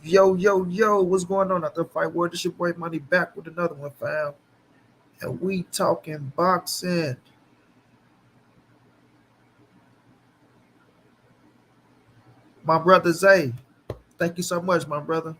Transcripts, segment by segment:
Yo, yo, yo, what's going on out there, Fight World? This your boy Money back with another one, fam. And we talking boxing. My brother Zay, thank you so much, my brother.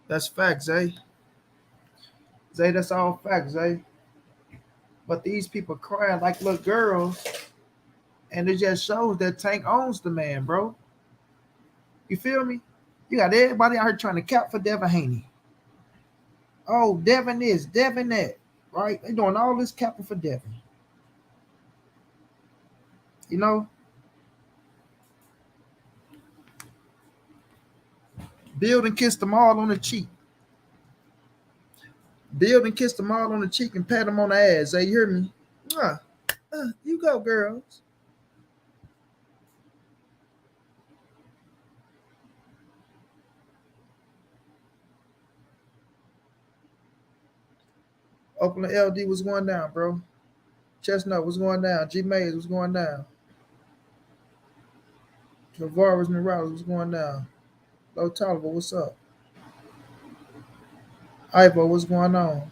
That's facts, Zay. Zay, that's all facts, Zay. But these people crying like little girls, and it just shows that Tank owns the man, bro. You feel me? You got everybody out here trying to cap for Devin Haney. Oh, Devin this, Devin that, right? They doing all this capping for Devin. You know, build and kiss them all on the cheek. Build and kiss them all on the cheek and pat them on the ass. Hey, you hear me? You go, girls. Oakland LD was going down, bro. Chestnut was going down. G Mays was going down. Tavares Morales was going down. Low Tolliver, what's up? Ivo, what's going on?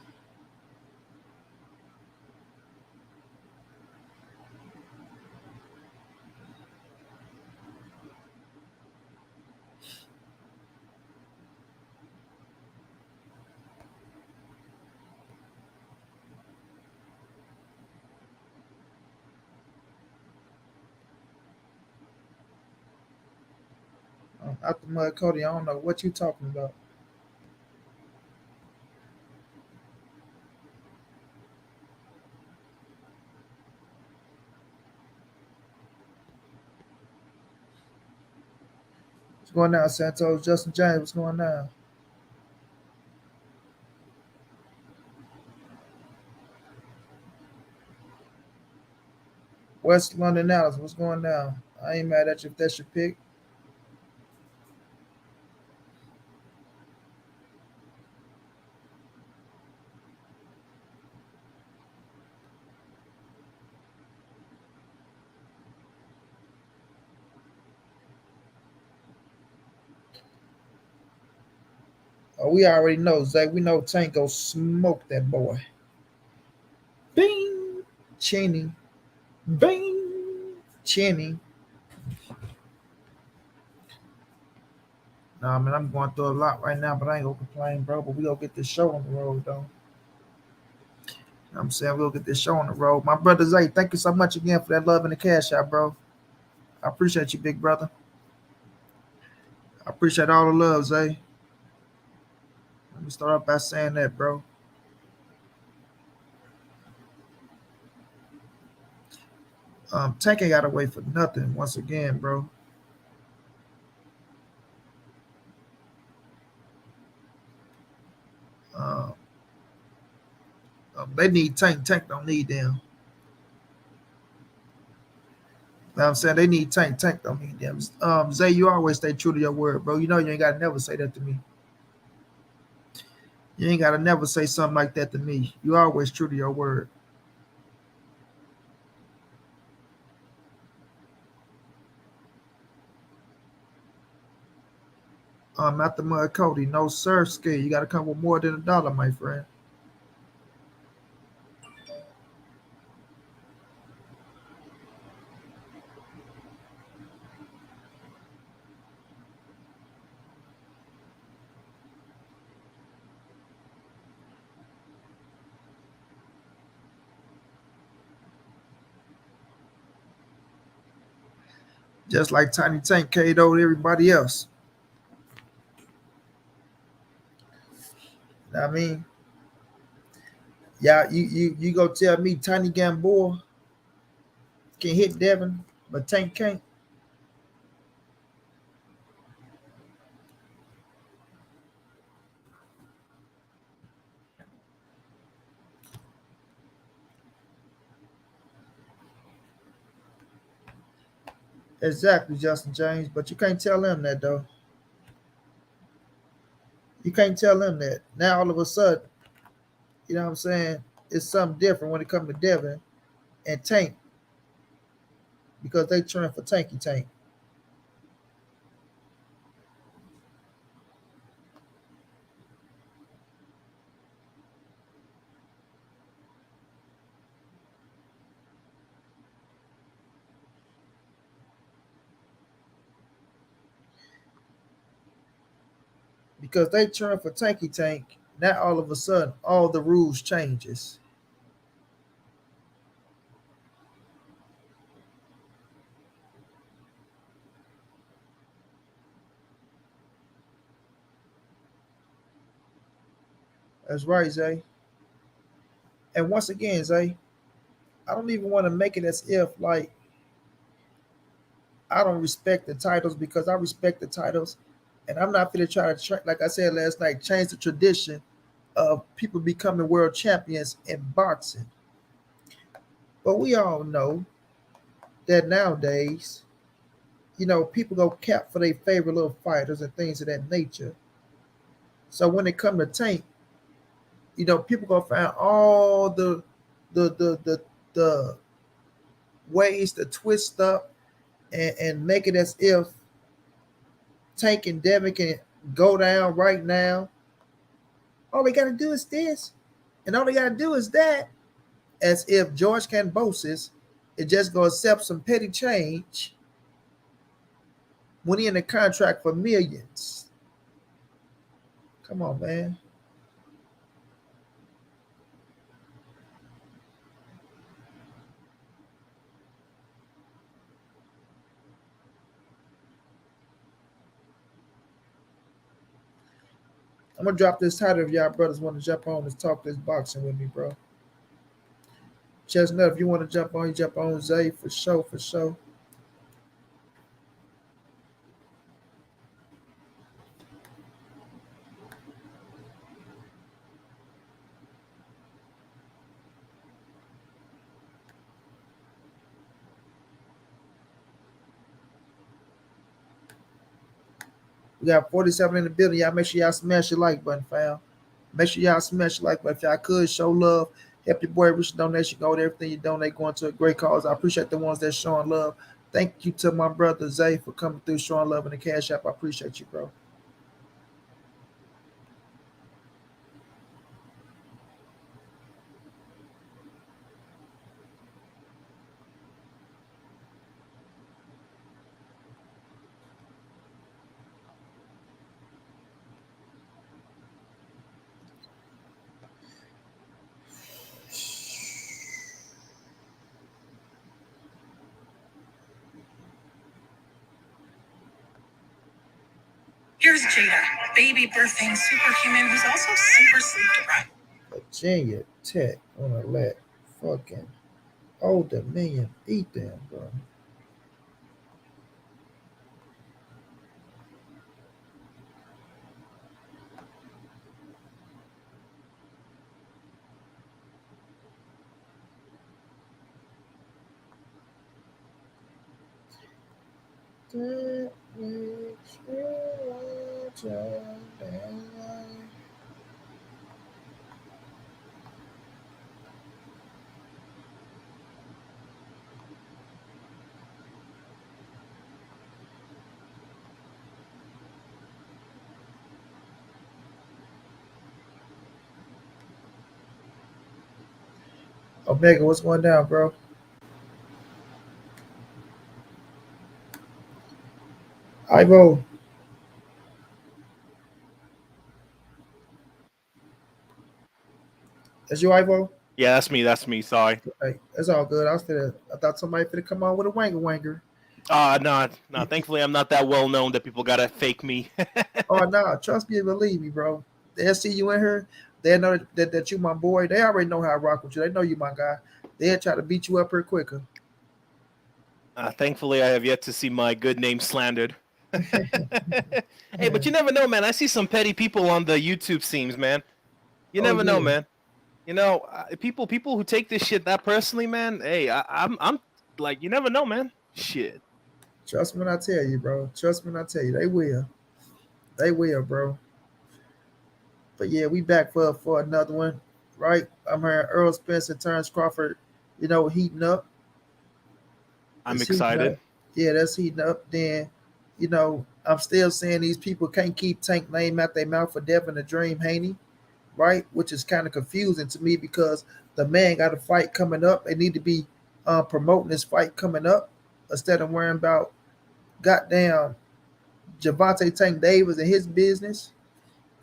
Out the mud, Cody. I don't know what you talking about. What's going down, Santos? Justin James, what's going down? West London Alice, what's going down? I ain't mad at you if that's your pick. Oh, we already know, Zach. We know Tank go smoke that boy. Bing! Cheney. Bing! Cheney. Nah, man, I'm going through a lot right now, but I ain't gonna complain, bro. But we gonna get this show on the road, though. I'm saying we'll get this show on the road. My brother Zay, thank you so much again for that love and the cash out, bro. I appreciate you, big brother. I appreciate all the love, Zay. Let me start off by saying that, bro. Tank ain't gotta wait for nothing once again, bro. Um, they need Tank. Tank don't need them. You know what I'm saying? They need Tank. Tank don't need them. Zay, you always stay true to your word, bro. You know you ain't gotta never say that to me. You ain't gotta never say something like that to me. You always true to your word. At the mud, Cody. No sir, ski. You gotta come with more than $1, my friend. Just like Tiny Tank KO'd everybody else. I mean, yeah, you go tell me Tiny Gamboa can hit Devin, but Tank can't. Exactly, Justin James. But you can't tell him that though. You can't tell him that. Now all of a sudden, you know what I'm saying? It's something different when it comes to Devin and Tank because they train for Tanky Tank. Because they train for Tanky Tank, now all of a sudden all the rules changes. That's right, Zay. And once again, Zay, I don't even want to make it as if like I don't respect the titles because I respect the titles, and I'm not going to try to like I said last night, change the tradition of people becoming world champions in boxing. But we all know that nowadays, people go cap for their favorite little fighters and things of that nature. So when it come to Tank, people gonna find all the ways to twist up and make it as if Tank and Devin can go down right now. All they gotta do is this, and all they gotta do is that, as if George Cambosis is just gonna accept some petty change when he in a contract for millions. Come on, man. I'm gonna drop this title if y'all brothers want to jump on and talk this boxing with me, bro. Chestnut, if you want to jump on, you jump on. Zay, for sure, for sure. We got 47 in the building. Y'all make sure y'all smash your like button, fam. Make sure y'all smash your like button. If y'all could show love, help your boy reach the donation goal. Everything you donate going to a great cause. I appreciate the ones that showing love. Thank you to my brother Zay for coming through showing love in the cash app. I appreciate you, bro. Here's Jada, baby birthing superhuman who's also super sleep deprived. Virginia Tech on a let fucking Old Dominion eat them, bro. That makes me want to die. Omega, what's going down, bro? Ivo, that's you, Ivo? Yeah, that's me. That's me. Sorry. Hey, that's all good. I thought somebody finna come on with a wanger wanger. No. Thankfully, I'm not that well known that people gotta fake me. Oh no, trust me and believe me, bro. They'll see you in here. They know that you my boy. They already know how I rock with you. They know you my guy. They'll try to beat you up here quicker. Thankfully, I have yet to see my good name slandered. Hey, but you never know, man. I see some petty people on the YouTube scenes, man. You never know, man. You know, people who take this shit that personally, man. Hey, I'm like, you never know, man. Shit. Trust me when I tell you, bro. Trust me when I tell you, they will. They will, bro. But yeah, we back for another one, right? I'm hearing Errol, Spence, and Terence Crawford, heating up. I'm It's heating excited. up. Yeah, that's heating up. Then, I'm still saying these people can't keep Tank name out their mouth for Devin the Dream Haney, right? Which is kind of confusing to me because the man got a fight coming up. They need to be promoting this fight coming up instead of worrying about goddamn Gervonta Tank Davis and his business,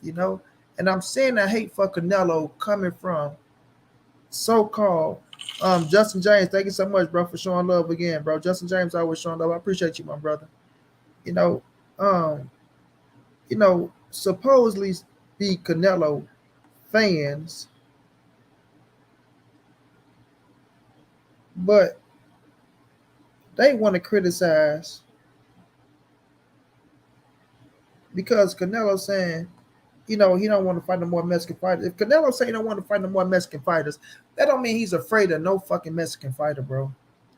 you know. And I'm saying I hate for Canelo coming from so-called Justin James. Thank you so much, bro, for showing love again, bro. Justin James always showing love. I appreciate you, my brother. You know, um, supposedly be Canelo fans, but they want to criticize because Canelo saying, he don't want to fight no more Mexican fighters. If Canelo say he don't want to fight no more Mexican fighters, that don't mean he's afraid of no fucking Mexican fighter, bro.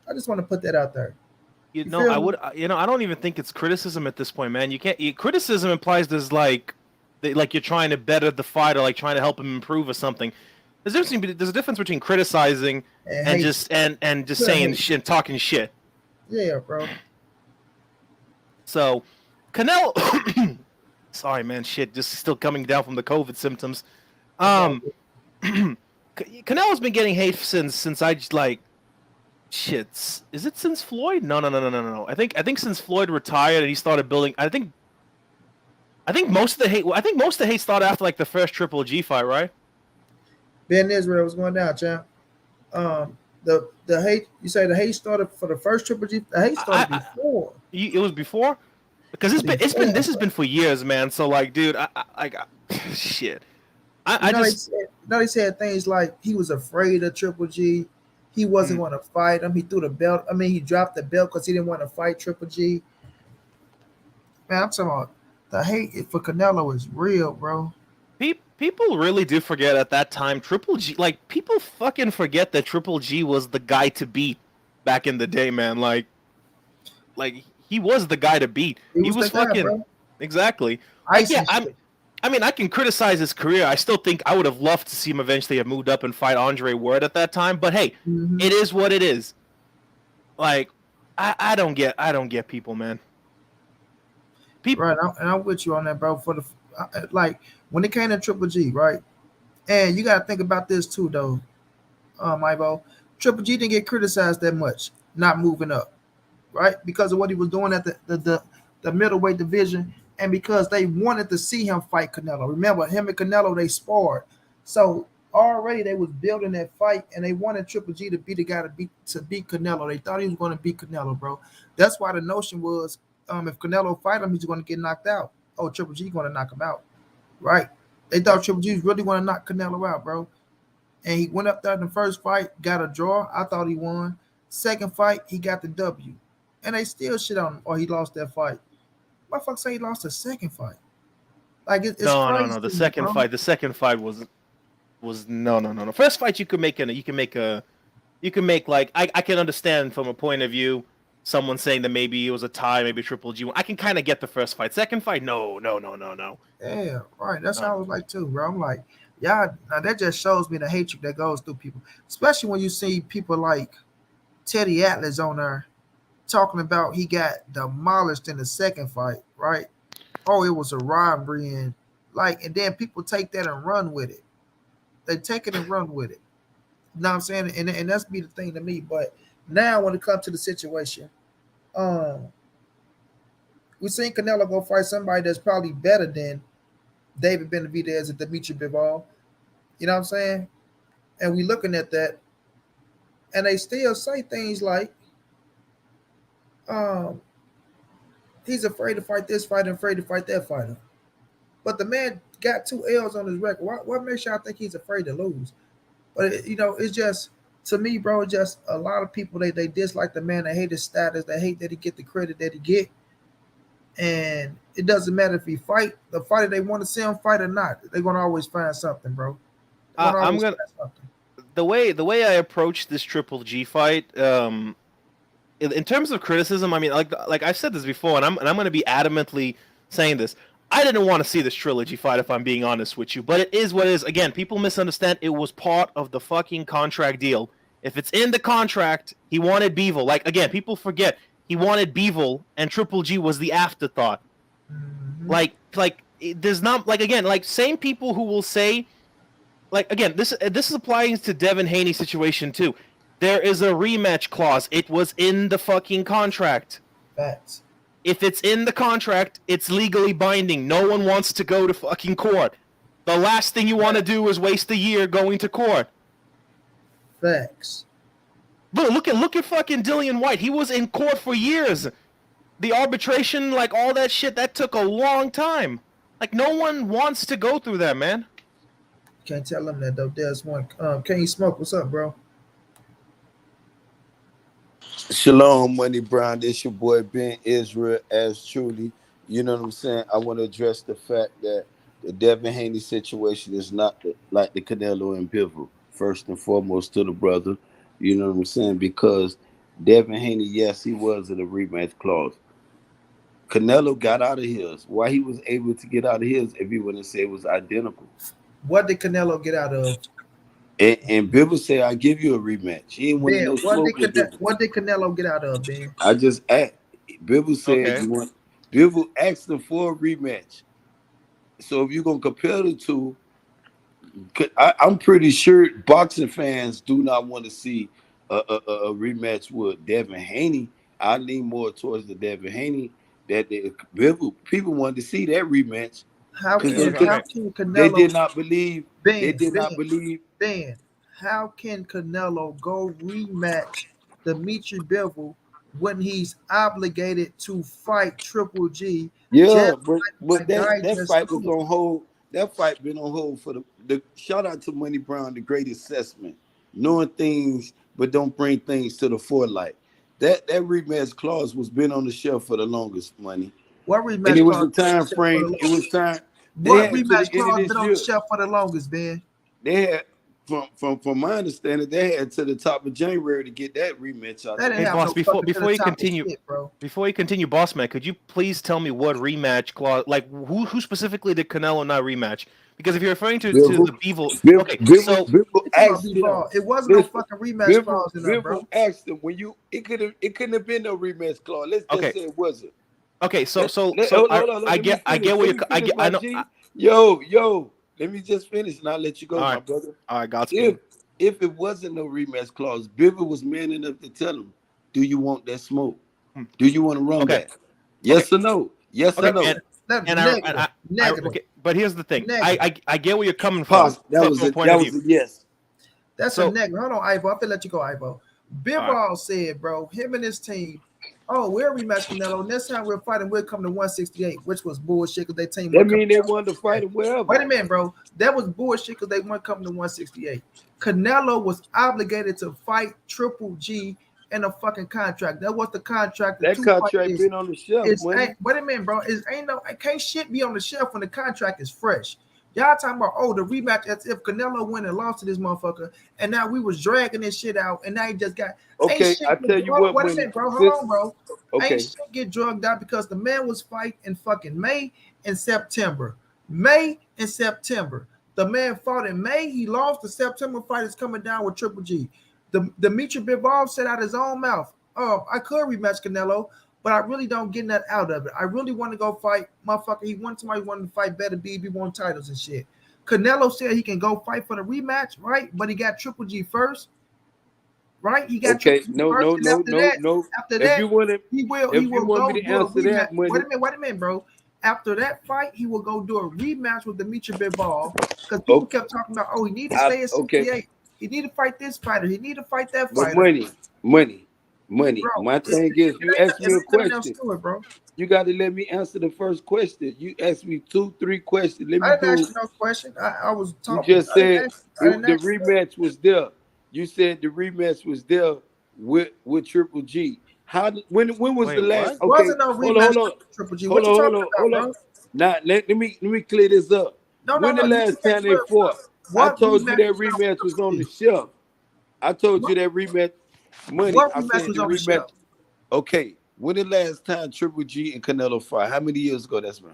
I just want to put that out there. You You know, feel I me? would. I don't even think it's criticism at this point, man. You can't. Criticism implies there's like you're trying to better the fighter, like trying to help him improve or something. There's a difference between criticizing And and hate, just pure saying hate. shit, talking shit. Yeah, bro. So, Canelo. Sorry, man. Shit, just still coming down from the COVID symptoms. That's all Um, Canelo's been getting hate since I just like shit. Is it since Floyd? No. I think since Floyd retired and he started building. I think most of the hate. I think most of the hate started after like the first Triple G fight, right? Ben Israel was going down, champ. The hate, you say the hate started for the first Triple G. The hate started before. It was before because this has been for years, man. So like, dude, shit. I just They said things like he was afraid of Triple G. He wasn't going to fight him. He threw the belt. I mean, he dropped the belt because he didn't want to fight Triple G. Man, I'm talking about the hate for Canelo is real, bro. people really do forget at that time Triple G. Like people fucking forget that Triple G was the guy to beat back in the day, man. Like he was the guy to beat. He He was was the guy, fucking bro. exactly. Like Ice yeah, and shit. I mean, I can criticize his career. I still think I would have loved to see him eventually have moved up and fight Andre Ward at that time. But hey, Mhm. it is what it is. Like, I don't get people, man. People, Right, I'm with you on that, bro. For the like when it came to Triple G, right? And you got to think about this too, though, Ivo. Triple G didn't get criticized that much, not moving up, right? Because of what he was doing at the middleweight division, and because they wanted to see him fight Canelo. Remember, him and Canelo they sparred, so already they was building that fight, and they wanted Triple G to be the guy to beat Canelo. They thought he was going to beat Canelo, bro. That's why the notion was, if Canelo fight him, he's going to get knocked out. Oh, Triple G going to knock him out, right? They thought Triple G was really going to knock Canelo out, bro. And he went up there in the first fight, got a draw. I thought he won. Second fight, he got the W. And they still shit on him, or he lost that fight. Motherfucker say he lost the second fight. Like it's crazy no. to me, bro. The second fight was no. First fight you can make like I can understand from a point of view someone saying that maybe it was a tie, maybe Triple G. I can kind of get the first fight. Second fight, no. Yeah, right. That's how I was like too, bro. I'm like, yeah, now that just shows me the hatred that goes through people. Especially when you see people like Teddy Atlas on there talking about he got demolished in the second fight, right? Oh, it was a robbery, and then people take that and run with it. They take it and run with it. You know what I'm saying? And that's be the thing to me. But now when it comes to the situation, um, we seen Canelo go fight somebody that's probably better than David Benavidez and Dimitri Bivol. You know what I'm saying? And we looking at that, and they still say things like, um, he's afraid to fight this fighter, afraid to fight that fighter. But the man got 2 L's on his record. What makes y'all think he's afraid to lose? But it's just to me, bro, just a lot of people they dislike the man. They hate his status. They hate that he get the credit that he get. And it doesn't matter if he fight the fighter they want to see him fight or not. They're gonna always find something, bro. They're gonna I'm always gonna find something. the way I approach this Triple G fight, in terms of criticism, I mean, like I've said this before, and I'm going to be adamantly saying this. I didn't want to see this trilogy fight, if I'm being honest with you, but it is what it is. Again, people misunderstand. It was part of the fucking contract deal. If it's in the contract, he wanted Beevil. Like again, people forget he wanted Beevil, and Triple G was the afterthought. Mm-hmm. Like there's not like again like same people who will say like again this is applying to Devin Haney situation too. There is a rematch clause. It was in the fucking contract. Facts. If it's in the contract, it's legally binding. No one wants to go to fucking court. The last thing you want to do is waste a year going to court. Facts. Look at fucking Dillian White. He was in court for years. The arbitration, like all that shit, that took a long time. Like no one wants to go through that, man. Can't tell them that though. There's one. Can you smoke? What's up, bro? Shalom, Money Brown. It's your boy Ben Israel, as truly. You know what I'm saying? I want to address the fact that the Devin Haney situation is not like the Canelo and Bivol. First and foremost to the brother. You know what I'm saying? Because Devin Haney, yes, he was in a rematch clause. Canelo got out of his. Why he was able to get out of his if he wouldn't say it was identical? What did Canelo get out of? And Bivol said, "I give you a rematch." He ain't want Ben, no what did Canelo get out of, Ben? I just asked. Bivol said, Okay. "You want?" Bivol asked him for a rematch. So if you're gonna compare the two, I'm pretty sure boxing fans do not want to see a rematch with Devin Haney. I lean more towards the Devin Haney that people wanted to see that rematch. How can Canelo? They did not believe. Ben, They did not believe. Ben, how can Canelo go rematch Dimitri Bivol when he's obligated to fight Triple G? Yeah, but that fight was on hold. That fight been on hold for the shout out to Money Brown, the great assessment. Knowing things but don't bring things to the forelight. That rematch clause was been on the shelf for the longest, Money. What rematch And it was clause? a time frame. It was time. What rematch clause been on the shelf for the longest, Ben? They had from my understanding, they had to the top of January to get that rematch out. That Hey, boss, before you continue, bro. Before you continue, boss man, could you please tell me what rematch clause? Like, who specifically did Canelo not rematch? Because if you're referring to the Beevil, okay, so Bivol asked him. It wasn't no fucking rematch clause in there, bro. Bivol asked him when you it couldn't have been no rematch clause. Let's just say it wasn't. Okay, so I get what you're. Yo, let me just finish and I'll let you go, my brother. All right, Godspeed. If it wasn't no rematch clause, Bivol was man enough to tell him, "Do you want that smoke? Do you want to run back? Yes or no? Yes or no?" Okay, but here's the thing. I get where you're coming from. That was a yes. That's a negative. Hold on, Ivo. I'm gonna let you go, Ivo. Bivol said, bro, him and his team. Oh, we're rematch Canelo. Next time we're fighting, we'll come to 168, which was bullshit because they team. That mean they wanted to fight him wherever. Wait a minute, bro. That was bullshit because they weren't coming to 168. Canelo was obligated to fight Triple G in a fucking contract. That was the contract. That contract been on the shelf. Wait a minute, bro. Can't shit be on the shelf when the contract is fresh. Y'all talking about the rematch as if Canelo went and lost to this motherfucker, and now we was dragging this shit out, and now he just got. Okay, I tell you what. Wait a minute, bro. Hold on, bro. Okay. Ain't shit get drugged out because the man was fighting in fucking May and September. May and September. The man fought in May. He lost. The September fight is coming down with Triple G. The Dimitri Bivol said out his own mouth, "Oh, I could rematch Canelo, but I really don't get that out of it. I really want to go fight, motherfucker. He wanted somebody wanted to fight better, BB won titles and shit." Canelo said he can go fight for the rematch, right? But he got Triple G first, right? He got okay. Triple G No. After that, he will go do a rematch. That, wait a minute, bro. After that fight, he will go do a rematch with Dimitri Bivol because people kept talking about, he need to stay at 68. Okay. He need to fight this fighter. He need to fight that fighter. But money. Bro, my thing is, you asked me a question. Bro. You got to let me answer the first question. You asked me 2-3 questions. I didn't ask you no question. I was talking. You just said the rematch was there. You said the rematch was there with Triple G. When was the Wait, last? what? Okay, Wasn't no hold rematch on, with Triple G. hold What you on, hold talking on, about, hold on. bro? Now let me clear this up. No, When the you last can't time they clear it fought, up. I What told you that was on rematch was Triple on the G? shelf. I told you What, that rematch money. what I rematch said was the on the rematch. shelf? Okay, when the last time Triple G and Canelo fought? How many years ago that's been?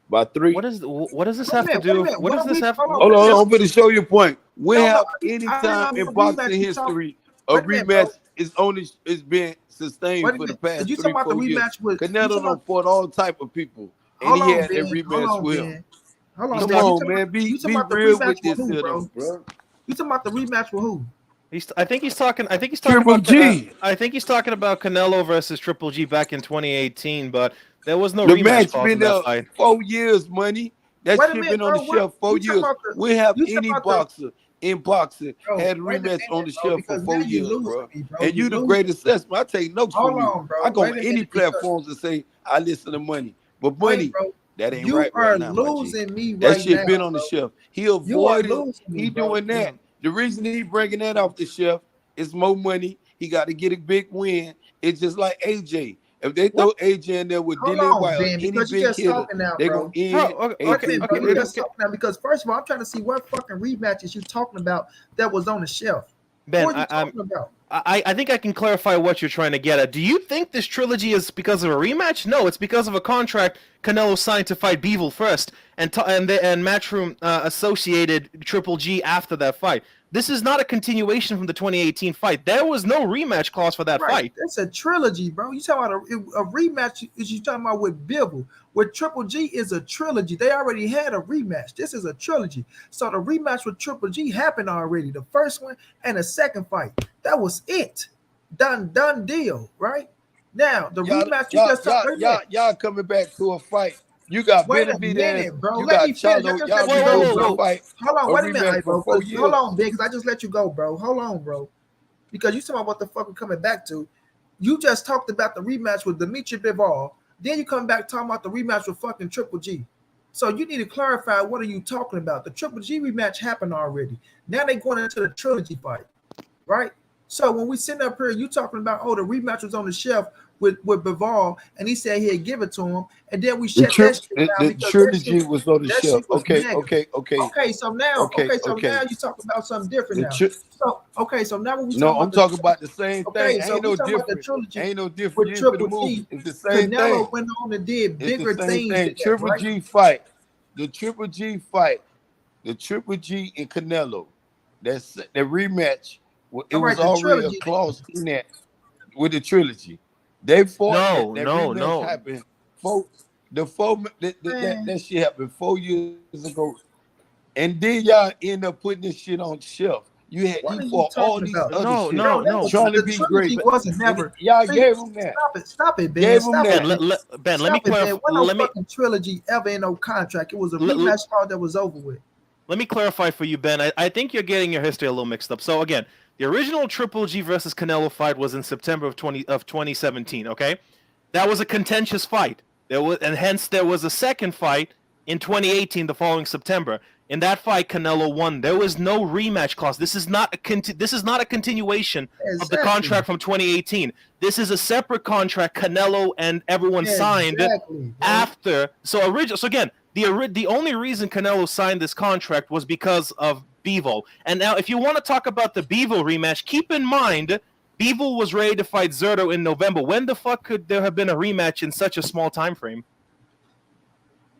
About What 3. is what does this Wait a have to minute, wait a do? minute. What does What this we have? hold on, Hold wait a on, minute. I'm going to show you a point. When No, have no, any I time don't know in what boxing rematch you talk. history a Wait a minute, bro. rematch is only is been sustained Wait a for the minute. past Is you talking three, about the 4 years? rematch with you Canelo talking done about fought all type of people, and hold he on, had that Ben. Hold rematch on, with him. Ben. Hold on, He's Come Ben. talking. on, man, You talking be about the real rematch with with this who, here, bro? though, bro. You talking about the rematch with who? I think he's talking. I think he's talking Triple about. G. I think he's talking about Canelo versus Triple G back in 2018. But there was no The rematch match clause been in that there fight. 4 years, money. That Wait a shit minute, been on the bro. What shelf four you talking years. about the We have you talking any about the boxer in boxing bro? had a Wait a rematch on minute, the bro, shelf for because now 4 you years, losing bro. me, bro. And You you the losing. greatest assessment. I take notes Hold from you. on, bro. I go on Wait a any minute, because platforms and say I listen to money. But wait, money, bro. that ain't You right are now, my G. losing me That right shit now, been on the bro. shelf. He You are avoided, losing me, he bro. doing that. The reason he bringing that off the shelf is more money. He got to get a big win. It's just like AJ. If they What, throw AJ in there with Hold Dillian on, White or Ben, any because you big just hitter, talking now, they gonna bro. bro? end Wait a Okay, minute, AJ bro. okay, You okay, career. just okay. talking now because first of all, I'm trying to see what fucking rematches you talking about that was on the shelf. Ben, What are you talking about? I think I can clarify what you're trying to get at. Do you think this trilogy is because of a rematch? No, it's because of a contract Canelo signed to fight Bivol first, and Matchroom associated Triple G after that fight. This is not a continuation from the 2018 fight. There was no rematch clause for that Right, fight. that's a trilogy, bro. You talking about a rematch? Is you talking about with Bivol? With Triple G is a trilogy. They already had a rematch. This is a trilogy. So the rematch with Triple G happened already. The first one and the second fight. That was it. Done deal. Right now, the rematch you just talked. Wait a minute. Y'all coming back to a fight. You got Wait a Benavidez, minute, bro. you Let me got finish. I Charlo. just Y'all let you Whoa, whoa, go, whoa, refused to bro. whoa. fight Hold on. a Wait a minute, rematch for bro. 4 Hold years. on, big. Because I just let you go, bro. Hold on, bro. Because you talking about what the fuck we're coming back to. You just talked about the rematch with Dimitri Bivol. Then you come back talking about the rematch with fucking Triple G. So you need to clarify what are you talking about. The Triple G rematch happened already. Now they going into the trilogy fight, right? So when we sitting up here, you talking about the rematch was on the shelf with Bivol, and he said he'd give it to him, and then we shut that shit down The because trilogy was on the that shelf. shit was mega. So Okay. now you talking about something different The now. tri- So now when we no, talking I'm about the talking about the same thing. okay, so Ain't we no talking about the different. trilogy Ain't no different. with You ain't for the Triple movie. G. It's the same thing. Canelo went on and did It's the bigger same things thing. than that, Triple right? G fight. The Triple G fight. The Triple G and Canelo. That's the rematch. It All was right, the already a trilogy. clause in that with the trilogy. They fought that. No, That no, rematch no. happened four the four Man, that shit happened 4 years ago. And then y'all end up putting this shit on shelf. what He are you fought all talking these about? other No, shit, Bro, no, that no. was trying to the be trilogy great. wasn't And never. y'all See, gave him that. stop it, Ben. Gave him Stop it, Ben, that. Ben. Ben, let me Stop it, Ben. clarify. What no fucking trilogy ever in no contract. It was a rematch card that was over with. Let me clarify for you, Ben. I think you're getting your history a little mixed up. So again, the original Triple G versus Canelo fight was in September of 2017. Okay, that was a contentious fight. And hence there was a second fight in 2018, the following September. In that fight, Canelo won. There was no rematch clause. This is not a continuation of the Exactly. contract from 2018. This is a separate contract Canelo and everyone signed Exactly, bro. after. So again, the only reason Canelo signed this contract was because of Bivol. And now, if you want to talk about the Bivol rematch, keep in mind Bivol was ready to fight Zerto in November. When the fuck could there have been a rematch in such a small time frame?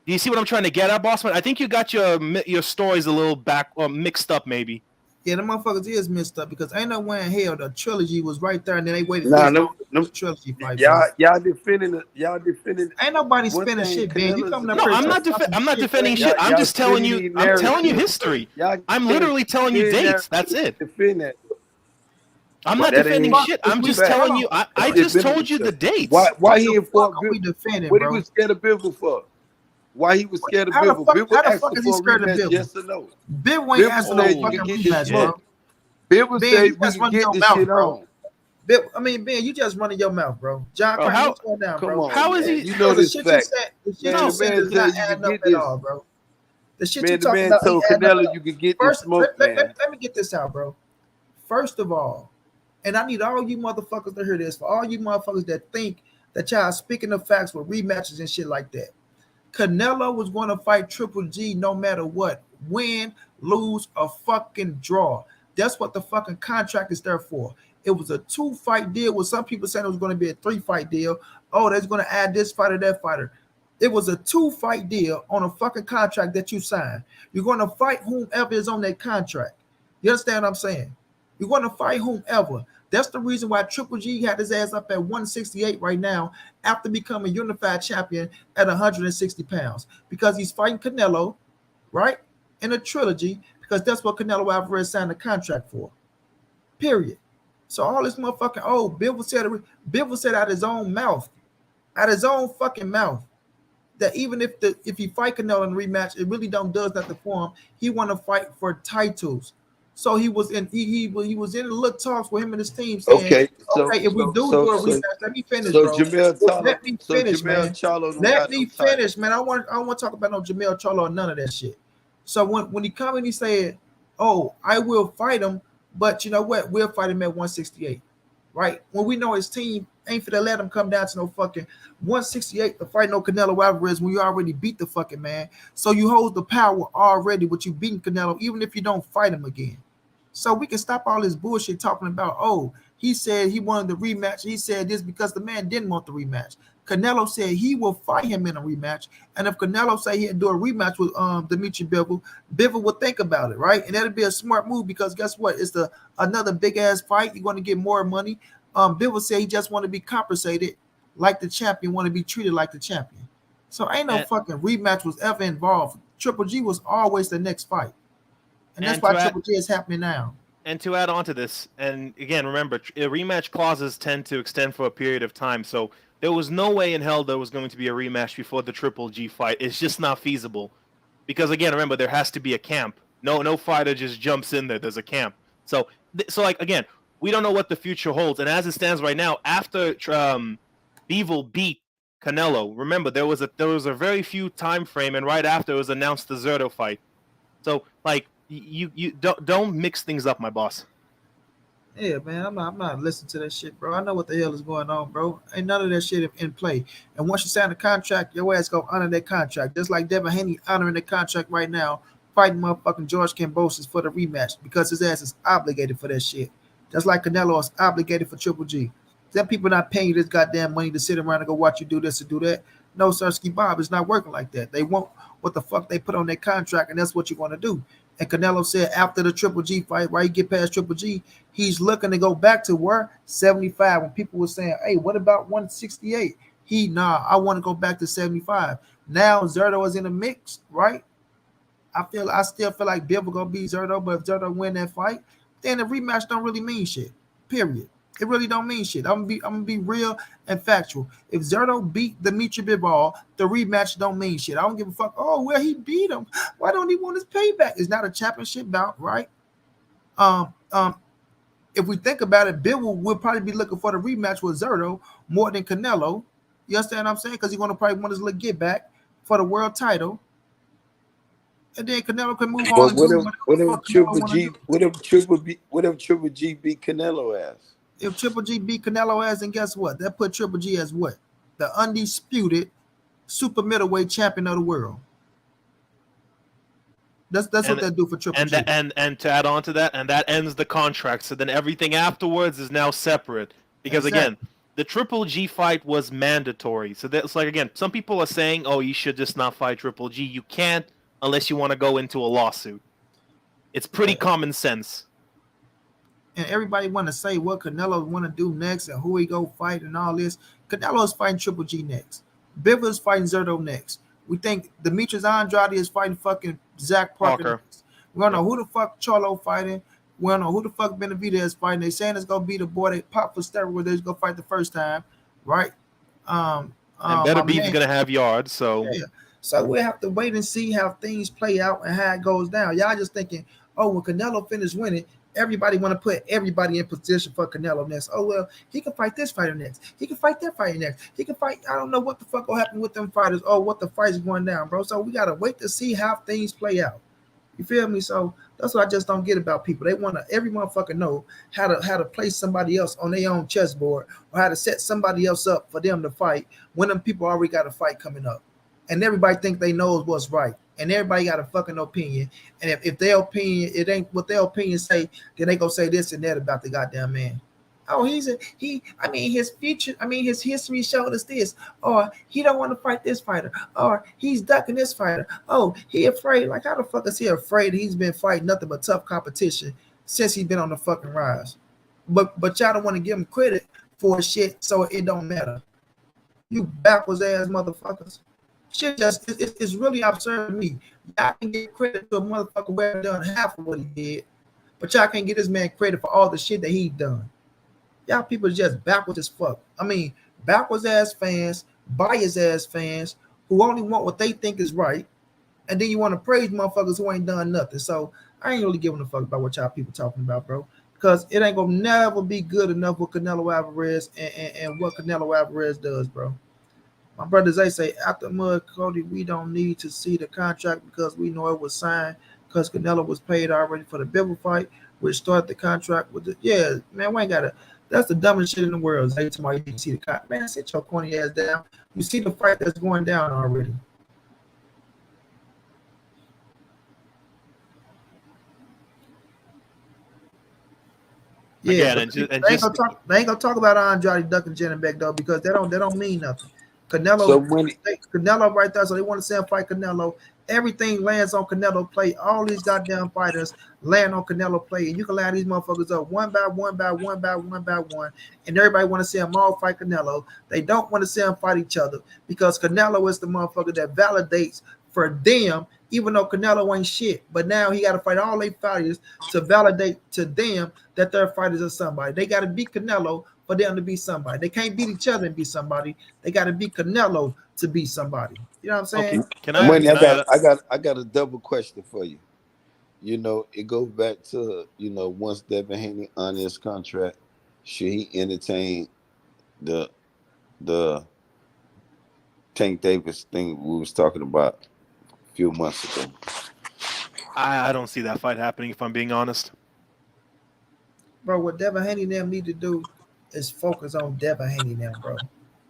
Do you see what I'm trying to get at, Bossman? I think you got your stories a little mixed up, maybe. Yeah, the motherfuckers is messed up because ain't no way in hell the trilogy was right there and then they waited Nah, this long to do the trilogy fight, bro. y'all defending it. Y'all defending Ain't nobody one spinning thing. shit, Ben. You Canelo's coming up No, here I'm talking not. about some I'm not shit that defending ain't shit. I'm y'all just telling spinning you. these I'm telling you narratives. history. Y'all I'm can't literally telling you spin dates. That's narratives it. to defend that. I'm what not the That defending ain't fuck shit. is I'm we just hold telling on. you. that I shit just been on the told you the shelf. Why dates. why What he the ain't fuck fought are we Bill? defending, What he bro? was scared of Bivol for? Why he was scared of Bivol? Bivol How the asked fuck him is he for a scared of rematch, Bivol? yes or no? Bivol ain't Bivol asking no said you Oh can fucking get this rematch, bro. shit. smoke. Bivol Ben, you said we just can running get your this mouth, shit bro. on. Ben, you just running your mouth, bro. John Bro, Crane, you how slow down, Come bro. on, how is man. he? You know Because this fact. the shit Man, you No, the said man is not said you can adding up get at this. all, bro. The shit you Man, the talking man about ain't told adding up. Canelo you could get this First, smoke, man. let me get this out, bro. First of all, and I need all you motherfuckers to hear this. For all you motherfuckers that think that y'all speaking of facts with rematches and shit like that. Canelo was going to fight Triple G no matter what. Win, lose, or fucking draw. That's what the fucking contract is there for. It was a 2-fight deal with some people saying it was going to be a 3-fight deal. Oh, they're going to add this fighter, that fighter. It was a 2-fight deal on a fucking contract that you signed. You're going to fight whomever is on that contract. You understand what I'm saying? You're going to fight whomever. That's the reason why Triple G had his ass up at 168 right now after becoming unified champion at 160 pounds. Because he's fighting Canelo, right? In a trilogy, because that's what Canelo Alvarez signed a contract for. Period. So all this motherfucking, Bivol said out his own mouth, fucking mouth, that even if he fight Canelo in a rematch, it really does nothing for him. He want to fight for titles. So he was in he was in the little talks with him and his team saying, okay, if we do a rematch, let me finish, bro. Let me finish, man. Let me finish, man. I want to talk about no Jamel Charlo or none of that shit. So when he come and he said, "Oh, I will fight him, but you know what? We'll fight him at 168." Right? When we know his team ain't finna let him come down to no fucking 168 to fight no Canelo Alvarez when you already beat the fucking man. So you hold the power already with you beating Canelo, even if you don't fight him again. So we can stop all this bullshit talking about, oh, he said he wanted the rematch. He said this because the man didn't want the rematch. Canelo said he will fight him in a rematch. And if Canelo say he'd do a rematch with Dimitri Bivol, Bivol would think about it, right? And that'd be a smart move because guess what? It's another big ass fight. You're going to get more money. Bivol said he just want to be compensated like the champion, want to be treated like the champion. So ain't no fucking rematch was ever involved. Triple G was always the next fight. And that's why Triple G is happening now. And to add on to this, and again, remember, rematch clauses tend to extend for a period of time. So there was no way in hell there was going to be a rematch before the Triple G fight. It's just not feasible. Because again, remember, there has to be a camp. No fighter just jumps in there. There's a camp. So like, again, we don't know what the future holds. And as it stands right now, after Bivol beat Canelo, remember, there was a very few time frame, and right after it was announced the Zerto fight. So, like, you don't mix things up, my boss. Yeah, man, I'm not listening to that shit, bro. I know what the hell is going on, bro. Ain't none of that shit in play. And once you sign a contract, your ass go honor that contract. Just like Devin Haney honoring the contract right now, fighting motherfucking George Kambosos for the rematch because his ass is obligated for that shit. Just like Canelo is obligated for Triple G. Them people not paying you this goddamn money to sit around and go watch you do this and do that. No, Sirski Bob, it's not working like that. They want what the fuck they put on their contract, and that's what you're going to do. And Canelo said after the Triple G fight, right, he get past Triple G, he's looking to go back to where 75. When people were saying, hey, what about 168? I want to go back to 75. Now Zerto is in the mix, right? I still feel like Bivol gonna beat Zerto, but if Zerto win that fight, then the rematch don't really mean shit. Period. It really don't mean shit. I'm gonna be real and factual. If Zerto beat Dimitri Bivol, the rematch don't mean shit. I don't give a fuck. Oh, well, he beat him. Why don't he want his payback? It's not a championship bout, right? If we think about it, Bivol will probably be looking for the rematch with Zerto more than Canelo. You understand what I'm saying? Because he's gonna probably want his little get back for the world title. And then Canelo can move on. What if Triple G beat Canelo ass? If Triple G beat Canelo ass, then guess what? That put Triple G as what? The undisputed super middleweight champion of the world. That's what that do for Triple G. And to add on to that, and that ends the contract. So then everything afterwards is now separate. Because again, the Triple G fight was mandatory. So that's like, again, some people are saying, oh, you should just not fight Triple G. You can't unless you want to go into a lawsuit. It's pretty common sense. And everybody want to say what Canelo want to do next and who he go fight and all this. Canelo is fighting Triple G next. Bivol is fighting Zerto next. We think Demetrius Andrade is fighting fucking Zach Parker next. We don't know who the fuck Charlo fighting. We don't know who the fuck Benavidez is fighting. They saying it's gonna be the boy that popped for steroids. They're gonna fight the first time, right? And Benavidez gonna have yards, so yeah. So we have to wait and see how things play out and how it goes down. Y'all just thinking, oh, when Canelo finished winning, Everybody want to put everybody in position for Canelo next. Oh well, he can fight this fighter next. He can fight that fighter next. He can fight. I don't know what the fuck will happen with them fighters. Oh, what the fight's going down, bro. So we gotta wait to see how things play out. You feel me? So that's what I just don't get about people. They want to every motherfucker know how to place somebody else on their own chessboard or how to set somebody else up for them to fight when them people already got a fight coming up. And everybody think they knows what's right. And everybody got a fucking opinion. And if their opinion, it ain't what their opinion say, then they gonna say this and that about the goddamn man. Oh, his history showed us this. Or he don't want to fight this fighter. Or he's ducking this fighter. Oh, he afraid. Like, how the fuck is he afraid? He's been fighting nothing but tough competition since he's been on the fucking rise. But y'all don't want to give him credit for shit, so it don't matter. You backwards ass motherfuckers. Shit just it's really absurd to me. Y'all can get credit to a motherfucker who hasn't done half of what he did, but y'all can't get this man credit for all the shit that he done. Y'all people just backwards as fuck. I mean, backwards ass fans, biased ass fans who only want what they think is right, and then you want to praise motherfuckers who ain't done nothing. So I ain't really giving a fuck about what y'all people talking about, bro, because it ain't gonna never be good enough with Canelo Alvarez and what Canelo Alvarez does, bro. My brother Zay say, after Mud Cody, we don't need to see the contract because we know it was signed because Canelo was paid already for the Bivol fight, which started the contract with the man, we ain't gotta. That's the dumbest shit in the world. Zay tomorrow you didn't see the contract. Man, sit your corny ass down. You see the fight that's going down already. Yeah, again, they ain't gonna talk about Andrade ducking Jennings though because they don't mean nothing. Canelo right there, so they want to see him fight Canelo. Everything lands on Canelo plate. All these goddamn fighters land on Canelo plate, and you can line these motherfuckers up one by one, and everybody want to see them all fight Canelo. They don't want to see them fight each other because Canelo is the motherfucker that validates for them, even though Canelo ain't shit. But now he got to fight all their fighters to validate to them that their fighters are somebody. They got to beat Canelo for them to be somebody. They can't beat each other and be somebody. They got to beat Canelo to be somebody. You know what I'm saying? Okay. I got a double question for you. You know, it goes back to, you know, once Devin Haney on his contract, should he entertain the Tank Davis thing we was talking about a few months ago? I don't see that fight happening, if I'm being honest. Bro, what Devin Haney and them need to do is focus on Devin Haney now, bro.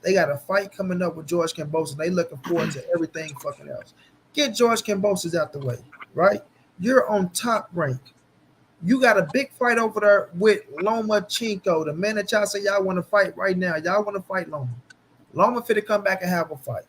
They got a fight coming up with George Kambosos. They looking forward to everything fucking else. Get George Kambosos out the way, right? You're on top rank. You got a big fight over there with Lomachenko, the man that y'all say y'all want to fight right now. Y'all want to fight Loma. Loma fit to come back and have a fight.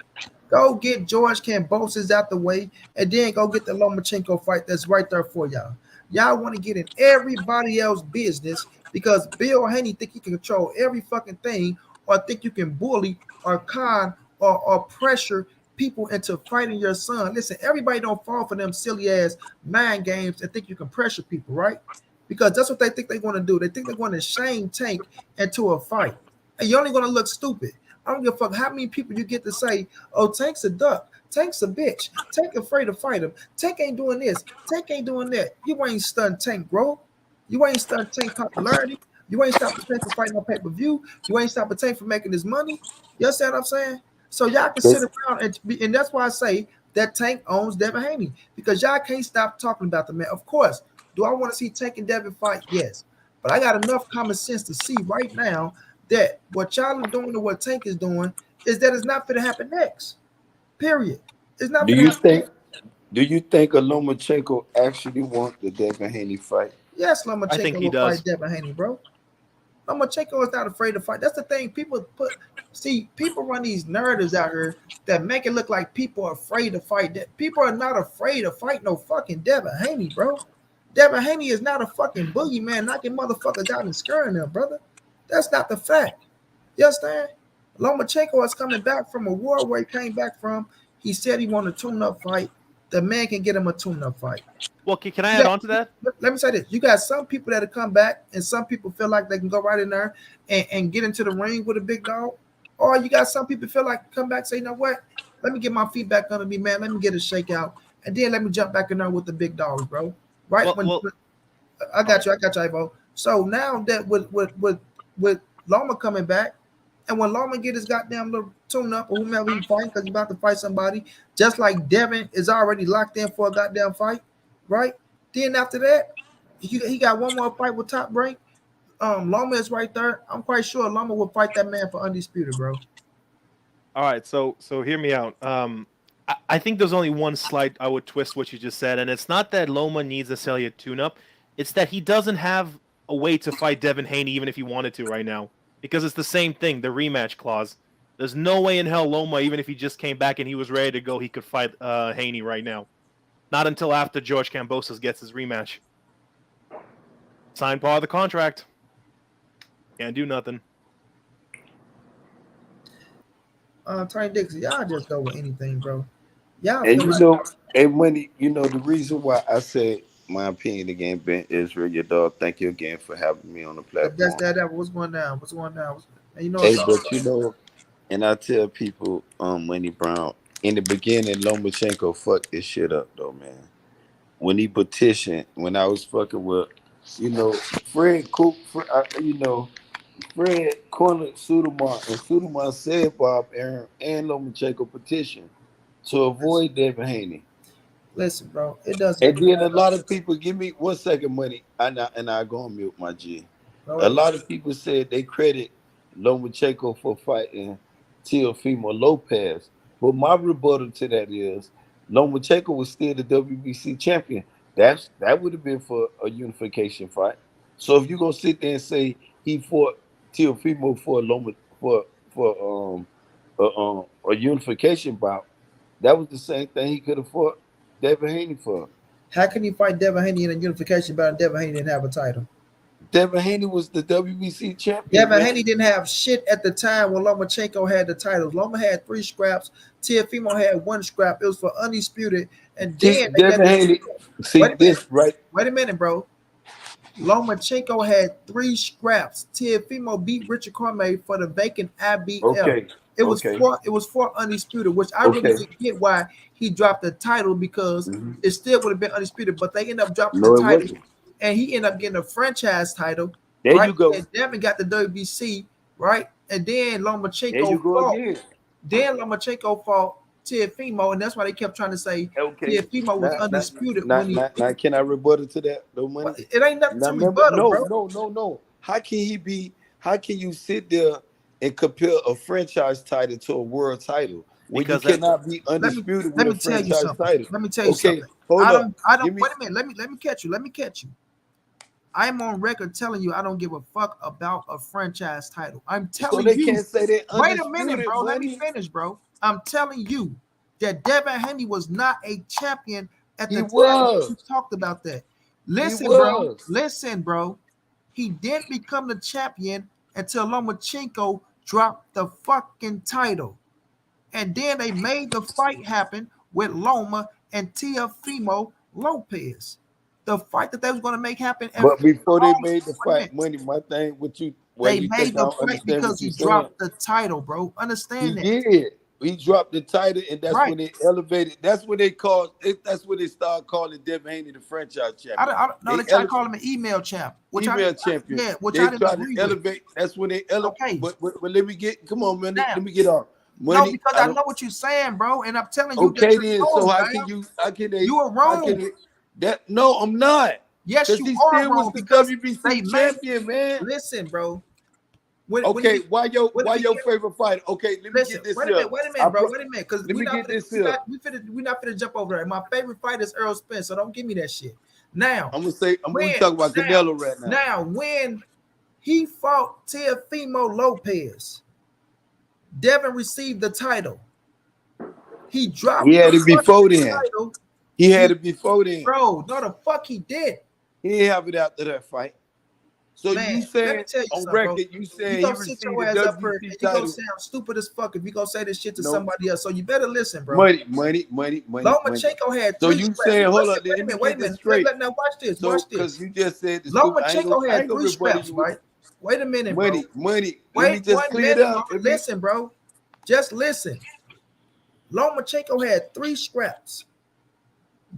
Go get George Kambosos out the way, and then go get the Lomachenko fight that's right there for y'all. Y'all want to get in everybody else's business because Bill Haney think he can control every fucking thing, or think you can bully or con or pressure people into fighting your son. Listen, everybody don't fall for them silly ass mind games and think you can pressure people, right? Because that's what they think they want to do. They think they're going to shame Tank into a fight, and you're only going to look stupid. I don't give a fuck how many people you get to say, oh, Tank's a duck. Tank's a bitch. Tank afraid to fight him. Tank ain't doing this. Tank ain't doing that. You ain't stunned Tank growth. You ain't stunned Tank popularity. You ain't stopping Tank from fighting on pay-per-view. You ain't stopping Tank from making his money. You understand what I'm saying? So y'all can sit around and that's why I say that Tank owns Devin Haney, because y'all can't stop talking about the man. Of course, do I want to see Tank and Devin fight? Yes. But I got enough common sense to see right now that what y'all are doing and what Tank is doing is that it's not going to happen next. Period. It's not. Do you think a Lomachenko actually want the Devin Haney fight? Yes, Lomachenko will fight Devin Haney, bro. Lomachenko is not afraid to fight. That's the thing. People run these narratives out here that make it look like people are afraid to fight. That people are not afraid to fight no fucking Devin Haney, bro. Devin Haney is not a fucking boogeyman knocking motherfuckers out and scaring them, brother. That's not the fact. You understand? Lomachenko is coming back from a war where he came back from. He said he wanted a tune-up fight. The man can get him a tune-up fight. Well, can I add on to that? Let me say this. You got some people that have come back, and some people feel like they can go right in there and get into the ring with a big dog. Or you got some people feel like come back, say, you know what? Let me get my feet back under me, man. Let me get a shakeout. And then let me jump back in there with the big dogs, bro. Right? I got you, Ivo. So now that with Loma coming back, and when Loma get his goddamn little tune up or whomever he fighting, because he's about to fight somebody, just like Devin is already locked in for a goddamn fight, right? Then after that, he got one more fight with Top Rank. Loma is right there. I'm quite sure Loma will fight that man for undisputed, bro. All right, so hear me out. I think there's only one slight I would twist what you just said, and it's not that Loma needs necessarily a tune-up. It's that he doesn't have a way to fight Devin Haney even if he wanted to right now, because it's the same thing, the rematch clause. There's no way in hell Loma, even if he just came back and he was ready to go, he could fight Haney right now. Not until after George Kambosos gets his rematch. Signed part of the contract. Can't do nothing. Tony Dixie, y'all just go with anything, bro. Y'all And feel you like know, and when the reason why I said my opinion again, Ben Israel, your dog. Thank you again for having me on the if that's platform. that. What's going down? What's going down? And you know, Hey, it's all but and I tell people, Money Brown, in the beginning, Lomachenko fucked this shit up though, man. When he petitioned, when I was fucking with, Fred Cook, Fred cornered Suleiman, and Suleiman said Bob Aaron and Lomachenko petition to avoid Devin Haney. listen, bro. It doesn't And even then a matter. lot of people give me 1 second, Money, and I go on mute, my G. Go A ahead. lot of people said they credit Lomachenko for fighting Teofimo Lopez, but my rebuttal to that is Lomachenko was still the WBC champion. That would have been for a unification fight. So if you're gonna sit there and say he fought Teofimo for a Loma for a unification bout, that was the same thing he could have fought Devin Haney for. How can you fight Devin Haney in a unification bout and Devin Haney didn't have a title? Devin Haney was the WBC champion, Devin man. Haney didn't have shit at the time when Lomachenko had the titles. Loma had 3 scraps. Teofimo had 1 scrap. It was for undisputed. And then they got Devin Haney, see wait a minute. this right? Wait a minute, bro. Lomachenko had 3 scraps. Teofimo beat Richard Cormier for the vacant IBF. Okay, It was okay, for undisputed, which I really okay. didn't get why he dropped the title because Mhm. it still would have been undisputed. But they ended up dropping the No, it title, wasn't. and he ended up getting a franchise title, There right? you go. And Devin got the WBC, right? And then There you Lomachenko go fought. again. Then Lomachenko fought Teofimo, and that's why they kept trying to say Okay. Teofimo was undisputed when he. Now, can I rebuttal to that? No money. It ain't nothing Now to remember, rebuttal, bro. no. How can he be? How can you sit there and compare a franchise title to a world title when you Because that cannot be Let me undisputed let with a me tell you franchise something. title? Let me tell you Okay, something. hold I up. don't Give me. wait a minute. Let me catch you. Let me catch you. I'm on record telling you I don't give a fuck about a franchise title. I'm So telling they you. can't say they Wait a minute, undisputed bro. Let me money. finish, bro. I'm telling you that Devin Haney was not a champion at He the time was. you talked about that. He Listen, bro. was. Listen, bro. He didn't become the champion until Lomachenko dropped the fucking title. And then they made the fight happen with Loma and Teofimo Lopez. The fight that they was going to make happen. And But before they made the wait a fight, minute. money, my thing, why They you think made I the don't fight understand because what he you're saying? dropped the title, bro. He Understand that, did. He dropped the title, and that's right? when they elevated. That's what they called it. That's when they started calling Devin Haney the franchise champion. I don't know. They They try to call him an email champ, which email champion. I They didn't tried to agree with. elevate. That's when they elevate. Okay, But let me get. Come on, man. now Let me get off. no, Money. because I I don't. know what you're saying, bro, and I'm telling you that Okay, you're then. So wrong, how can man. you? How can they? You are How wrong. can they? That no, I'm not. Yes, Because you he are still was wrong the because they WBC made. champion, man. Listen, bro. When Okay, he when why he your favorite fighter? Okay, let me listen, get this here. wait a minute, bro, wait a minute, because Let me get this here. we not finna jump over there. My favorite fighter is Errol Spence, so don't give me that shit. Now, I'm gonna when talk about Canelo right now. now when he fought Teofimo Lopez, Devin received the title. He He dropped the had it before fucking then. title. He had it before then. Bro, no, the fuck he did. He didn't have it after that fight. So Man, you let me saying tell you on something, bro. record, you You saying he gonna sit received your the ass up here and WBC you gonna title? sound stupid as fuck if you gonna say this shit to No. somebody else. So you better listen, bro. Money. Lomachenko had So 3 you scraps. saying, hold Listen, up, let me wait a get this minute. straight. Now watch this. So Watch because this. you just said the stupid, Lomachenko I had ain't gonna 3 rebuttal scraps, you with right? Wait a minute, bro. money. Let Wait me just 1 clear it minute, up. bro. Listen, bro. Just listen. Lomachenko had 3 scraps.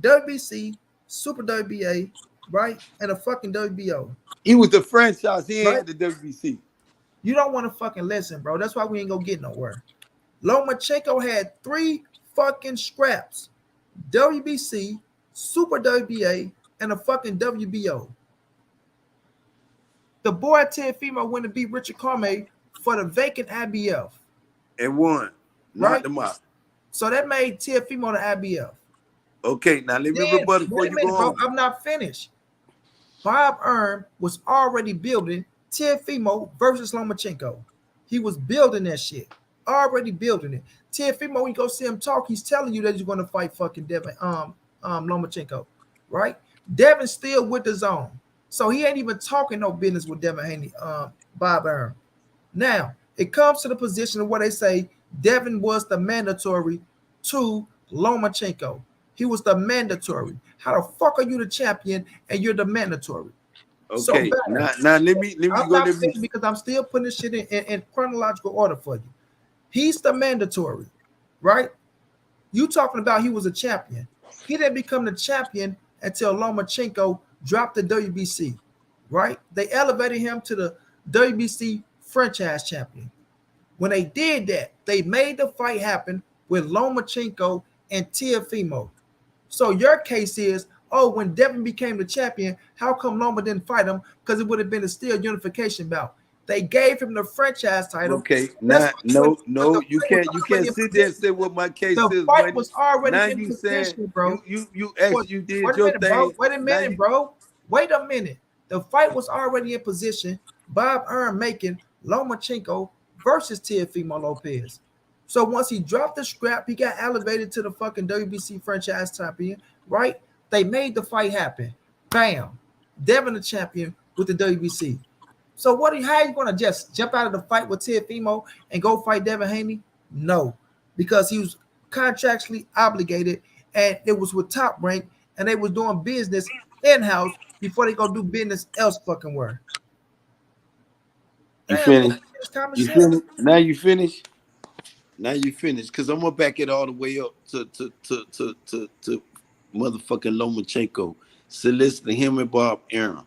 WBC, Super WBA, right? And a fucking WBO, He was the franchise. He right? had the WBC. You don't want to fucking listen, bro. That's why we ain't gonna get nowhere. Lomachenko had 3 fucking scraps: WBC, Super WBA, and a fucking WBO. The boy Teofimo went to beat Richard Cormier for the vacant IBF, And won. right? Knocked him out. So that made Teofimo the IBF. Okay, now let me Then, rebut before wait a you minute, go bro. on. I'm not finished. Bob Earn was already building Teofimo versus Lomachenko. He was building that shit. Already building it. Teofimo, when you go see him talk, he's telling you that he's going to fight fucking Devin Lomachenko, right? Devin's still with the zone. So he ain't even talking no business with Devin Haney, Bob Earn. Now, it comes to the position of where they say Devin was the mandatory to Lomachenko. He was the mandatory. How the fuck are you the champion and you're the mandatory? Okay, So now let me I'm go. not finished because I'm still putting this shit in chronological order for you. He's the mandatory, right? You talking about he was a champion. He didn't become the champion until Lomachenko dropped the WBC, right? They elevated him to the WBC franchise champion. When they did that, they made the fight happen with Lomachenko and Teofimo. So your case is, oh, when Devin became the champion, how come Loma didn't fight him? Because it would have been a steel unification bout. They gave him the franchise title. Okay, now no, you can't sit there and say what my case is. The fight was already now in you position, said bro. you actually you did Wait a your minute, thing. bro. Wait a minute, bro. Wait a minute. The fight was already in position. Bob Earn making Lomachenko versus Teofimo Lopez. So once he dropped the scrap, he got elevated to the fucking WBC franchise champion, right? They made the fight happen. Bam. Devin the champion with the WBC. So how are you going to just jump out of the fight with Teofimo and go fight Devin Haney? No, because he was contractually obligated and it was with Top Rank and they was doing business in-house before they go do business else fucking where. You Damn, finished? You shit. finished? Now you finished? Now you finished? Because I'm gonna back it all the way up to motherfucking Lomachenko soliciting him and Bob Arum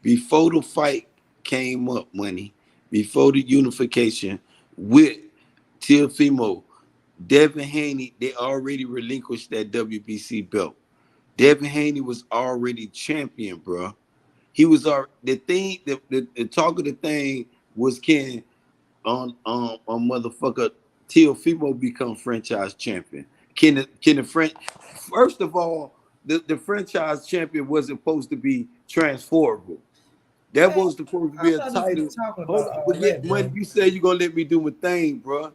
before the fight came up, money, before the unification with Teofimo, Devin Haney, they already relinquished that WBC belt. Devin Haney was already champion, bro. He was the thing, the talk of the thing was can motherfucker Teofimo become franchise champion. Can the French first of all, the franchise champion wasn't supposed to be transferable. That was supposed to be a title. Hold on, when you say you're gonna let me do my thing, bro,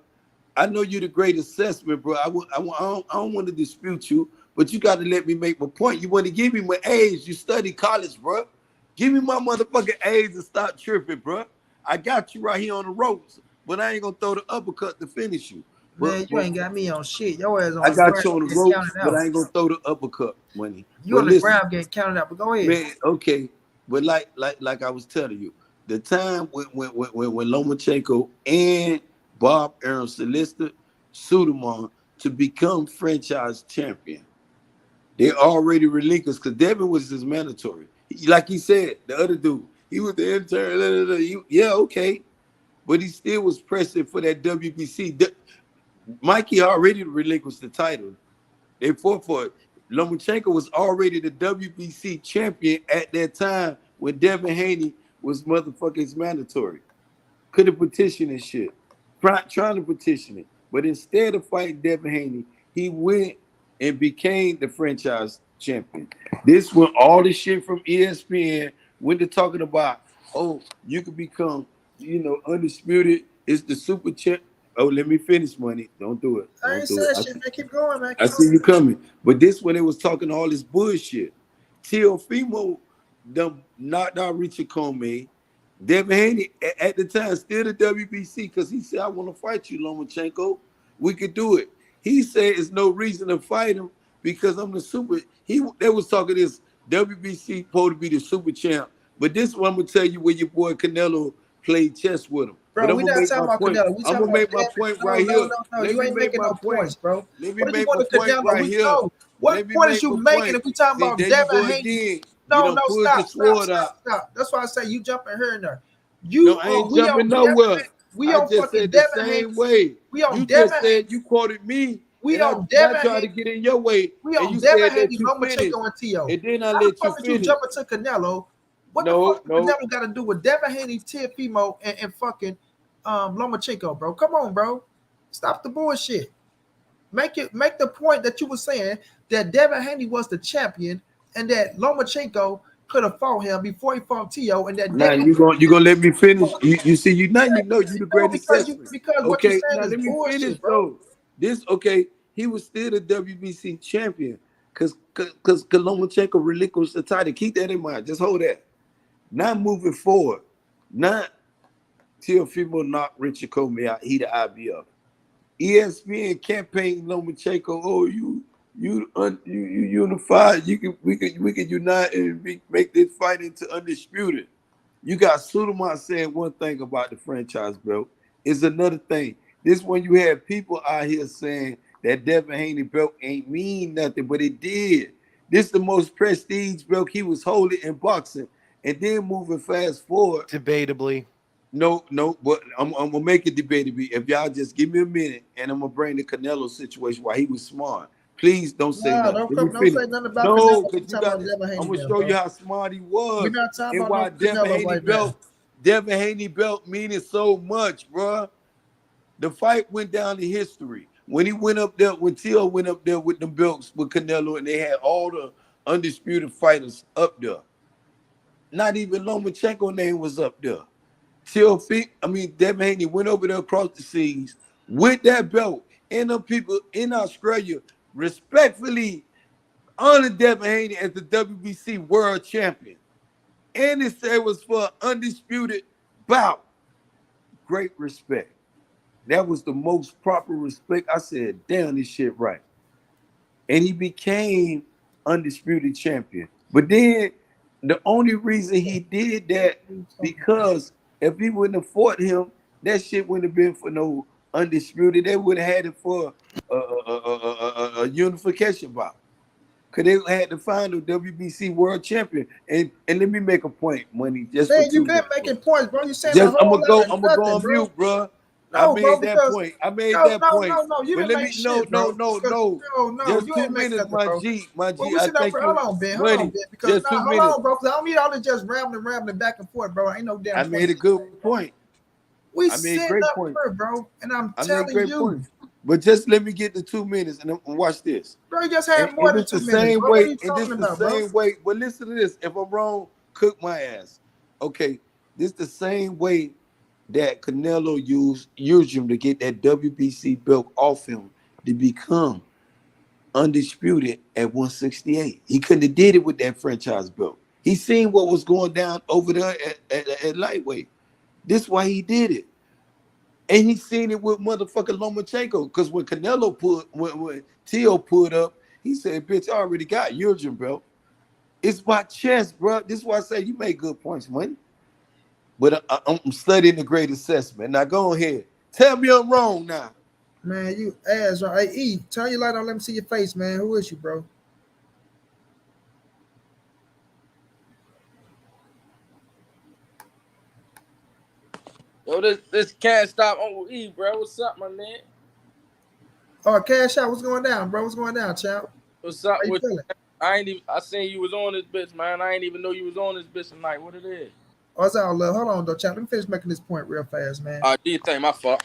I know you're the great assessment, bro. I don't want to dispute you, but you got to let me make my point. You want to give me my age? You study college, bro. Give me my motherfucking age and stop tripping, bro. I got you right here on the ropes, but I ain't gonna throw the uppercut to finish you. Man, you ain't got me on shit. Your ass on I the got ground you on the ropes, but I ain't gonna throw the uppercut, money. You on the ground getting counted out, but go ahead. Man, okay. But like I was telling you, the time when Lomachenko and Bob Arum solicited Suleiman to become franchise champion, they already relinquished because Devin was his mandatory. Like he said, the other dude, he was the intern. Yeah, okay. But he still was pressing for that WBC. Mikey already relinquished the title. They fought for it. Lomachenko was already the WBC champion at that time when Devin Haney was motherfucking mandatory. Could have petitioned and shit. Trying to petition it. But instead of fighting Devin Haney, he went and became the franchise champion. This when all the shit from ESPN went to talking about, oh, you could become, undisputed. It's the super champ. Oh, let me finish, money. Don't do it. I ain't said shit, man. Keep going, man. I see you coming. But this when they was talking all this bullshit. Teofimo knocked out Richard Cormier. Devin Haney, at the time, still the WBC, because he said, I want to fight you, Lomachenko. We could do it. He said it's no reason to fight him because I'm the super. They was talking this WBC supposed to be the super champ. But this one I'm going to tell you where your boy Canelo played chess with him. Bro, we not talking about Canelo. I'm going to make my point right here. No, you ain't making no points, bro. Let me make my point right here. What point is you making if we talking about Devin Haney? No, pulled stop, the stop, sword stop, out. stop. That's why I say you jumping here and there. No, I ain't jumping nowhere. We I on just fucking said the Devin Haney. same way. We on You just Devin said Haney. you quoted me, We and I on did not Devin try to Haney. get in your way, We and on you Devin said that Haney, you finished, Lomachenko, and Tio. and then I How the let you fuck did you finish. jump into Canelo? What the No, fuck does Canelo got to do with Devin Haney, Teofimo, and fucking Lomachenko, bro? Come on, bro. Stop the bullshit. Make the point that you were saying that Devin Haney was the champion and that Lomachenko could have fought him before he fought Tio, and that Now you gonna let me finish. You see, you know you the no, great assessment. because what you're Okay, saying now is let me finish bullshit, bro. though. He was still the WBC champion because Lomachenko relinquished the title. Keep that in mind. Just hold that. Now moving forward, not Teofimo knocked Richard Comey out. He the IBF. ESPN campaign Lomachenko. Oh, you unified. We can unite and make this fight into undisputed. You got Suleiman saying one thing about the franchise belt. Is another thing. This when you have people out here saying that Devin Haney belt ain't mean nothing, but it did. This the most prestige belt he was holding in boxing. And then moving fast forward. Debatably. No, but I'm gonna make it debatable. If y'all just give me a minute, and I'm gonna bring the Canelo situation while he was smart. Please don't say No, nothing. don't say nothing about No, Canelo. because you Talking got about it. Devin Haney I'm gonna now, show bro. you how smart he was. We're not talking And about why no Canelo Devin Haney belt meaning so much, bro. The fight went down to history. When he went up there, when Tio went up there with the belts with Canelo, and they had all the undisputed fighters up there. Not even Lomachenko name was up there. Devin Haney went over there across the seas with that belt, and the people in Australia respectfully honored Devin Haney as the WBC world champion. And it said it was for an undisputed bout. Great respect. That was the most proper respect. I said, damn, this shit right. And he became undisputed champion. But then the only reason he did that, because if he wouldn't have fought him, that shit wouldn't have been for no undisputed. They would have had it for a unification bout. Because they had to find a WBC world champion. And let me make a point, Money, just for Man, you 2 been minutes. making points, bro. You saying a Just whole lot of I'm gonna go nothing, on bro. mute, bro. I No, bro, made that because point. I made no, that no, point. no, no. You But didn't let me make shit, bro. No, Just you 2 ain't make minutes, nothing, bro. my Well, G. we I sit down think for you hold on, Ben. Money. Because Just 2 hold minutes. on, bro. Because I don't need all this just rambling back and forth, bro. Ain't no damn I made a 26 good minutes, bro. point. We I made sitting great up point. here, bro, and I'm I made telling great you, points. But just let me get the 2 minutes and watch this. bro. You just had more And than this the 2 minutes, same bro. What are way. you And this talking the about, bro? same way. But listen to this. If I'm wrong, cook my ass. Okay. This the same way that Canelo used him to get that WBC belt off him to become undisputed at 168. He couldn't have did it with that franchise belt. He seen what was going down over there at lightweight. This why he did it. And he seen it with motherfucking Lomachenko. Because when Canelo when Tio pulled up, he said, bitch, I already got Jurgen belt. It's my chest, bro. This is why I say you make good points, man. But I'm studying the great assessment. Now go ahead. Tell me I'm wrong now. Man, you ass right. Hey, E, turn your light on. Let me see your face, man. Who is you, bro? Yo, this can't stop Uncle E, bro. What's up, my man? Oh, Cash Out. What's going down, bro? What's going down, champ? What's up How you with feeling? I seen you was on this bitch, man. I ain't even know you was on this bitch tonight. What it is? Oh, it's all love. Hold on, though, champ. Let me finish making this point real fast, man. Do you think my fault?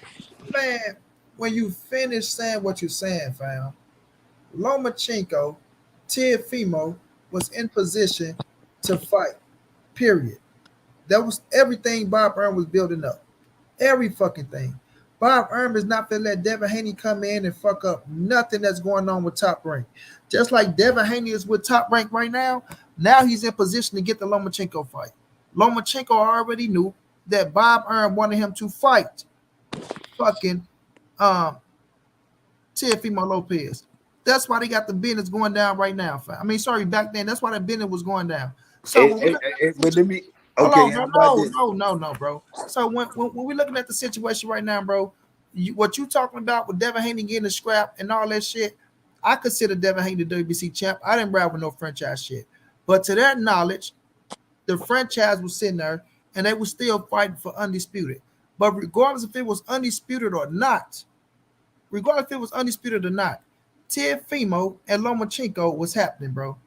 Man, when you finish saying what you're saying, fam, Lomachenko, Teofimo was in position to fight. Period. That was everything Bob Earn was building up. Every fucking thing. Bob Earn is not gonna let Devin Haney come in and fuck up nothing that's going on with Top Rank. Just like Devin Haney is with Top Rank right now, now he's in position to get the Lomachenko fight. Lomachenko already knew that Bob Earn wanted him to fight fucking Teofimo Lopez. That's why they got the business going down right now. I mean, sorry, back then, that's why the business was going down. So But let me. hold Okay, on, how bro. about this? No, bro. So when we're looking at the situation right now, bro, what you talking about with Devin Haney getting a scrap and all that shit, I consider Devin Haney the WBC champ. I didn't ride with no franchise shit. But to their knowledge, the franchise was sitting there and they were still fighting for undisputed. But regardless if it was undisputed or not, regardless if it was undisputed or not, Teofimo and Lomachenko was happening, bro.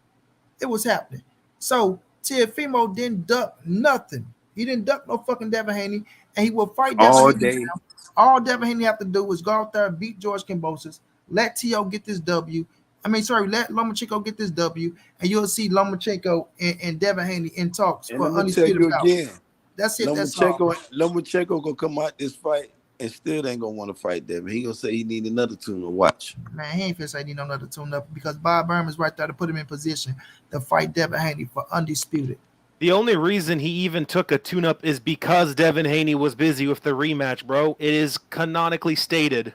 It was happening. So Teofimo didn't duck nothing. He didn't duck no fucking Devin Haney, and he will fight Devin all Haney day. down. All Devin Haney have to do is go out there, beat George Kambosos, let T.O. get this W. Let Lomachenko get this W, and you'll see Lomachenko and Devin Haney in talks And for I'm gonna tell undisputed you belt. again, That's it. That's all. Lomachenko gonna come out this fight and still ain't gonna want to fight Devin. He gonna say he need another tune to watch. Man, he ain't finna say he need no another tune up because Bob Berman's right there to put him in position to fight Devin Haney for undisputed. The only reason he even took a tune-up is because Devin Haney was busy with the rematch, bro. It is canonically stated.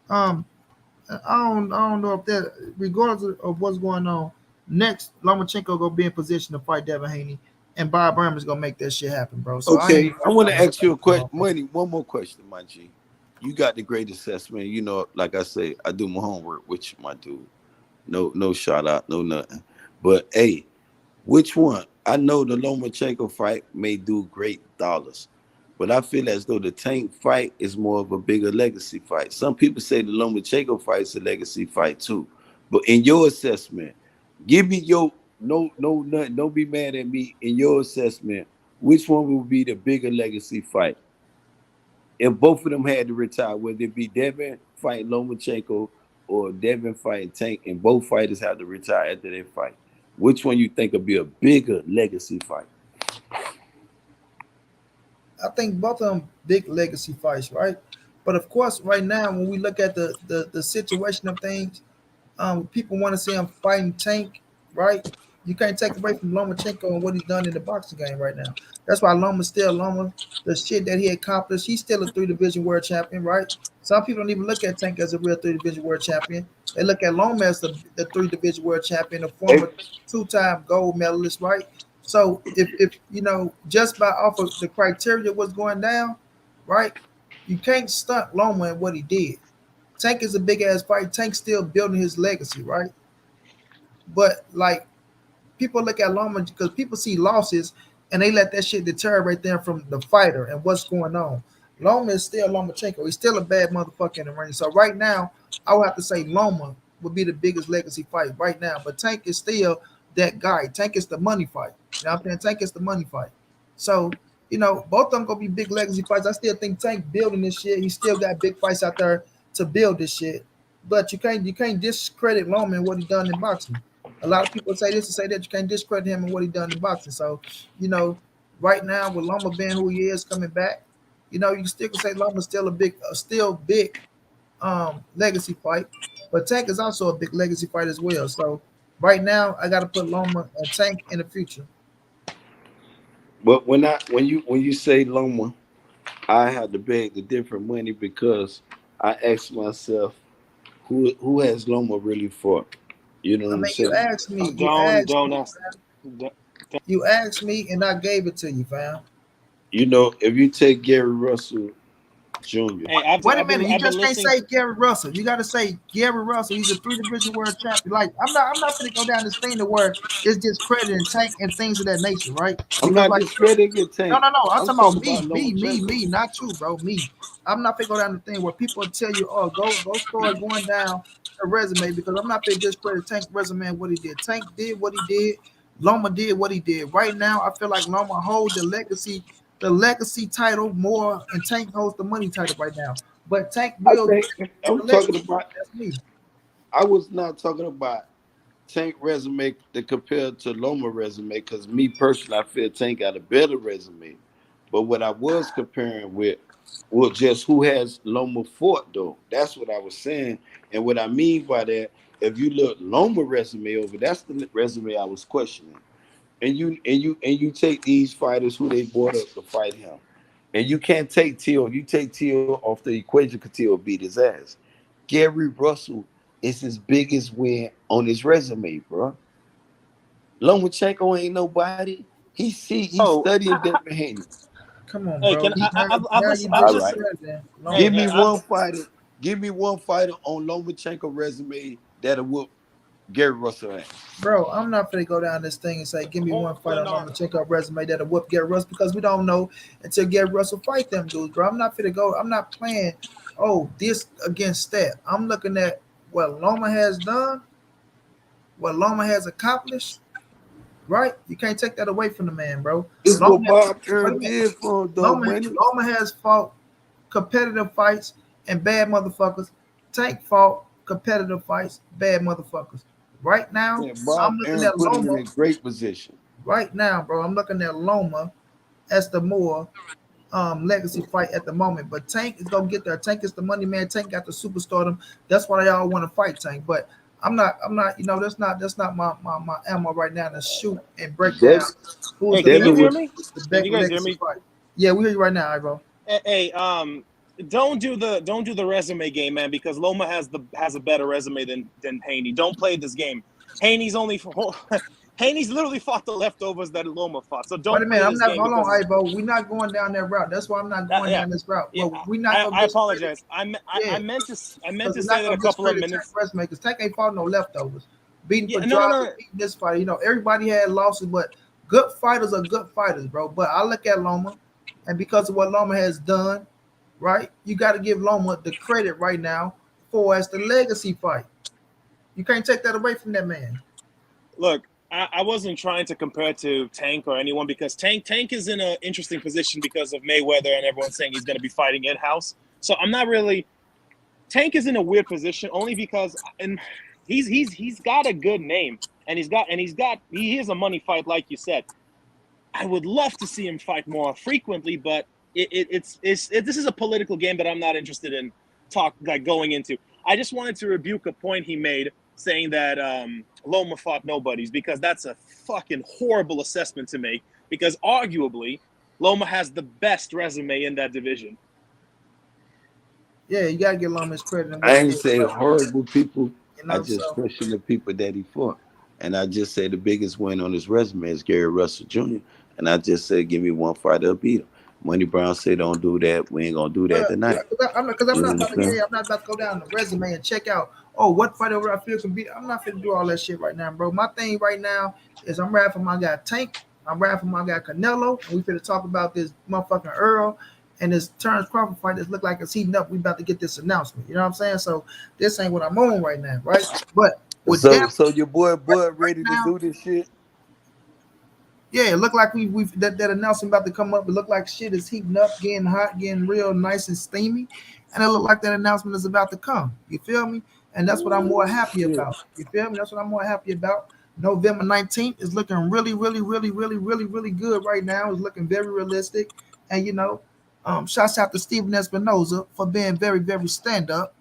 I don't know if that, regardless of what's going on, next Lomachenko gonna be in position to fight Devin Haney, and Bob Berman's gonna make that shit happen, bro. So Okay, I want to ask you a question, Money. Money. One more question, my G. You got the great assessment. You know, like I say, I do my homework, which my dude. No shout out, no nothing. But hey, which one? I know the Lomachenko fight may do great dollars, but I feel as though the Tank fight is more of a bigger legacy fight. Some people say the Lomachenko fight is a legacy fight too. But in your assessment, give me your nothing. Don't be mad at me. In your assessment, which one will be the bigger legacy fight? If both of them had to retire, whether it be Devin fighting Lomachenko or Devin fighting Tank, and both fighters have to retire after their fight, which one you think will be a bigger legacy fight? I think both of them big legacy fights, right? But of course, right now when we look at the situation of things, people want to see him fighting Tank, right? You can't take away from Lomachenko and what he's done in the boxing game right now. That's why Loma's still Loma. The shit that he accomplished, he's still a 3 division world champion, right? Some people don't even look at Tank as a real 3 division world champion. They look at Loma as the 3 division world champion, a former 2-time gold medalist, right? So if you know, just by off of the criteria what's going down, right? You can't stunt Loma and what he did. Tank is a big ass fight. Tank's still building his legacy, right? But like people look at Loma because people see losses and they let that shit deter right there from the fighter and what's going on. Loma is still Lomachenko. He's still a bad motherfucker in the ring. So right now, I would have to say Loma would be the biggest legacy fight right now. But Tank is still that guy. Tank is the money fight. You know what I'm saying? Tank is the money fight. So, you know, both of them gonna be big legacy fights. I still think Tank building this shit. He still got big fights out there to build this shit. But you can't discredit Loma and what he done in boxing. A lot of people say this and say that. You can't discredit him and what he done in boxing. So, you know, right now with Loma being who he is coming back, you know, you still can say Loma's still still big legacy fight. But Tank is also a big legacy fight as well. So right now I gotta put Loma and Tank in the future. But when you say Loma, I have to beg the different money because I ask myself, who has Loma really fought? You know I what I'm mean, you saying? asked me, Don't ask. you asked me, and I gave it to you, fam. You know, if you take Gary Russell Jr. Hey, Wait a minute, you I've been just can't listening. say Gary Russell. You got to say Gary Russell. He's a 3 division world champion. Like I'm not gonna go down this thing to where it's discrediting Tank and things of that nature, right? I'm Because not like discrediting your no, tank. no, no. I'm I'm talking talking about about me, Lomachenko. not you, bro. Me. I'm not gonna go down the thing where people tell you, oh, go start going down a resume because I'm not gonna discredit Tank resume and what he did. Tank did what he did. Loma did what he did. Right now, I feel like Loma hold the legacy title more, and Tank holds the money title right now. But Tank I will think get the I'm talking legacy. about. That's me. I was not talking about Tank resume to compare to Loma resume because me personally, I feel Tank got a better resume. But what I was comparing with was just who has Loma fought though. That's what I was saying. And what I mean by that, if you look Loma resume over, that's the resume I was questioning. And you take these fighters who they brought up to fight him. And you can't take Teal. You take Teal off the equation because Teal beat his ass. Gary Russell is his biggest win on his resume, bro. Lomachenko ain't nobody. He's Oh, studying Devin Haney. Come on, hey, bro. can I've Now listened. you I've All listened. right. disrespecting Hey, Give Loma. me I've one fighter. Give me one fighter on Lomachenko resume that'll whoop Gary Russell at? Bro, I'm not gonna go down this thing and say, give me one fight on Lomachenko resume that'll whoop Gary Russell because we don't know until Gary Russell fight them dudes, bro. I'm not gonna go. I'm not playing. Oh, this against that. I'm looking at what Loma has done, what Loma has accomplished. Right? You can't take that away from the man, bro. This Loma, what Bob wait a Aaron minute. did for him, though, money. Loma has fought competitive fights and bad motherfuckers. Tank fought competitive fights, bad motherfuckers. Right now, Yeah, Bob I'm looking Aaron at put him Loma. in a great position. Right now, bro, I'm looking at Loma as the more legacy fight at the moment. But Tank is gonna get there. Tank is the money man. Tank got the superstardom. That's why they all want to fight Tank. But I'm not. You know, that's not my ammo right now to shoot and break down That, who's Hey, the can you Devin hear was me? the Can best you guys hear legacy me? fight. Yeah, we hear you right now, bro. Hey, don't do the resume game, man, because Loma has a better resume than Haney. Don't play this game. Haney's Haney's literally fought the leftovers that Loma fought. So Wait a don't minute, play I'm this not. game Hold on, because bro. We're not going down that route. That's why I'm not going yeah, down this route. yeah. But we're not gonna I discredit. apologize. I Yeah, meant to because we're say not that a gonna couple of discredit Tank minutes. resume because Tank ain't fought no leftovers. Beating Yeah, for no, no, drives no. and beating this fight. You know, everybody had losses, but good fighters are good fighters, bro. But I look at Loma, and because of what Loma has done, right, you got to give Loma the credit right now for as the legacy fight. You can't take that away from that man. Look, I wasn't trying to compare to Tank or anyone because Tank is in an interesting position because of Mayweather and everyone saying he's going to be fighting in house. So I'm not really. Tank is in a weird position only because and he's got a good name and he is a money fight like you said. I would love to see him fight more frequently, but this is a political game that I'm not interested in going into. I just wanted to rebuke a point he made saying that Loma fought nobodies because that's a fucking horrible assessment to make because arguably Loma has the best resume in that division. Yeah, you gotta give Loma his credit and what I he ain't did. say horrible people. You I know, just so question the people that he fought. And I just say the biggest win on his resume is Gary Russell Jr. And I just said, give me one fight, I'll beat him. Money Brown said, don't do that. We ain't going to do that tonight. I'm not about to I'm not about to go down the resume and check out. Oh, what fight over I feel can beat. I'm not finna do all that shit right now, bro. My thing right now is I'm riding for my guy Tank. I'm riding for my guy Canelo, and we finna talk about this motherfucking Errol and this Terence Crawford fight that look like it's heating up. We about to get this announcement. You know what I'm saying? So this ain't what I'm on right now, right? But with that So your boy Bud right ready to now, do this shit? yeah, it looked like we've that announcement about to come up. It looked like shit is heating up, getting hot, getting real nice and steamy, and it looked like that announcement is about to come. You feel me? And that's what I'm more happy Shit. about. You feel me? That's what I'm more happy about. November 19th is looking really, really, really, really, really, really good right now. It's looking very realistic, and shouts out to Steven Espinoza for being very, very stand up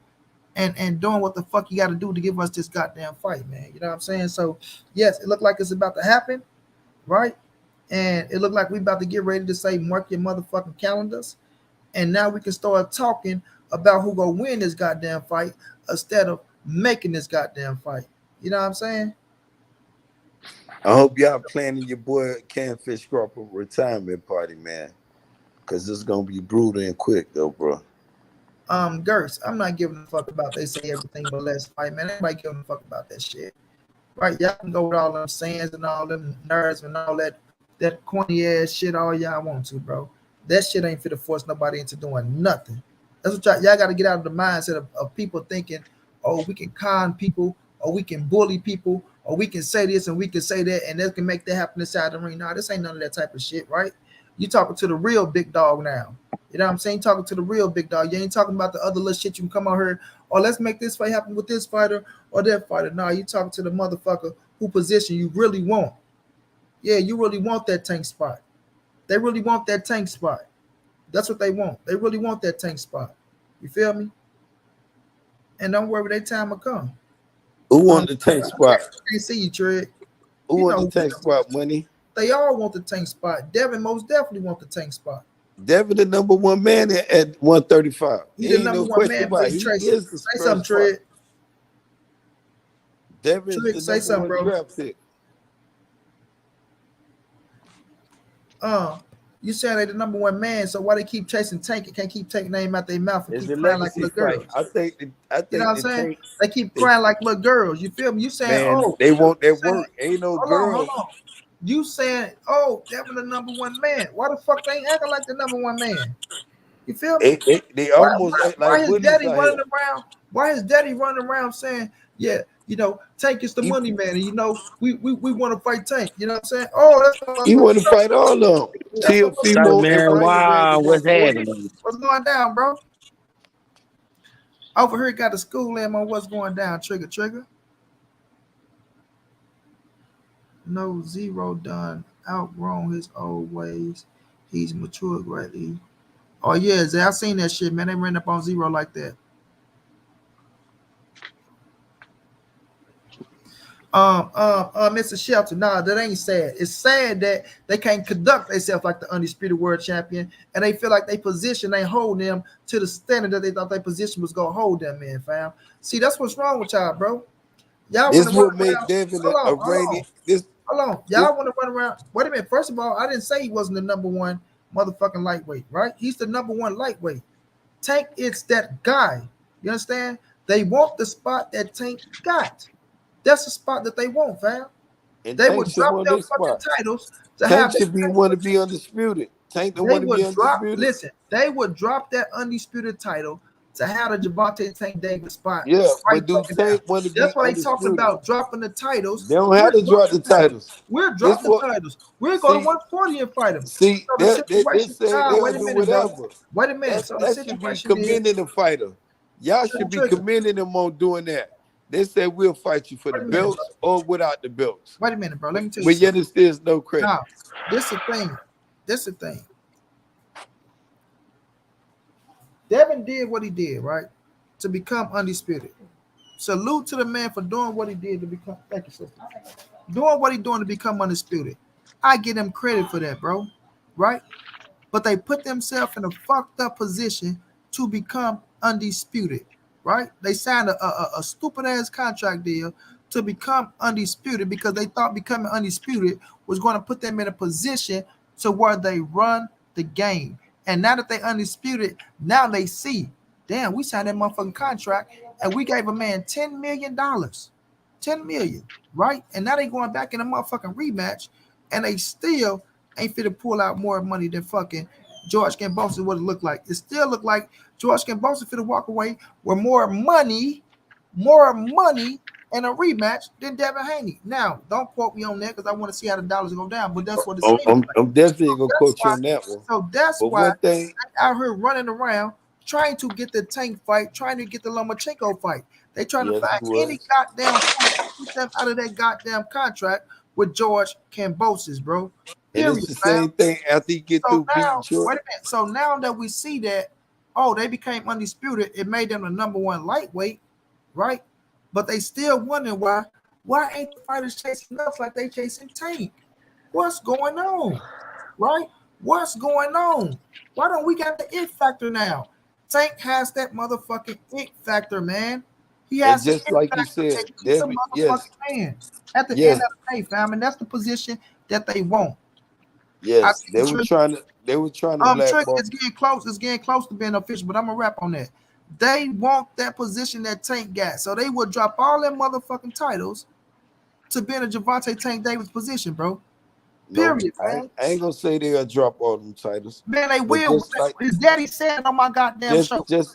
and doing what the fuck you got to do to give us this goddamn fight, man. You know what I'm saying? So yes, it looked like it's about to happen, right? And it looked like we about to get ready to say mark your motherfucking calendars. And now we can start talking about who gonna win this goddamn fight instead of making this goddamn fight. You know what I'm saying? I hope y'all planning your boy Canfish Crawford retirement party, man. Because it's going to be brutal and quick, though, bro. Gertz, I'm not giving a fuck about they say everything but let's fight, man. Everybody giving a fuck about that shit. Right? Y'all can go with all them sayings and all them nerves and all that corny ass shit all y'all want to, bro. That shit ain't fit to force nobody into doing nothing. That's what y'all got to get out of the mindset of people thinking, oh, we can con people, or we can bully people, or we can say this and we can say that, and that can make that happen inside the ring. Nah, this ain't none of that type of shit, right? You talking to the real big dog now. You know what I'm saying? Talking to the real big dog. You ain't talking about the other little shit you can come out here, or let's make this fight happen with this fighter or that fighter. Nah, you talking to the motherfucker who position you really want. Yeah, you really want that Tank spot. They really want that Tank spot. That's what they want. They really want that Tank spot. You feel me? And don't worry, their time will come. Who want the tank spot? I can't see you, Trey. Who You want know, the tank spot, money? they all want the Tank spot. Devin most definitely want the Tank spot. Devin, the number one man at 135. He the Ain't number no one question man, about but it. He Trey, is the say something, first Trey. fight. Devin's Trey, the say number something, one bro. draft pick. You saying they the number one man, so why they keep chasing Tank and can't keep taking name out their mouth and It's keep a crying like legacy little fight. girls? I think You know what I'm the saying? Tank, They keep crying like little girls. You feel me? You saying, man, oh, they want you that saying, work. Ain't no hold girl. on. You saying, oh, Devin the number one man. Why the fuck they ain't acting like the number one man? You feel me? They almost act Why like his bullies daddy out running here. around? Why his daddy running around saying, yeah, Tank is the He, money man, and we want to fight Tank. You know what I'm saying? Oh, that's what he want to fight all of them. that's what Like, Fimo and man, Ryan ready to wow, go what's for it. happening? what's going down, bro? Over here, got the school in on what's going down. Trigger. No, zero done. Outgrown his old ways. He's matured greatly. Oh yeah, Zay, I seen that shit, man. They ran up on zero like that. Mr. Shelton, nah, that ain't sad. It's sad that they can't conduct themselves like the undisputed world champion, and they feel like they position ain't hold them to the standard that they thought their position was gonna hold them in, fam. See, that's what's wrong with y'all, bro. Y'all want This to run what made around. Devin Hold a on, hold reigning. on. This Hold on. Y'all want to run around. Wait a minute. First of all, I didn't say he wasn't the number one motherfucking lightweight, right? He's the number one lightweight. Tank is that guy. You understand? They want the spot that Tank got. That's the spot that they want, fam. and They Tank would should drop won their this fucking spot. titles to Tank have their should be want to be undisputed. Tank don't they want to be would drop, undisputed. listen, they would drop that undisputed title to have the Gervonta Tank Davis spot Yeah, right but do fucking down. Tank want to be That's why they talk undisputed? about dropping the titles. They don't have to drop the titles. We're This dropping what titles. We're going to see 140 and fight him. see So the they situation, say nah, they'll wait a do minute, bro. whatever. Wait a minute. So the That should be situation is, commending the fighter. Y'all should be trigger. commending them on doing that. They say we'll fight you for the Wait a minute, belts or without the belts. Wait a minute, bro. Let me tell you But yet something. it's still no credit. Now, this is the thing. This is the thing. Devin did what he did, right? To become undisputed. Salute to the man for doing what he did to become. Thank you, sister. Doing what he doing to become undisputed. I give him credit for that, bro. Right? But they put themselves in a fucked up position to become undisputed. Right? They signed a stupid ass contract deal to become undisputed because they thought becoming undisputed was going to put them in a position to where they run the game. And now that they undisputed, now they see, damn, we signed that motherfucking contract and we gave a man $10 million. $10 million, right? And now they going back in a motherfucking rematch and they still ain't fit to pull out more money than fucking George Gamboa would look like. It still look like George Gamboa fit to walk away with more money in a rematch than Devin Haney. Now, don't quote me on that because I want to see how the dollars go down, but that's what it seems like. I'm definitely gonna That's quote you why, on that one. so that's But why one thing, out here running around trying to get the Tank fight, trying to get the Lomachenko fight. They trying to yes, find it was. any goddamn fight to put them out of that goddamn contract with George Kambosos, bro. And Period, it's the fam. same thing after you get So through beating now, George. wait a minute. So now that we see that, oh, they became undisputed, it made them the number one lightweight, right? But they still wondering why ain't the fighters chasing us like they chasing Tank? What's going on? Right? What's going on? Why don't we got the it factor now? Tank has that motherfucking it factor, man. He And has the just it like you factor. said, And he's a Devin, yes, motherfucking man. At the end yes, of the day, fam, and that's the position that they want. I yes. see Trick. They were trying to Trick blackball. is getting close. It's getting close to being official, but I'm gonna wrap on that. They want that position that Tank got, so they will drop all their motherfucking titles to be in a Gervonta Tank Davis position, bro. No, Period, man. I ain't gonna say they'll drop all them titles. Man, they But will. His daddy said it on my goddamn show. His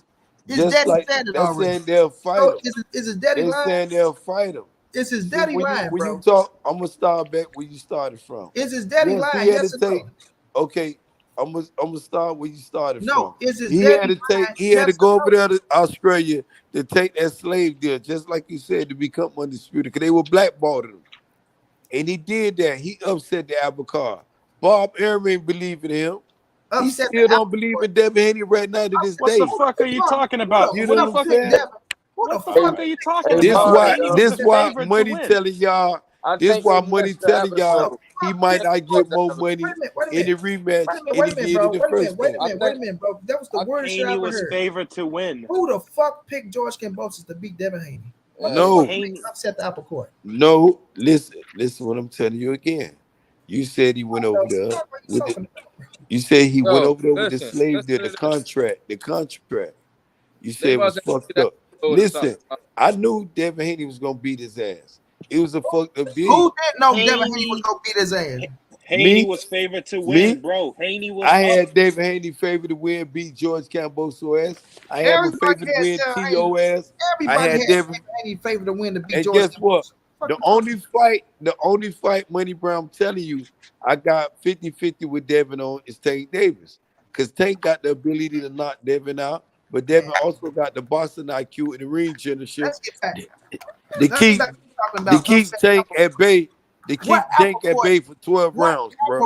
just daddy like said it they're already. saying they'll fight So him. is his daddy They're lying? saying they'll fight him. Is his See, daddy lying, when you bro? talk, I'm gonna start back where you started from. Is his daddy Yes, he lying? had to Yes or take. no? Okay, I'm gonna start where you started No. from. Is his He daddy had to take. lying? He had to Yes go or over there to Australia to take that slave deal, just like you said, to become undisputed, because they were blackballed him, and he did that. He upset the apple cart. Bob Arum ain't believing him. no? He Upset the still don't apple believe cart. in Devin Haney right now to this What the day. fuck are you talking about? You Who know What the the what I'm fuck? fuck saying? Devin? Who the What the Hey, fuck fuck? are you talking hey, This about? Mark, why Haney's yo. the this why favorite to money win. telling y'all. I This think they why missed money the telling The y'all episode. he fuck might Devin? not What get the more episode? money Wait a in minute. the rematch Wait a minute. than Wait he a minute, did in bro. the Wait a minute. first Wait a thing. I minute. Wait think a minute, bro. That was the I, weirdest shit I Haney ever was heard. favored to win. Who the fuck picked George Kambosos to beat Devin Haney? What the yeah. fuck No, makes Haney, upset the apple cart? no. Listen what I'm telling you again. You said he went over there What you with talking the, you said he went Yo, over there with the listen, slave listen deal, to the this. contract. The contract. You They said about was to fucked that up. to stop. Listen, I knew Devin Haney was gonna beat his ass. It was a fucked up deal. Who didn't know Devin Haney was Haney, gonna beat his ass? Haney Me, was favored to me, win, bro. Haney was I up. had David Haney favored to win, beat George Camboso ass. I had him Everybody favored to had win Devin Haney. TO ass. I Everybody had had Devin. Devin Haney favored to win to beat And George. guess what? Fuck The only fight, Money Brown, I'm telling you, I got 50-50 with Devin on is Tank Davis. Because Tank got the ability to knock Devin out, but man. Devin also got the Boston IQ and the ring championship. Let's get back. They Let's get keep back to talking they about keep upset Tank apple. at bay. They What keep apple Tank at court? bay for 12 What rounds, bro.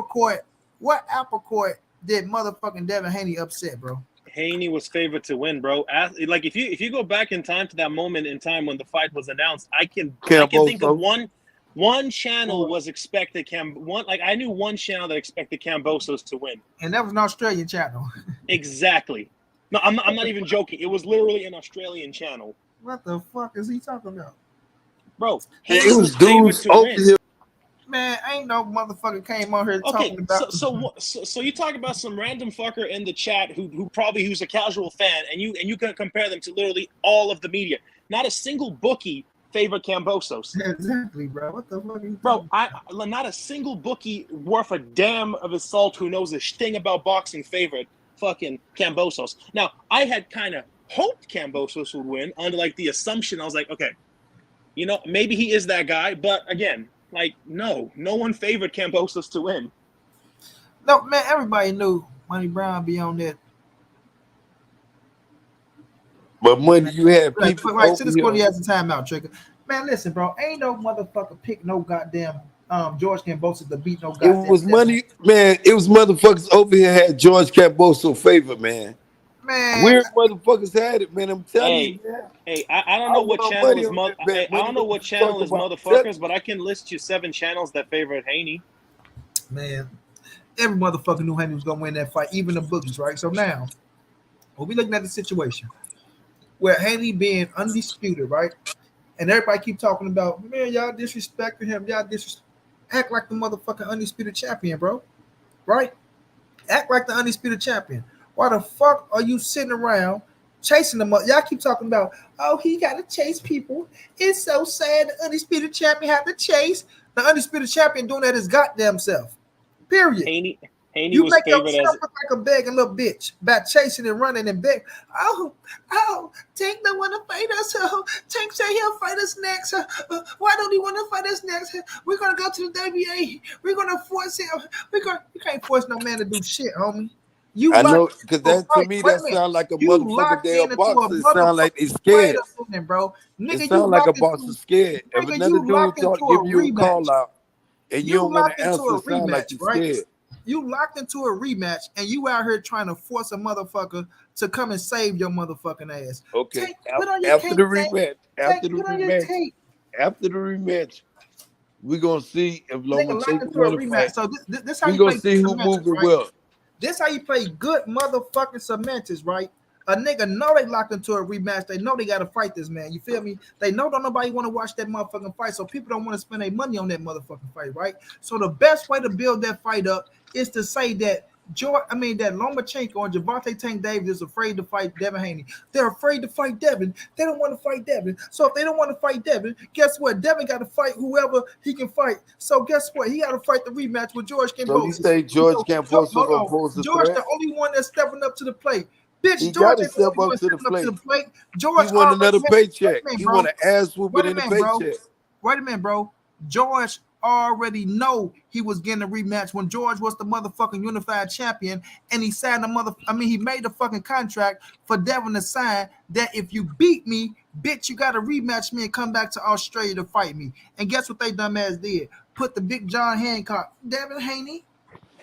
apple court did motherfucking Devin Haney upset, bro? Haney was favored to win, bro. Like if you go back in time to that moment in time when the fight was announced, I can think of Camboso. one channel was expected I knew one channel that expected Cambosos to win. And that was an Australian channel. Exactly. No, I'm not even joking. It was literally an Australian channel. What the fuck is he talking about? Bro, Hey, Haney it was favored dudes to over win. here. Man, ain't no motherfucker came on here Okay, talking about. so you talk about some random fucker in the chat who's a casual fan, and you can compare them to literally all of the media. Not a single bookie favored Cambosos. Exactly, bro. What the fuck? Bro, not a single bookie worth a damn of his salt who knows a thing about boxing favored fucking Cambosos. Now, I had kind of hoped Cambosos would win under like the assumption. I was like, okay, maybe he is that guy, but again. Like, no one favored Cambosos to win. No, man, everybody knew Money Brown be on that. But Money, you had people right, to the score, over he here. has a timeout trigger. Man, listen, bro, ain't no motherfucker pick no goddamn George Cambosos to beat no goddamn. It was Money, man. It was motherfuckers over here had George Camboso favored, man. Man, Weird motherfuckers had it, man. I'm telling you, man. Hey, I don't know what channel is I don't know what channel is motherfuckers, but I can list you 7 channels that favored Haney. Man, every motherfucker knew Haney was gonna win that fight, even the bookies, right? So now, we'll be looking at the situation where Haney being undisputed, right? And everybody keep talking about, man, y'all disrespecting him, act like the motherfucking undisputed champion, bro. Right? Act like the undisputed champion. Why the fuck are you sitting around chasing them up? Y'all keep talking about, oh, he got to chase people. It's so sad the undisputed champion had to chase. The undisputed champion doing that his goddamn self. Period. Haney You was make favored yourself as look like a begging little bitch by chasing and running and begging. Oh, Tank don't want to fight us. Tank say he'll fight us next. Why don't he want to fight us next? We're gonna go to the WA. We're gonna force him. You can't force no man to do shit, homie. I know, because that to me that sound like a motherfucker damn boxer. It sound like they scared. Bro. It sound like a boxer scared. If another dude give you a call out and you don't want to answer, it sound like you scared. You locked into a rematch and you out here trying to force a motherfucker to come and save your motherfucking ass. Okay, after the rematch, we're gonna see if Lomachenko want to fight. So this how we're gonna see who moving well. This how you play good motherfucking semantics, right? A nigga know they locked into a rematch. They know they got to fight this man. You feel me? They know don't nobody want to watch that motherfucking fight, so people don't want to spend their money on that motherfucking fight, right? So the best way to build that fight up is to say that that Lomachenko and Gervonta Tank Davis is afraid to fight Devin Haney. They're afraid to fight Devin. They don't want to fight Devin. So if they don't want to fight Devin, guess what? Devin got to fight whoever he can fight. So guess what? He got to fight the rematch with George Camboso. So you say George Camboso gonna pose a George, threat? the only one that's stepping up to the plate. Bitch, he George got to step up to the plate. George, he want another paycheck. He want an ass whooping in the paycheck. Wait a minute, bro. George already know he was getting a rematch when George was the motherfucking unified champion, and he signed he made the fucking contract for Devin to sign that if you beat me, bitch, you gotta rematch me and come back to Australia to fight me. And guess what they dumbass did? Put the big John Hancock, Devin Haney,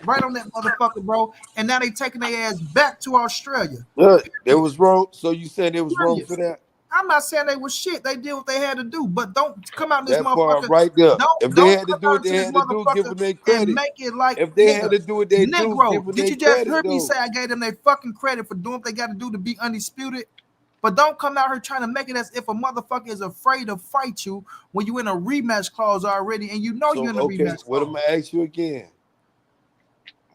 right on that motherfucker, bro. And now they taking their ass back to Australia. It was wrong. So you said it was wrong for that? I'm not saying they was shit. They did what they had to do, but don't come out this that motherfucker right there. If they had to do what they had to do, give them their credit. And make it like if they had to do what they Negro, do, give them did you their just hear credit, me say I gave them their fucking credit for doing what they got to do to be undisputed? But don't come out here trying to make it as if a motherfucker is afraid to fight you when you in a rematch clause already, and you know you're in a rematch clause. What I'm gonna ask you again?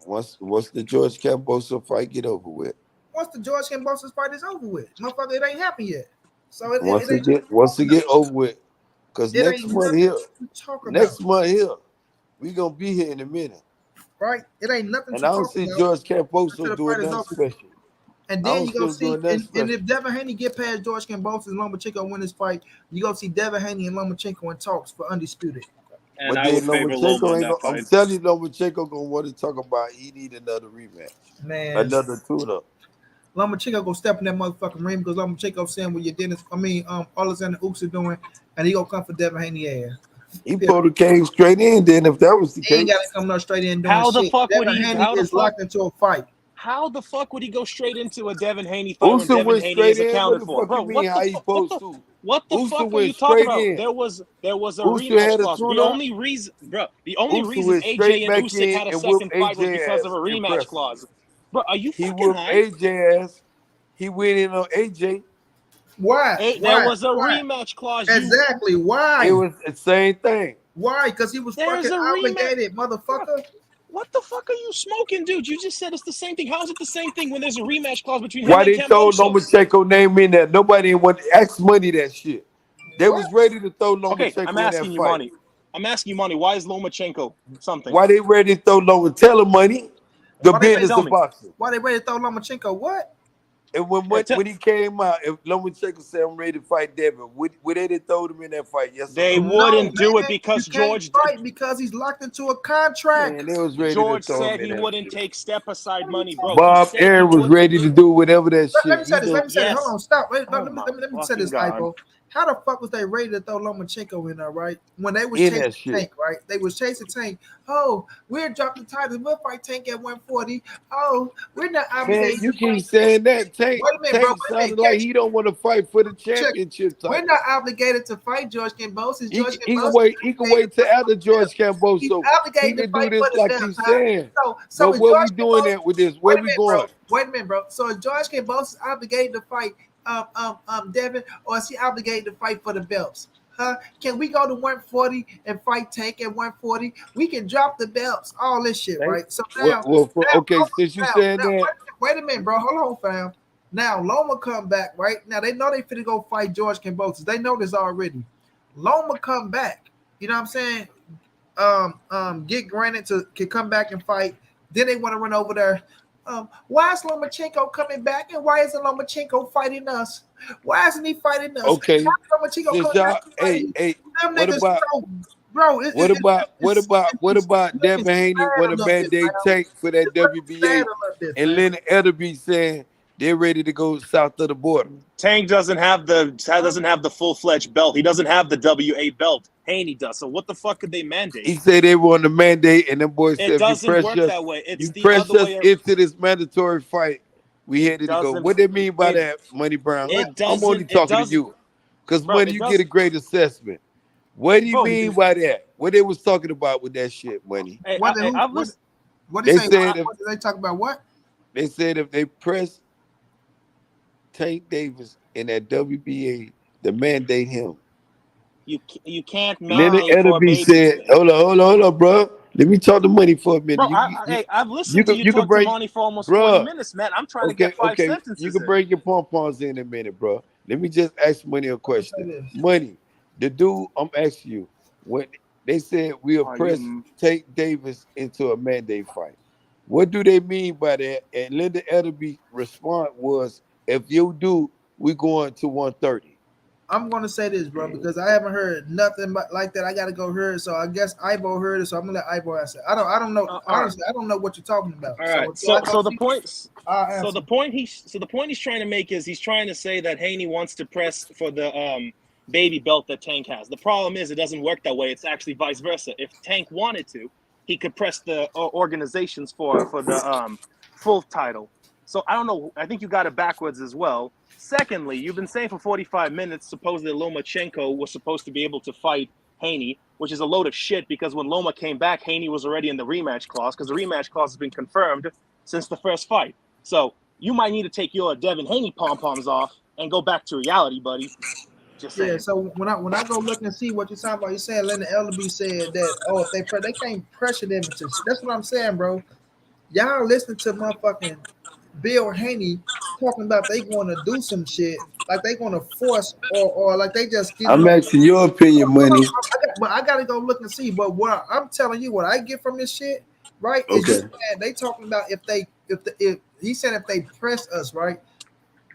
Once the George Kambosos fight get over with. Once the George Kambosos fight is over with, motherfucker, it ain't happened yet. So it Once ain't it get over with, because it next ain't month nothing here, to talk about, next month here, we gonna be here in a minute. right? It ain't nothing And to I don't talk see about George until Kambosos the doing fight is nothing over. special. And I then don't you see go him see, doing nothing and special. if Devin Haney get past George Kambosos and Lomachenko win this fight, you go see Devin Haney and Lomachenko in talks for undisputed. And But I would then favor Loma Lomachenko in ain't that gonna, I'm fight. telling you, Lomachenko gonna want to talk about he need another rematch, Man, another tune-up. Lomachenko go step in that motherfucking ring because Lomachenko saying what your Dennis, Alexander Ooks are doing, and he gonna come for Devin Haney ass. He probably came straight in then if that was the He ain't case. got to come no straight in doing How the shit. fuck would Devin he? Haney How the is fuck? locked into a fight. How the fuck would he go straight into a Devin Haney fight when Usa Devin went Haney straight is in. What accounted the for, fuck bro? you mean? How he supposed to? What the Usa fuck are you went talking straight about? in. There was a Usa rematch had a clause. The tune-up. only reason, bro, the only Usa reason went straight AJ and back Usyk in had a and whooped second fight was AJ because of ass a rematch impressive. clause. Bro, are you He fucking whooped high? AJ ass. He went in on AJ. Why? There Why? was a Why? rematch clause. Exactly. It Why? was the same thing. Why? Because he was There's fucking a rematch. obligated, motherfucker. What the fuck are you smoking, dude? You just said it's the same thing. How is it the same thing when there's a rematch clause between him Why and they throw Kambosos? Lomachenko name in there? Nobody want to ask money that shit. They What? was ready to throw Okay, I'm Lomachenko in that asking you, fight. Money. I'm asking you, Money. Why is Lomachenko something? Why they ready to throw Lomachenko? Tell him money. The Why they ready? business Tell of me. boxing. Why they ready to throw Lomachenko? What? And Yeah, when he came out, if Lomachenko said I'm ready to fight Devin, would they have thrown him in that fight? Yes or they no? wouldn't No, do it man. You because can't fight because he's locked into a contract. Man, they was ready to George throw him said in he that wouldn't shit. take step aside money, bro. He Bob said he Aaron was would. ready to do whatever that Let shit. me say this. Let me say this. Hold Yes. on. Stop. Wait, Oh let me my let me say fucking this, God. Ivo. How the fuck was they ready to throw Lomachenko in there, right? When they was In chasing that shit. Tank, right? They was chasing Tank. Oh, we're dropping the title. We'll fight Tank at 140. Oh, we're not Man, obligated you to keep fight. saying that. Tank Wait a minute, bro. Wait a sounded minute. like he don't want to fight for the Check. championship We're title. not obligated to fight George Kambosos. He George can Kambosos wait. He can wait till after George he's Kambosos. He obligated to can do fight for this the like belt, he's huh? saying. So But is where we George doing Kambosos? that with this? Where Wait a we minute, bro. going? Wait a minute, bro. So is George Kambosos obligated to fight Devin, or is he obligated to fight for the belts? Huh? Can we go to 140 and fight Tank at 140? We can drop the belts, all this shit, right? So now, Okay, since you saying that, wait a minute, bro. Hold on, fam. Now Loma come back, right? Now they know they finna go fight George Kambosos. They know this already. Loma come back. You know what I'm saying? Get granted to can come back and fight. Then they want to run over there. Why is Lomachenko coming back, and why isn't Lomachenko fighting us? Why isn't he fighting us? okay, Why is Lomachenko since coming back y'all, and hey, fighting? hey, Them what niggas, about bro? what It's looking Devin Haney sad want a to little bit, mandate fam. Tank for that It's looking sad WBA, a little bit, and fam. Leonard Ellerbe saying they're ready to go south of the border. Tank doesn't have the full-fledged belt. He doesn't have the WA belt. Haney does. So what the fuck could they mandate? He said they were on the mandate, and them boys It said, if you doesn't press work us, that way. It's you the press other us way. into this mandatory fight, we It ready to go. doesn't. What they mean by It that, Money Brown? What? it I'm only doesn't. It talking to doesn't, you, because bro. Money, It you get a doesn't, great assessment. What do you bro. mean by that? What they was talking about with that shit, Money? Hey, What? Who? I've listened. What do you They say? said What did they talk about? What? if they press Tank Davis in that WBA to mandate him. You can't Leonard mandate for a Ellerbe baby, said, hold on, bro. Let me talk to Money for a minute. bro. I've You listened to can you you can talk to bring, Monty for almost 40 bro. minutes, man. I'm trying to get five You sentences can in. bring your pom poms in a minute, bro. Let me just ask Money a Let me say question. this. Money, the dude I'm asking you, when they said we'll Are press you? Tank Davis into a mandate fight, what do they mean by that? And Linda Ellerby response was, if you do, we going to 130. I'm gonna say this, bro, because I haven't heard nothing but like that. I gotta go hear it. So I guess Ivo heard it. So I'm gonna let Ivo answer. I don't know. All right. Honestly, I don't know what you're talking about. All So right. until I go So the see, points. I'll So answer. the point he's trying to make is he's trying to say that Haney wants to press for the baby belt that Tank has. The problem is it doesn't work that way. It's actually vice versa. If Tank wanted to, he could press the organizations for the full title. So I don't know. I think you got it backwards as well. Secondly, you've been saying for 45 minutes supposedly Lomachenko was supposed to be able to fight Haney, which is a load of shit because when Loma came back, Haney was already in the rematch clause because the rematch clause has been confirmed since the first fight. So you might need to take your Devin Haney pom poms off and go back to reality, buddy. Just Yeah. saying. So when I go look and see what you're talking about, you saying Linda Ellerby said that if they can't pressure them to. That's what I'm saying, bro. Y'all listening to motherfucking Bill Haney talking about they going to do some shit, like they going to force or like they just getting I'm on. asking your opinion, money. But I gotta go look and see. But what I'm telling you, what I get from this shit, right, is you Okay. saying they talking about if he said if they press us, right?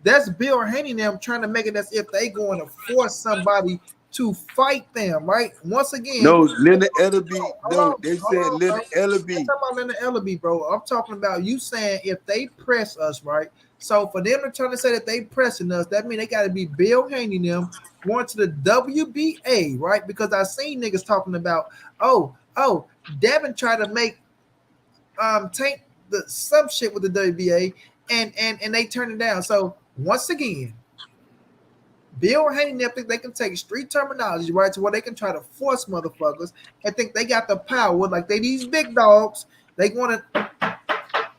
That's Bill Haney and them trying to make it as if they going to force somebody to fight them, right? Once again, No, Leonard Ellaby. hold No, on, they hold said on, bro. Leonard I'm Ellaby. talking about Leonard Ellaby, bro. I'm talking about you saying if they press us, right? So for them to try to say that they pressing us, that means they got to be Bill Haney and them going to the WBA, right? Because I seen niggas talking about, oh, Devin tried to make tank the some shit with the WBA and they turned it down. So once again, Bill Haney think they can take street terminology, right, to where they can try to force motherfuckers and think they got the power, like they these big dogs. They want to,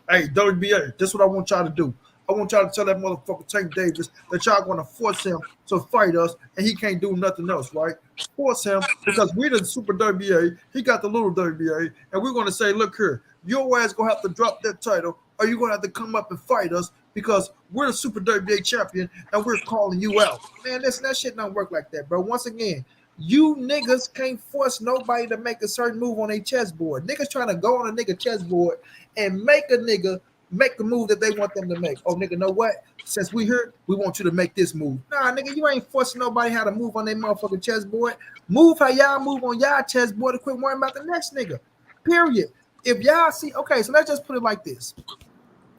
hey, WBA, this is what I want y'all to do. I want y'all to tell that motherfucker Tank Davis that y'all going to force him to fight us and he can't do nothing else, right? Force him because we the super WBA, he got the little WBA, and we're going to say, look here, your ass going to have to drop that title or you're going to have to come up and fight us because we're the super WBA champion and we're calling you out. Man, listen, that shit don't work like that, bro. Once again, you niggas can't force nobody to make a certain move on a chessboard. Niggas trying to go on a nigga chessboard and make a nigga make the move that they want them to make. Oh, nigga, know what? Since we here, we want you to make this move. Nah, nigga, you ain't forcing nobody how to move on their motherfucking chessboard. Move how y'all move on y'all chessboard and quit worrying about the next nigga. Period. If y'all see, okay, so let's just put it like this.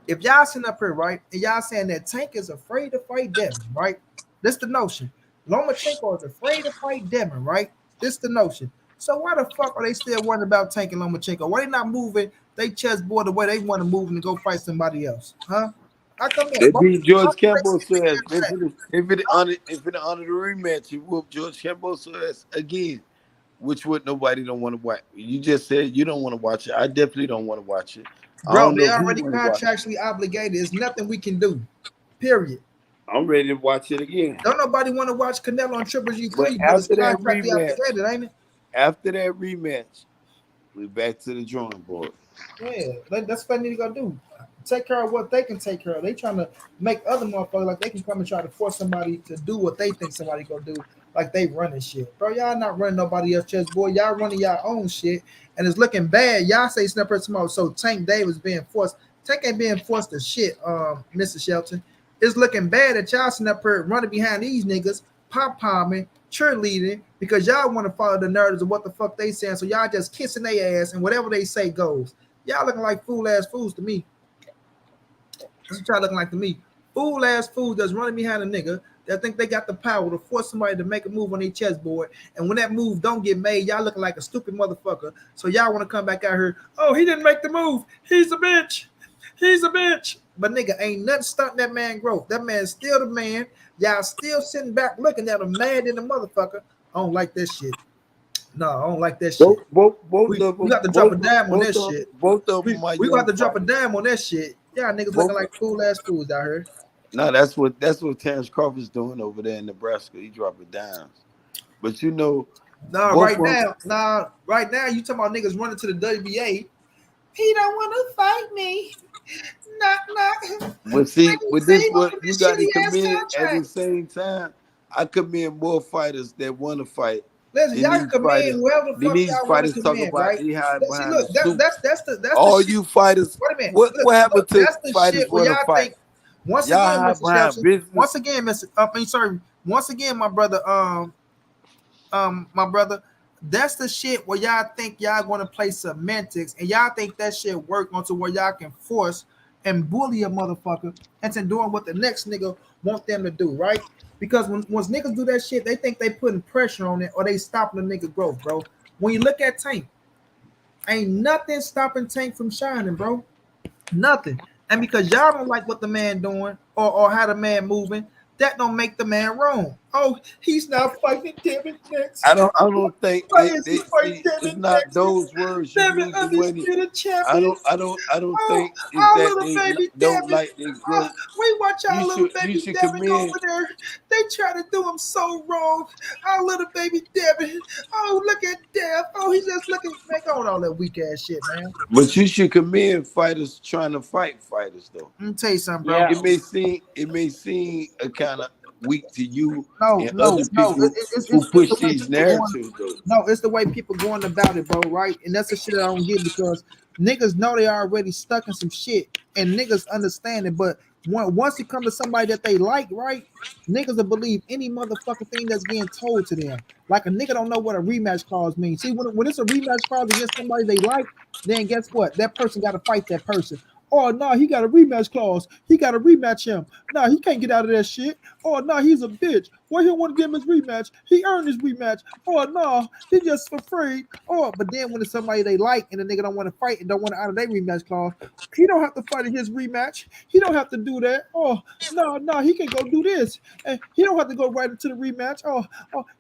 If y'all sitting up here, right, and y'all saying that Tank is afraid to fight Devin, right? That's the notion. Lomachenko is afraid to fight Devin, right? This the notion. So why the fuck are they still worrying about Tank and Lomachenko? Why they not moving they chessboard the way they want to move and go fight somebody else? Huh? How come They that? beat Why George they Campbell's see me ass. get that? If it honor the rematch, you whoop George Campbell's ass again, which would nobody don't want to watch. You just said you don't want to watch it. I definitely don't want to watch it. I Bro, don't they know who already want to watch it. contractually obligated. There's nothing we can do. Period. I'm ready to watch it again. Don't nobody want to watch Canelo on Triple But G3, but it's after that contractually rematch, obligated, ain't it? we back to the drawing board. Yeah, that's what they need to go do. Take care of what they can take care of. They trying to make other motherfuckers like they can come and try to force somebody to do what they think somebody gonna do, like they running shit. Bro, y'all not running nobody else chess, boy. Y'all running y'all own shit, and it's looking bad. Y'all say Snapper tomorrow, so Tank Davis being forced. Tank ain't being forced to shit, Mr. Shelton. It's looking bad that y'all Snapper running behind these niggas, pop palming, cheerleading, because y'all want to follow the narratives of what the fuck they saying. So y'all just kissing their ass and whatever they say goes. Y'all looking like fool ass fools to me. That's what y'all looking like to me. Fool ass fools that's running behind a nigga that think they got the power to force somebody to make a move on their chessboard. And when that move don't get made, y'all looking like a stupid motherfucker. So y'all want to come back out here. Oh, he didn't make the move. He's a bitch. He's a bitch. But nigga, ain't nothing stunting that man growth. That man's still the man. Y'all still sitting back looking at him mad in the motherfucker. I don't like this shit. No, I don't like that shit. Both We, of we them, got to drop a dime on that shit. both of We them are we got young to drop a fighters. dime on that shit. Y'all niggas Both, looking like fool ass fools out here. no, that's what Terence Crawford's doing over there in Nebraska. He dropping dimes, but you know, Nah, both of them. right now, you talking about niggas running to the WBA. He don't want to fight me. Knock. But see, with this, Save up what for you this got to shitty ass commend at the contract. same time. I commend more fighters that want to fight Listen, than y'all these can commend fighters. whoever the Then fuck these y'all want to fighters talk commend, about right? they hide See, behind the look, suit. that's the All shit. you fighters, Wait a minute. what happened to That's the fighters shit where want to y'all fight? think. Once Y'all again, hide Mr. behind Shelton. business. Once again, Mr. Sorry. Once again, my brother. My brother. That's the shit where y'all think y'all going to play semantics and y'all think that shit work onto where y'all can force and bully a motherfucker into doing what the next nigga want them to do, right? Because once niggas do that shit, they think they putting pressure on it or they stopping the nigga growth, bro. When you look at Tank, ain't nothing stopping Tank from shining, bro. Nothing. And because y'all don't like what the man doing or how the man moving, that don't make the man wrong. Oh, he's not fighting Devin next. I don't think Why is he fighting see, it's Devin not next? those words you Devin use the money. undisputed champion. I don't Oh, think is our that little they baby don't Devin. like their growth. We watch our little You baby should Devin commend. over there. They try to do him so wrong. Our little baby Devin. Oh, look at Dev. Oh, he's just looking. Man, go on all that weak ass shit, man. But you should commend fighters trying to fight fighters though. Let me tell you something, bro. Yeah. It may seem a kind of weak to you No, and no, other no. people who It's push the way these people going. narratives though. No, it's the way people going about it, bro. Right, and that's the shit I don't get because niggas know they already stuck in some shit, and niggas understand it. But once it comes to somebody that they like, right, niggas will believe any motherfucking thing that's getting told to them. Like a nigga don't know what a rematch clause means. See, when it's a rematch clause against somebody they like, then guess what? That person got to fight that person. Oh no, he got a rematch clause. He got to rematch him. No, he can't get out of that shit. Oh no, he's a bitch. Why he want to give him his rematch? He earned his rematch. Oh no, he just afraid. Oh, but then when it's somebody they like and the nigga don't want to fight and don't want to out of their rematch clause, he don't have to fight in his rematch. He don't have to do that. Oh no, he can go do this, and he don't have to go right into the rematch. Oh,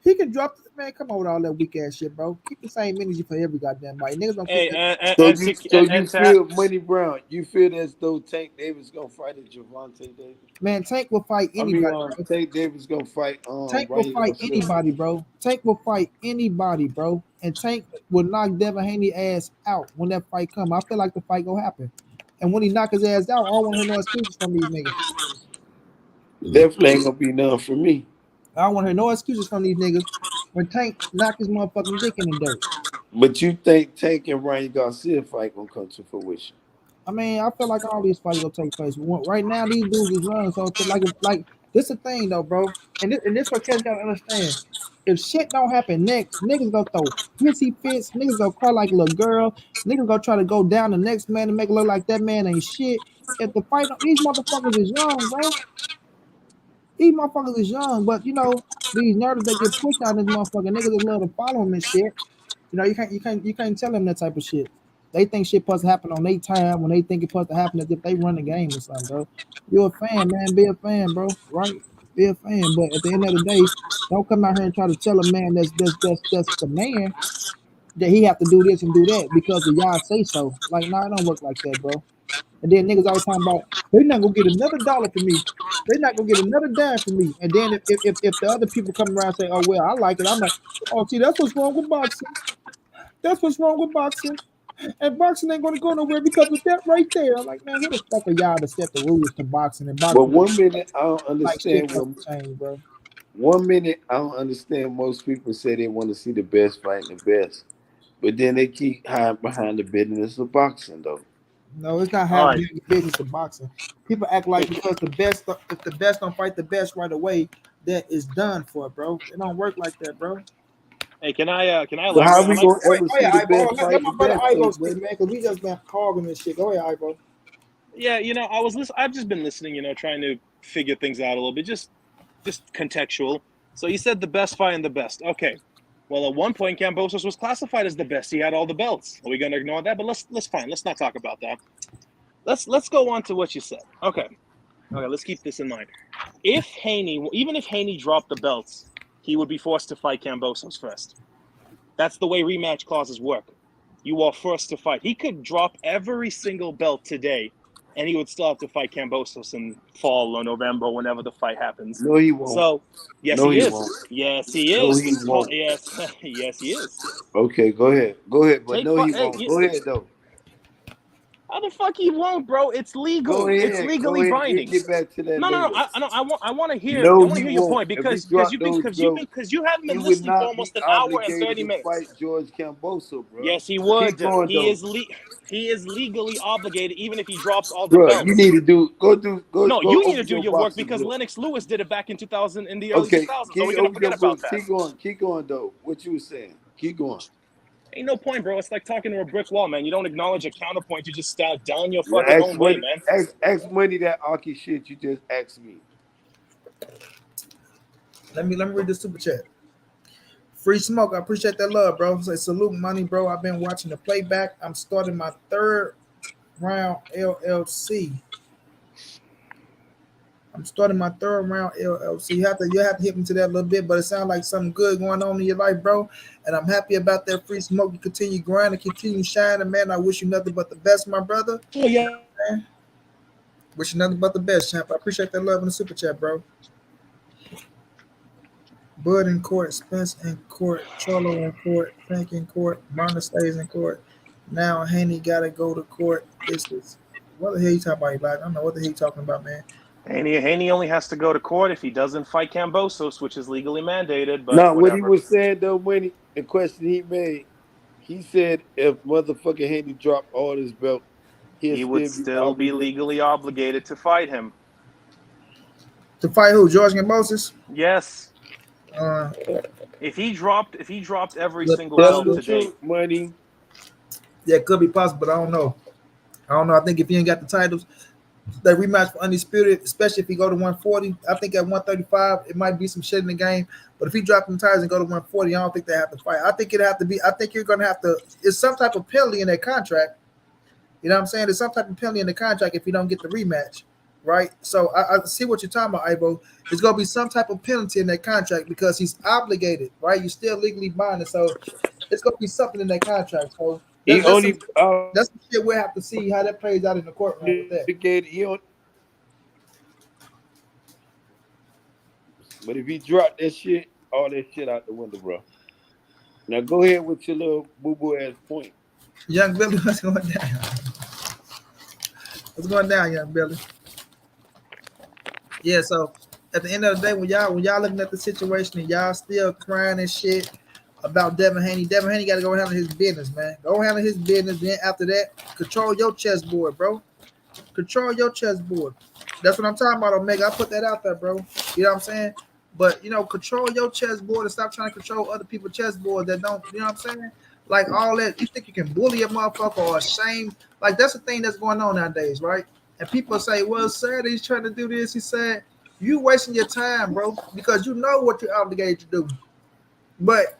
he can drop. Man, come on with all that weak ass shit, bro. Keep the same energy for every goddamn body. Niggas don't Hey, fit. So you to have, feel Money Brown? You feel as though Tank Davis gonna fight at Gervonta Davis? Man, Tank will fight I mean, anybody. Tank Davis gonna fight Tank will Ryan fight Garcia. anybody, bro. Tank will fight anybody, bro. And Tank will knock Devin Haney ass out when that fight come. I feel like the fight gonna happen. And when he knock his ass out, I don't want to hear no excuses from these niggas. Definitely ain't gonna be none for me. I don't want to hear no excuses from these niggas when Tank knock his motherfucking dick in the dirt. But you think Tank and Ryan Garcia fight gonna come to fruition? I mean, I feel like all these fights gonna take place. Right now, these dudes is young, so it's like this the thing though, bro. And this what cats gotta understand. If shit don't happen next, niggas gonna throw hissy fits, niggas gonna cry like a little girl, niggas gonna try to go down the next man and make it look like that man ain't shit. If the fight, these motherfuckers is young, bro. These motherfuckers is young, but you know these nerds they get pushed out of this motherfucker. Niggas just love to follow them and shit. You know, you can't tell them that type of shit. They think shit supposed to happen on their time when they think it's supposed to happen as if they run the game or something, bro. You're a fan, man. Be a fan, bro. Right? Be a fan. But at the end of the day, don't come out here and try to tell a man that's the man that he have to do this and do that because the y'all say so. Like, nah, it don't work like that, bro. And then niggas always talking about they're not gonna get another dollar from me. They're not gonna get another dime from me. And then if the other people come around and say, oh well, I like it, I'm like, oh, see, that's what's wrong with boxing. That's what's wrong with boxing. And boxing ain't gonna go nowhere because of that right there. I'm like, man, who the fuck are y'all to set the rules to boxing and But boxing one minute I don't like shit understand supposed to change, bro. one minute I don't understand most people say they want to see the best fighting the best. But then they keep hiding behind the business of boxing though. No, it's not all having right. any business of boxing. People act like Hey, because if the best don't fight the best right away, that is done for, bro. It don't work like that, bro. hey, can I But how elaborate? I we like. gonna Wait, ever oh see yeah, the Ivo. best Let fight my the brother best Ivo though, speak, buddy? man, because we just been hogging this shit. Go ahead, Ivo. Yeah, I've just been listening. Trying to figure things out a little bit, just contextual. So you said the best fight and the best. Okay. Well, at one point, Kambosos was classified as the best. He had all the belts. Are we going to ignore that? But let's fine. Let's not talk about that. Let's go on to what you said. Okay. Let's keep this in mind. Even if Haney dropped the belts, he would be forced to fight Kambosos first. That's the way rematch clauses work. You are forced to fight. He could drop every single belt today, and he would still have to fight Kambosos in fall or November, whenever the fight happens. No, he won't. So, yes, No, he he is. won't. Yes, he No, is. he won't. Yes, yes, he is. Okay, go ahead. Go ahead. But Take no, he hey, won't. Go ahead though. how the fuck he won't, bro? It's Go legal. It's ahead. Go legally ahead. We'll binding. get back to that No. later. I want to hear. I No, want to he hear your won't. point If he because dropped those belts, you haven't he been would listening for not be almost an hour and obligated 30 to minutes. fight George Camboso, bro. Yes, he Keep would. going though. He is legally obligated, even if he drops all the Bro, you belts. need to go No, go you need over to do your your work boxing because book. Lennox Lewis did it back in 2000, in the early Okay, 2000s. Are keep we gonna over forget your about book. that? Keep going though. What you were saying. Keep going. Ain't no point, bro. It's like talking to a brick wall, man. You don't acknowledge a counterpoint. You just start down your Yeah, fucking own way, man. ask money that Aki shit you just asked me. Let me read the super chat. Free smoke. I appreciate that love, bro. Say salute, money, bro. I've been watching the playback. I'm starting my third round LLC. I'm starting my third round LLC. You have to hit me to that a little bit, but it sounds like something good going on in your life, bro. And I'm happy about that free smoke. You continue grinding, continue shining, man. I wish you nothing but the best, my brother. Oh yeah. Man. Wish you nothing but the best, champ. I appreciate that love in the super chat, bro. Bud in court, Spence in court, Cholo in court, Pink in court, Marna stays in court. Now Haney gotta go to court. This is what the hell you talking about, Elijah? I don't know what the hell you talking about, man. Haney only has to go to court if he doesn't fight Cambosos, which is legally mandated. But Now, what he whatever. was saying though, when the question he made, he said if motherfucking Haney dropped all his belt, he'll He would still be still be obligated. legally obligated to fight him. To fight who? George and Moses? Yes. Uh, If he dropped every Look, single Tell belt him the to date, truth, money. yeah, it could be possible, but I don't know. I think if he ain't got the titles, that rematch for undisputed, especially if he go to 140. I think at 135 it might be some shit in the game. But if he drop them titles and go to 140, I don't think they have to fight. I think it'd have to be. I think you're gonna have to. It's some type of penalty in that contract. You know what I'm saying? There's some type of penalty in the contract if you don't get the rematch, right? So I see what you're talking about, Ivo. There's gonna be some type of penalty in that contract because he's obligated, right? You're still legally binded, so it's gonna be something in that contract. So He that's some, only that's some shit we'll have to see how that plays out in the courtroom with that. obligated. But if he dropped that shit, all that shit out the window, bro. Now go ahead with your little boo boo ass point. Young Billy, what's going down? What's going down, Young Billy? Yeah, so at the end of the day, when y'all looking at the situation and y'all still crying and shit about Devin Haney got to go handle his business, man. Go handle his business. Then after that, control your chessboard, bro. Control your chessboard. That's what I'm talking about, Omega. I put that out there, bro. You know what I'm saying? But control your chessboard and stop trying to control other people's chessboard that don't. You know what I'm saying? Like all that, you think you can bully a motherfucker or shame? Like that's the thing that's going on nowadays, right? And people say, "Well, sir, he's trying to do this." He said, "You wasting your time, bro, because you know what you're obligated to do." But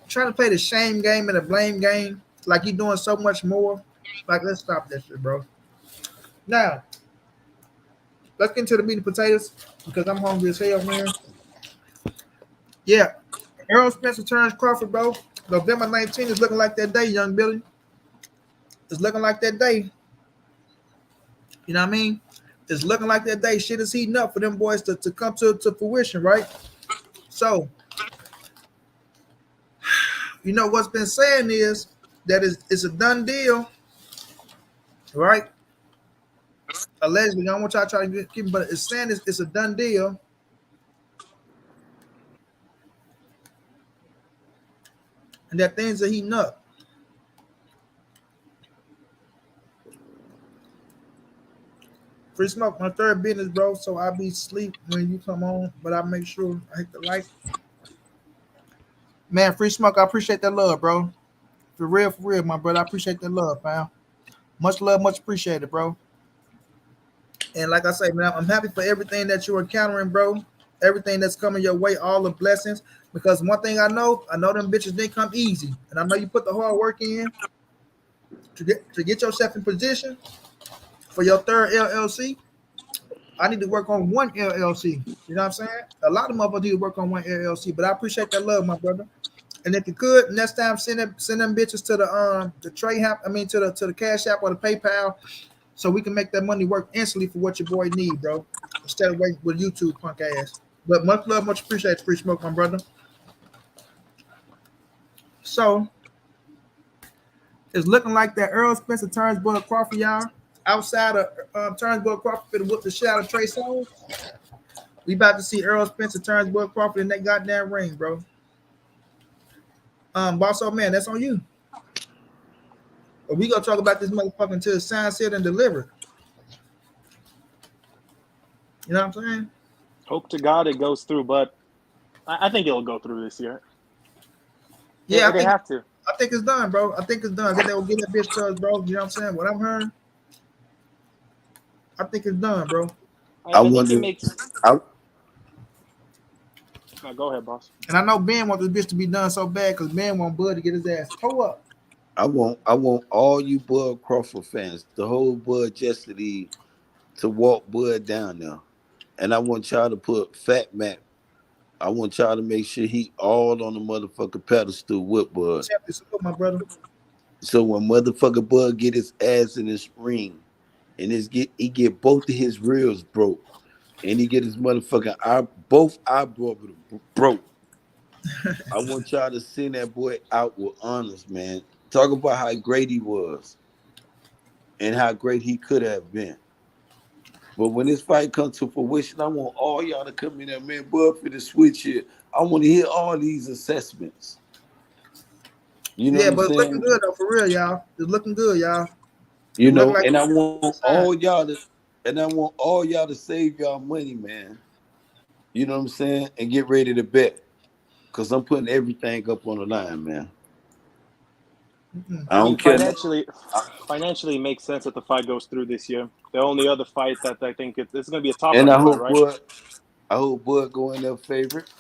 trying to play the shame game and the blame game, like you're doing so much more. Like, let's stop that shit, bro. Now, let's get into the meat and potatoes because I'm hungry as hell, man. Yeah, Errol Spence returns Crawford, bro. November 19th is looking like that day, young Billy. It's looking like that day. You know what I mean? It's looking like that day. Shit is heating up for them boys to come to fruition, right? So, what's been saying is that it's a done deal, right? Allegedly, I don't want y'all to try to get, but it's saying it's a done deal. And that things are heating up. Free smoke, my third business, bro. So I'll be asleep when you come on, but I make sure I hit the light. Man, free smoke, I appreciate that love, bro. For real, my brother. I appreciate that love, fam. Much love, much appreciated, bro. And like I say, man, I'm happy for everything that you're encountering, bro. Everything that's coming your way, all the blessings. Because one thing I know them bitches didn't come easy. And I know you put the hard work in to get yourself in position for your third LLC. I need to work on one LLC. You know what I'm saying? A lot of motherfuckers need to work on one LLC, but I appreciate that love, my brother. And if you could, next time send them bitches to the Trey app, to the Cash App or the PayPal, so we can make that money work instantly for what your boy need, bro. Instead of waiting with YouTube punk ass. But much love, much appreciated, free smoke, my brother. So it's looking like that Errol Spencer turns Bud Crawford, y'all. Outside of turns Bud Crawford with the shit out of Trey Songz. We about to see Errol Spencer turns Bud Crawford in that goddamn ring, bro. Boss old man, that's on you. But we gonna talk about this motherfucker until it's signed, sealed, and delivered. You know what I'm saying? Hope to God it goes through, but I think it'll go through this year. Yeah, they have to. I think it's done, bro. I think it's done. I think they will get that bitch to us, bro. You know what I'm saying? What I'm hearing, I think it's done, bro. I wonder. Go ahead, boss. And I know Ben wants this bitch to be done so bad because Ben want Bud to get his ass toe up. I want all you Bud Crawford fans, the whole Bud Justice League, to walk Bud down now. and I want y'all to put Fat Mac. I want y'all to make sure he all on the motherfucking pedestal with Bud. Champion support, my brother. So when motherfucker Bud get his ass in this ring, and he get both of his reels broke, and he get his motherfucking both eyebrows broke. I want y'all to send that boy out with honors, man. Talk about how great he was and how great he could have been. But when this fight comes to fruition, I want all y'all to come in there, man. Bud, for the switch here. I want to hear all these assessments. You know Yeah, what but I'm it's looking saying? good though, for real, y'all. It's looking good, y'all. You It look know, like and I want all y'all to save y'all money, man. You know what I'm saying? And get ready to bet. Cause I'm putting everything up on the line, man. Mm-mm. I I don't mean, care. financially, it makes sense that the fight goes through this year. The only other fight that I think it's going to be a top And rank fight, right? I hope Bud go in their favorite.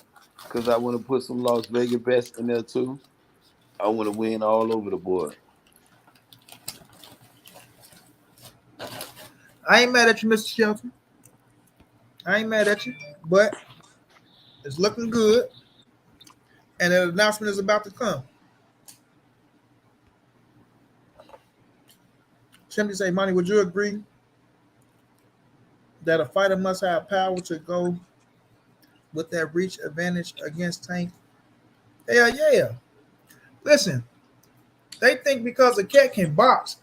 Cause I want to put some Las Vegas bets in there too. I want to win all over the board. I ain't mad at you, Mr. Shelton. I ain't mad at you, but it's looking good, and an announcement is about to come. Simply say, Monty, would you agree that a fighter must have power to go with that reach advantage against Tank? Hell yeah. Listen, they think because a cat can box,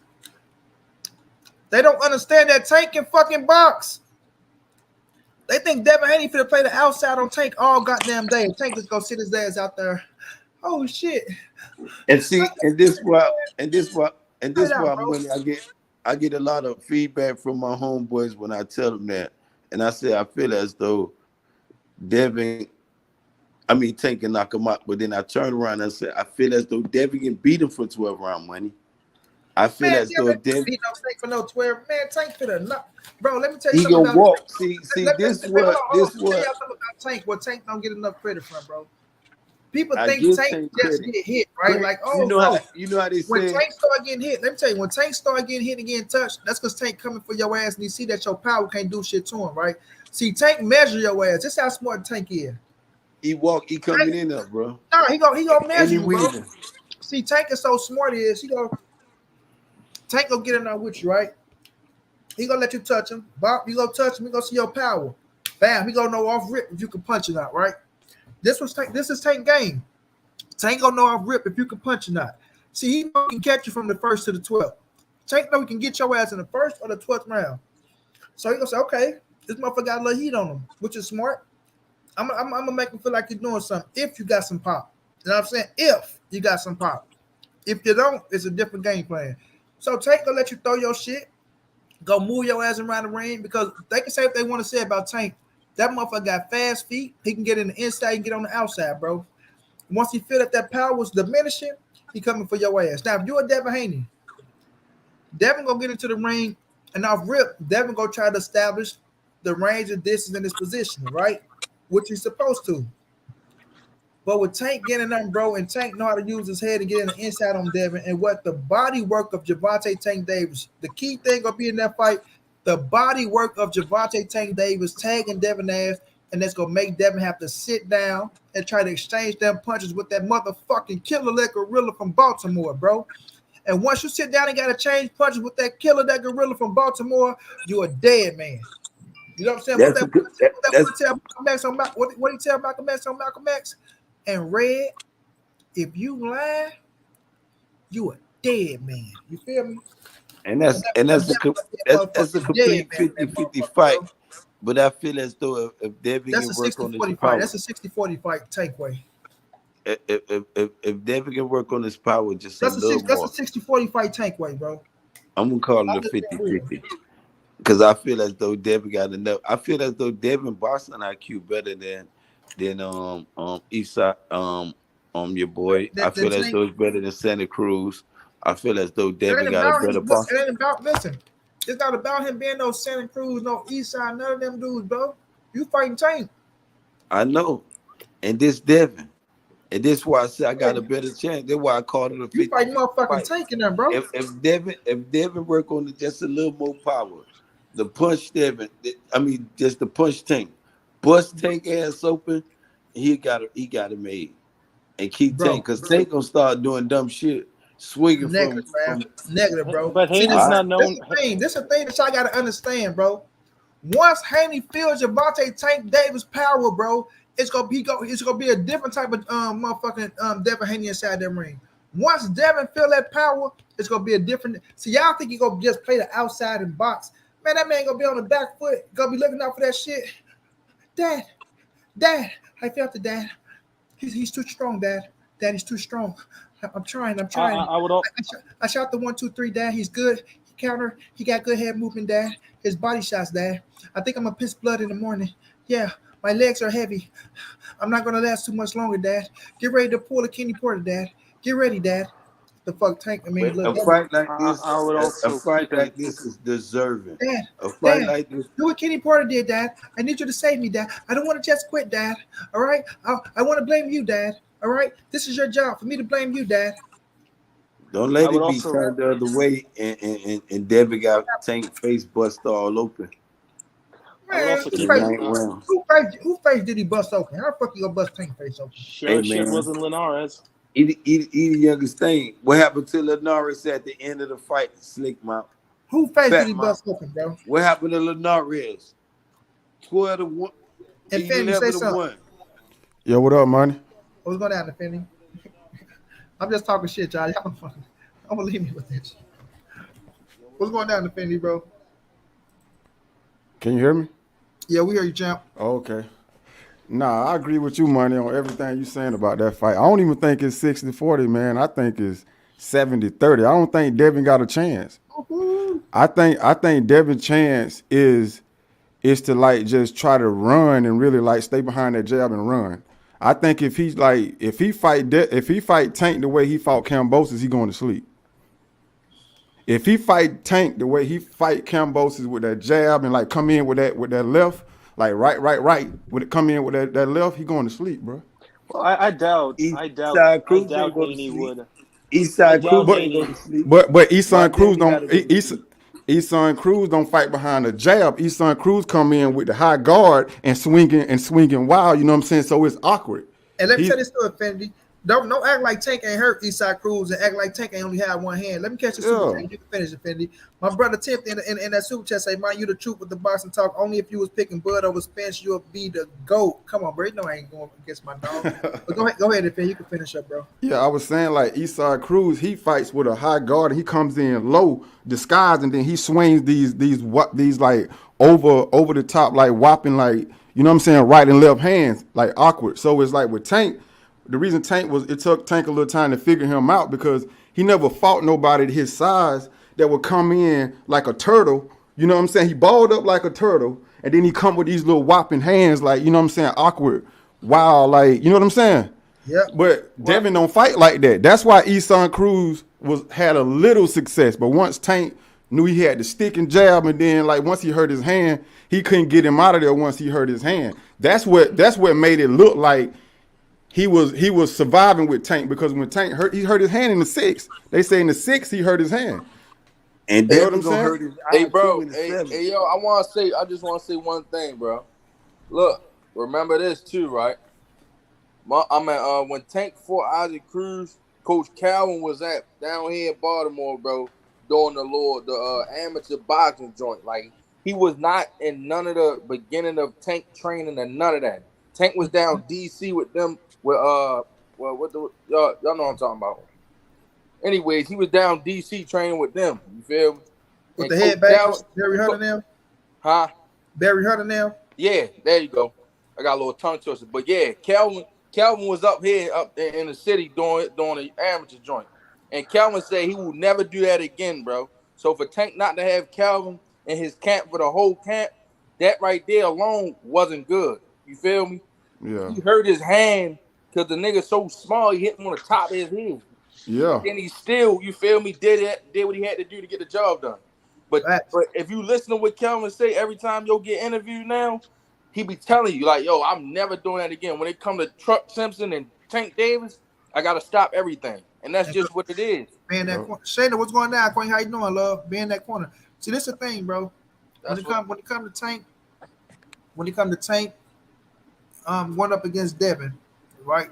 they don't understand that Tank can fucking box. They think Devin Haney finna play the outside on Tank all goddamn day. Tank just go sit his ass out there. Oh shit. And see, and this why, and Cut it this out, why bro. money I get a lot of feedback from my homeboys when I tell them that. And I say I feel as though Tank can knock him out. But then I turn around and say I feel as though Devin can beat him for 12 round money. I feel Man, as though Devin beat no Tank for no 12. Man, Tank finna knock. Bro, let me tell you he something gonna about walk. See, let this me wait, hold on. Let me tell what y'all something about Tank. What Tank don't get enough credit from, bro. People I think give Tank Tank just credit. get hit, right? Like, You know how they when say Tank start getting hit, let me tell you, when Tank start getting hit and getting touched, that's because Tank coming for your ass and you see that your power can't do shit to him, right? See, Tank measure your ass. This is how smart Tank is. he coming in there, bro. No, he gonna And measure he you, bro. weaving. See, Tank is so smart Tank gonna get in there with you, right? He gonna let you touch him. Bob, you gonna touch him, he gonna see your power. Bam, he gonna know off rip if you can punch it out, right? This is Tank game. Tank gonna know off rip if you can punch or not. See, he can catch you from the first to the 12th. Tank know he can get your ass in the first or the 12th round. So he gonna say, okay, this motherfucker got a little heat on him, which is smart. I'm gonna make him feel like you're doing something if you got some pop. You know what I'm saying? If you got some pop. If you don't, it's a different game plan. So Tank gonna let you throw your shit, go move your ass around the ring because they can say what they want to say about Tank. That motherfucker got fast feet. He can get in the inside and get on the outside, bro. Once he feel that power was diminishing, he coming for your ass. Now, if you're a Devin Haney, Devin gonna get into the ring and off rip, Devin gonna try to establish the range of distance in his position, right? Which he's supposed to. But with Tank getting them, bro, and Tank know how to use his head and get in the inside on Devin, and what the body work of Gervonta Tank Davis, the key thing gonna be in that fight, the body work of Gervonta Tank Davis tagging Devin ass, and that's gonna make Devin have to sit down and try to exchange them punches with that motherfucking killer leg gorilla from Baltimore, bro. And once you sit down and gotta change punches with that killer, that gorilla from Baltimore, you're a dead man. You know what I'm saying? That's a good. That's Tell Malcolm X on what he tell Malcolm X on Malcolm X? And Red, if you lie, you a dead man. You feel me? and that's a Dead complete man, that 50-50 motherfucker, fight. bro. But I feel as though if Devin That's a can work on his 60-40 fight. power, That's a 60-40 fight takeaway. if Devin can work on his power just a That's a little six. That's a more, 60-40 fight takeaway, bro. I'm gonna call it I'm a just being real. 50-50. Because I feel as though Devin got enough. I feel as though Devin boxing IQ better than Eastside your boy. I That feel as Tank. though it's better than Santa Cruz. I feel as though It Devin ain't got a about him. better Look, box. it ain't about. Listen, it's not about him being no Santa Cruz, no Eastside, none of them dudes, bro. You fighting Tank. I know. And this Devin. And this is why I say I got a better chance. That's why I called it a You 50 fighting motherfucking fight. Tank in there, bro. If Devin work on it just a little more power, the punch Devin. I mean, just the punch Tank. Bust Tank ass open. He got it made. And keep Tank, bro. because Tank gonna start doing dumb shit, swinging Negative, man. from. Negative, bro. But See, Haney's this, not this known. the thing. This is the thing that y'all gotta understand, bro. Once Haney feels Gervonta Tank Davis power, bro, it's gonna be a different type of motherfucking Devin Haney inside that ring. Once Devin feel that power, it's gonna be a different. See, y'all think he gonna just play the outside and box? Man, that man gonna be on the back foot, gonna be looking out for that shit. Dad, I felt it, Dad. He's too strong, Dad. Dad, he's too strong. I'm trying. I would. I shot the 1, 2, 3, Dad. He's good. He counter. He got good head movement, Dad. His body shots, Dad. I think I'm gonna piss blood in the morning. Yeah, my legs are heavy. I'm not gonna last too much longer, Dad. Get ready to pull a Kenny Porter, Dad. Get ready, Dad. The fuck Tank? I mean, A look, fight like this, I would also a fight keep like it. this is deserving. Dad. A fight Dad, like this. do what Kenny Porter did, Dad. I need you to save me, Dad. I don't want to just quit, Dad. All right? I want to blame you, Dad. All right? This is your job for me to blame you, Dad. Don't let I would it be also- turned the other way, and Devin got Tank face bust all open. I would Man, also who keep Right, it. well. who face did he bust open? How the fuck you gonna bust Tank face open? Sure Hey, as shit man. wasn't Linares. Eat the youngest thing. What happened to Linares at the end of the fight? Slick mouth. Who face Fat did he mouth. bust open, bro? What happened to Linares? 12-1. Infinity, say something. 11-1. Yo, what up, money? What's going on, Infinity? I'm just talking shit, y'all. Y'all fucking. I'm gonna leave me with this. What's going down, Infinity, bro? Can you hear me? Yeah, we hear you, champ. Oh, okay. Nah, I agree with you, money, on everything you saying about that fight. I don't even think it's 60-40, man. I think it's 70-30. I don't think Devin got a chance. I think Devin's chance is to like just try to run and really like stay behind that jab and run. I think if he fight Tank the way he fought Kambosos, he going to sleep. If he fight Tank the way he fight Kambosos with that jab and like come in with that left, like right, when it come in with that left, he going to sleep, bro. Well, I doubt Cruz ain't go to Haney sleep. would. Eastside Cruz doubt ain't go to sleep. But Eastside Cruz Devin don't gotta go to sleep. Eastside Cruz don't fight behind the jab. Eastside Cruz come in with the high guard and swinging wild. You know what I'm saying? So it's awkward. And let me tell this to Infinity. Don't act like Tank ain't hurt Eastside Cruz and act like Tank ain't only had one hand. Let me catch the super chat. You can finish, Infinity. My brother Tim in that super chat say, "Mind you, the truth with the boxing talk. Only if you was picking Bud over Spence, you'll be the GOAT." Come on, bro. You know I ain't going against my dog. But go ahead, Infinity. You can finish up, bro. Yeah, I was saying like Eastside Cruz, he fights with a high guard and he comes in low, disguised, and then he swings these like over the top, like whopping, like, you know what I'm saying, right and left hands, like awkward. So it's like with Tank, the reason it took Tank a little time to figure him out because he never fought nobody his size that would come in like a turtle. You know what I'm saying? He balled up like a turtle, and then he come with these little whopping hands, like, you know what I'm saying, awkward, wild, like, you know what I'm saying? Yeah. But Devin don't fight like that. That's why Eastside Cruz had a little success. But once Tank knew he had the stick and jab, and then like once he hurt his hand, he couldn't get him out of there once he hurt his hand. That's what made it look like he was surviving with Tank, because when Tank he hurt his hand in the 6th. They say in the 6th he hurt his hand. And You know what Devin's I'm gonna saying? hurt his Hey, eye bro. too in the Hey, 7th. yo, I just want to say one thing, bro. Look, remember this too, right? When Tank fought Isaac Cruz, Coach Calvin was down here in Baltimore, bro, doing the amateur boxing joint. Like, he was not in none of the beginning of Tank training and none of that. Tank was down DC with them with y'all know what I'm talking about. Anyways, he was down DC training with them. You feel me? With And the head Coach back, Calvin- Barry Hunter now. Huh? Barry Hunter now. Yeah, there you go. I got a little tongue twister, but yeah, Calvin was up there in the city doing an amateur joint, and Calvin said he will never do that again, bro. So for Tank not to have Calvin in his camp for the whole camp, that right there alone wasn't good. You feel me? Yeah. He hurt his hand because the nigga so small, he hit him on the top of his head. Yeah. Then he still, you feel me, did what he had to do to get the job done. But if you listen to what Calvin say every time you'll get interviewed now, he be telling you, like, yo, I'm never doing that again. When it come to Truck Simpson and Tank Davis, I got to stop everything. And that's just what it is. Man, that corner. Shayna, what's going on, Queen? How you doing, love? Be in that corner. See, this is the thing, bro. When it come to Tank, going up against Devin, right?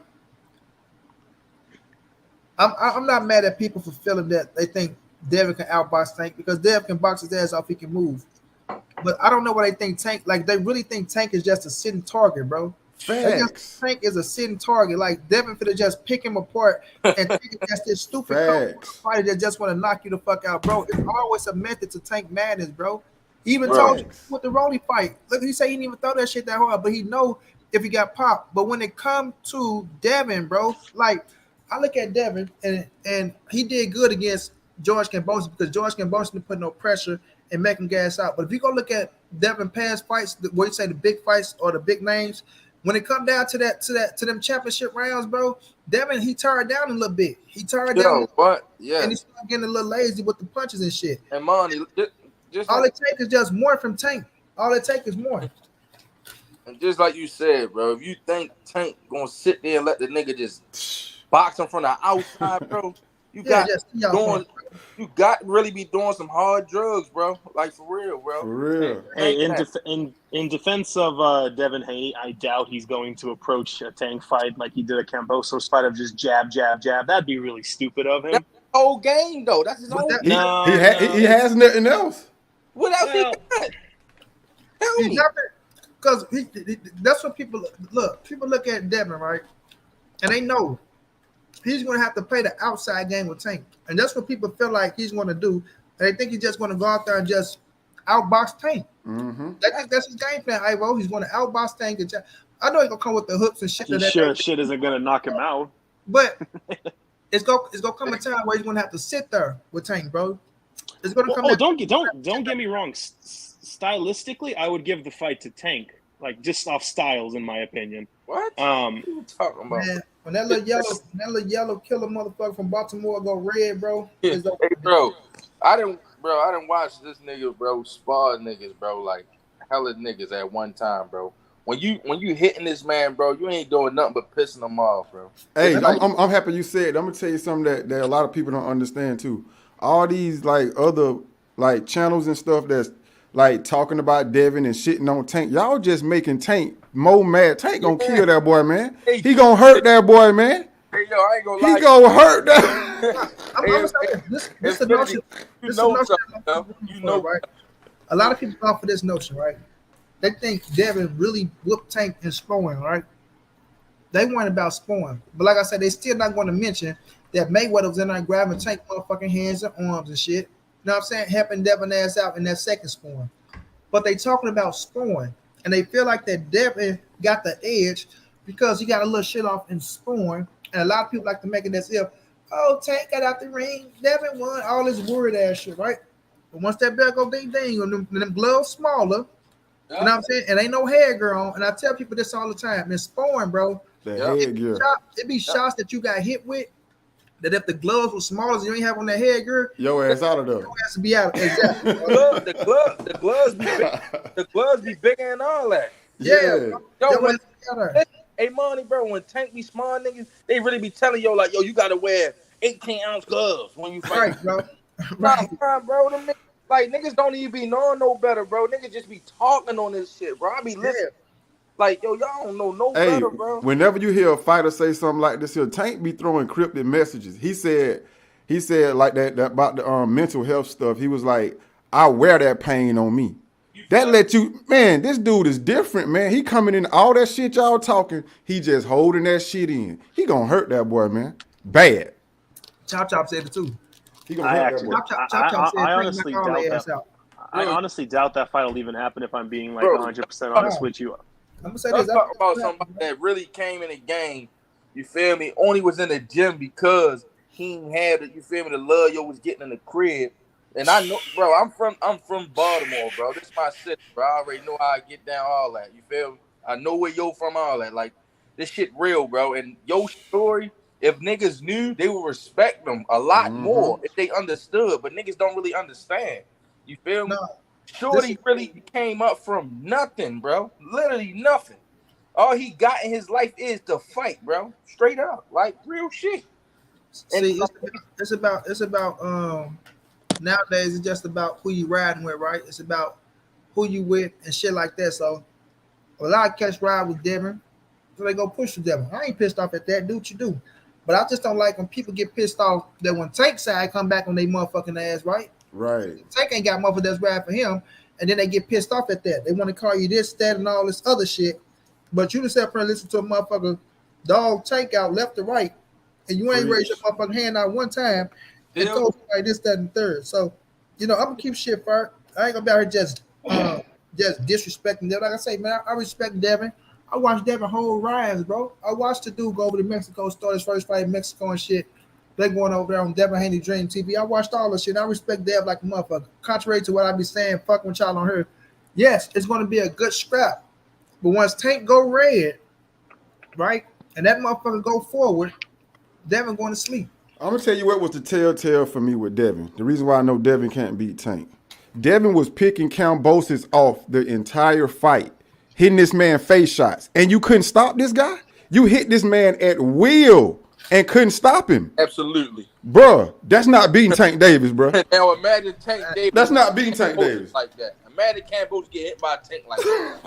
I'm not mad at people for feeling that they think Devin can outbox Tank because Devin can box his ass off. He can move. But I don't know what they think Tank. Like they really think Tank is just a sitting target, bro. Tank is a sitting target. Like Devin finna just pick him apart and think that's this stupid fighter that just want to knock you the fuck out, bro. It's always a method to Tank madness, bro. He even told you with the Rolly fight. Look, he said he didn't even throw that shit that hard, but he know if he got popped. But when it come to Devin, bro, like I look at Devin and he did good against George Kambosos because George Kambosos didn't put no pressure and make him gas out. But if you go look at Devin past fights, where you say the big fights or the big names, when it come down to them championship rounds, bro, Devin he tired down a little bit. He tired down, but yeah, and he started getting a little lazy with the punches and shit. And Monty, all it takes is just more from Tank. All it takes is more. And just like you said, bro, if you think Tank gonna sit there and let the nigga just box him from the outside, bro, you got to really be doing some hard drugs, bro. Like for real, bro. For real. Hey, in defense of Devin Haney, I doubt he's going to approach a Tank fight like he did a Kambosos fight of just jab, jab, jab. That'd be really stupid of him. That's his whole game, though. That's his whole game. He has nothing else. What else he got? Tell me. Because that's what people look. People look at Devin, right? And they know he's going to have to play the outside game with Tank. And that's what people feel like he's going to do. And they think he's just going to go out there and just outbox Tank. Mm-hmm. That's his game plan, Ivo. He's going to outbox Tank. I know he's going to come with the hooks and shit. Shit isn't going to knock him out. But it's going to come a time where he's going to have to sit there with Tank, bro. It's going to come. Don't get me wrong. Stylistically, I would give the fight to Tank, like just off styles, in my opinion. What? What are you talking about? Man, when that little yellow killer motherfucker from Baltimore go red, bro. Hey, bro, I didn't watch this nigga, bro, spar niggas, bro, like hella niggas at one time, bro. When you hitting this man, bro, you ain't doing nothing but pissing them off, bro. Hey, I'm happy you said. I'm gonna tell you something that a lot of people don't understand too. All these like other like channels and stuff that's like talking about Devin and shitting on Tank. Y'all just making Tank more mad. Tank gonna kill that boy, man. He gonna hurt that boy, man. Hey, yo, I ain't gonna lie. He gonna hurt that. This the notion. You know, right? A lot of people fall for this notion, right? They think Devin really whooped Tank in sparring, right? They weren't about sparring. But like I said, they still not going to mention that Mayweather was in there grabbing Tank motherfucking hands and arms and shit. You know what I'm saying? Helping Devin ass out in that second sparring. But they talking about sparring. And they feel like that Devin got the edge because he got a little shit off in sparring. And a lot of people like to make it as if, oh, Tank got out the ring, Devin won, all this worried ass shit, right? But once that bell go ding ding, and them gloves smaller, you know what I'm saying? And ain't no headgear on. And I tell people this all the time. In sparring, bro, it be shots that you got hit with that if the gloves were smaller and you ain't have on that headgear, your ass out of there. Your ass to be out. Exactly. the gloves be bigger and all that. Yeah. Hey, Monty, bro, when Tank be smart niggas, they really be telling yo like, yo, you gotta wear 18-ounce gloves when you fight. Right, bro. Right, bro. Them niggas, like niggas don't even be knowing no better, bro. Niggas just be talking on this shit, bro. I be listening. Like, yo, y'all don't know no better, bro. Whenever you hear a fighter say something like this here, Tank be throwing cryptic messages. He said like that about the mental health stuff. He was like, I wear that pain on me. That let you, man, this dude is different, man. He coming in, all that shit y'all talking, he just holding that shit in. He gonna hurt that boy, man. Bad. Chop said it too. He gonna hurt that boy. I honestly doubt that. I honestly doubt that fight will even happen if I'm being like 100% honest with you. I'm gonna say Let's talk about somebody that really came in the game, you feel me, only was in the gym because he ain't had it, you feel me, the love yo was getting in the crib. And I know, bro, I'm from Baltimore, bro. This is my city, bro. I already know how I get down all that. You feel me? I know where yo from, all that. Like, this shit real, bro. And yo story, if niggas knew, they would respect them a lot more if they understood. But niggas don't really understand. You feel me? Shorty really came up from nothing, bro. Literally nothing. All he got in his life is to fight, bro. Straight up. Like, real shit. See, it's about nowadays it's just about who you riding with, right? It's about who you with, and shit like that. So a lot of cats ride with Devin, so they go push with Devin. I ain't pissed off at that. Do what you do. But I just don't like when people get pissed off that when Tank side come back on they motherfucking ass, right? Right. Tank ain't got motherfucker that's ride for him, and then they get pissed off at that. They want to call you this, that, and all this other shit. But you just have to listen to a motherfucker dog Tank out left to right, and you ain't raised your motherfucking hand out one time and told you like this, that, and third. So, I'm gonna keep shit fair. I ain't gonna be out here just disrespecting Devin. Like I say, man, I respect Devin. I watched Devin whole rise, bro. I watched the dude go over to Mexico, start his first fight in Mexico and shit. They going over there on Devin Haney Dream TV. I watched all the shit. I respect Dev like a motherfucker. Contrary to what I be saying, fuck with y'all on her. Yes, it's gonna be a good scrap. But once Tank go red, right, and that motherfucker go forward, Devin going to sleep. I'm gonna tell you what was the telltale for me with Devin. The reason why I know Devin can't beat Tank. Devin was picking Kambosos off the entire fight, hitting this man face shots, and you couldn't stop this guy. You hit this man at will and couldn't stop him. Absolutely, bruh. That's not beating Tank Davis, bruh. Now imagine Tank Davis. That's not beating Tank Davis like that. Imagine Campbell get hit by a Tank like that.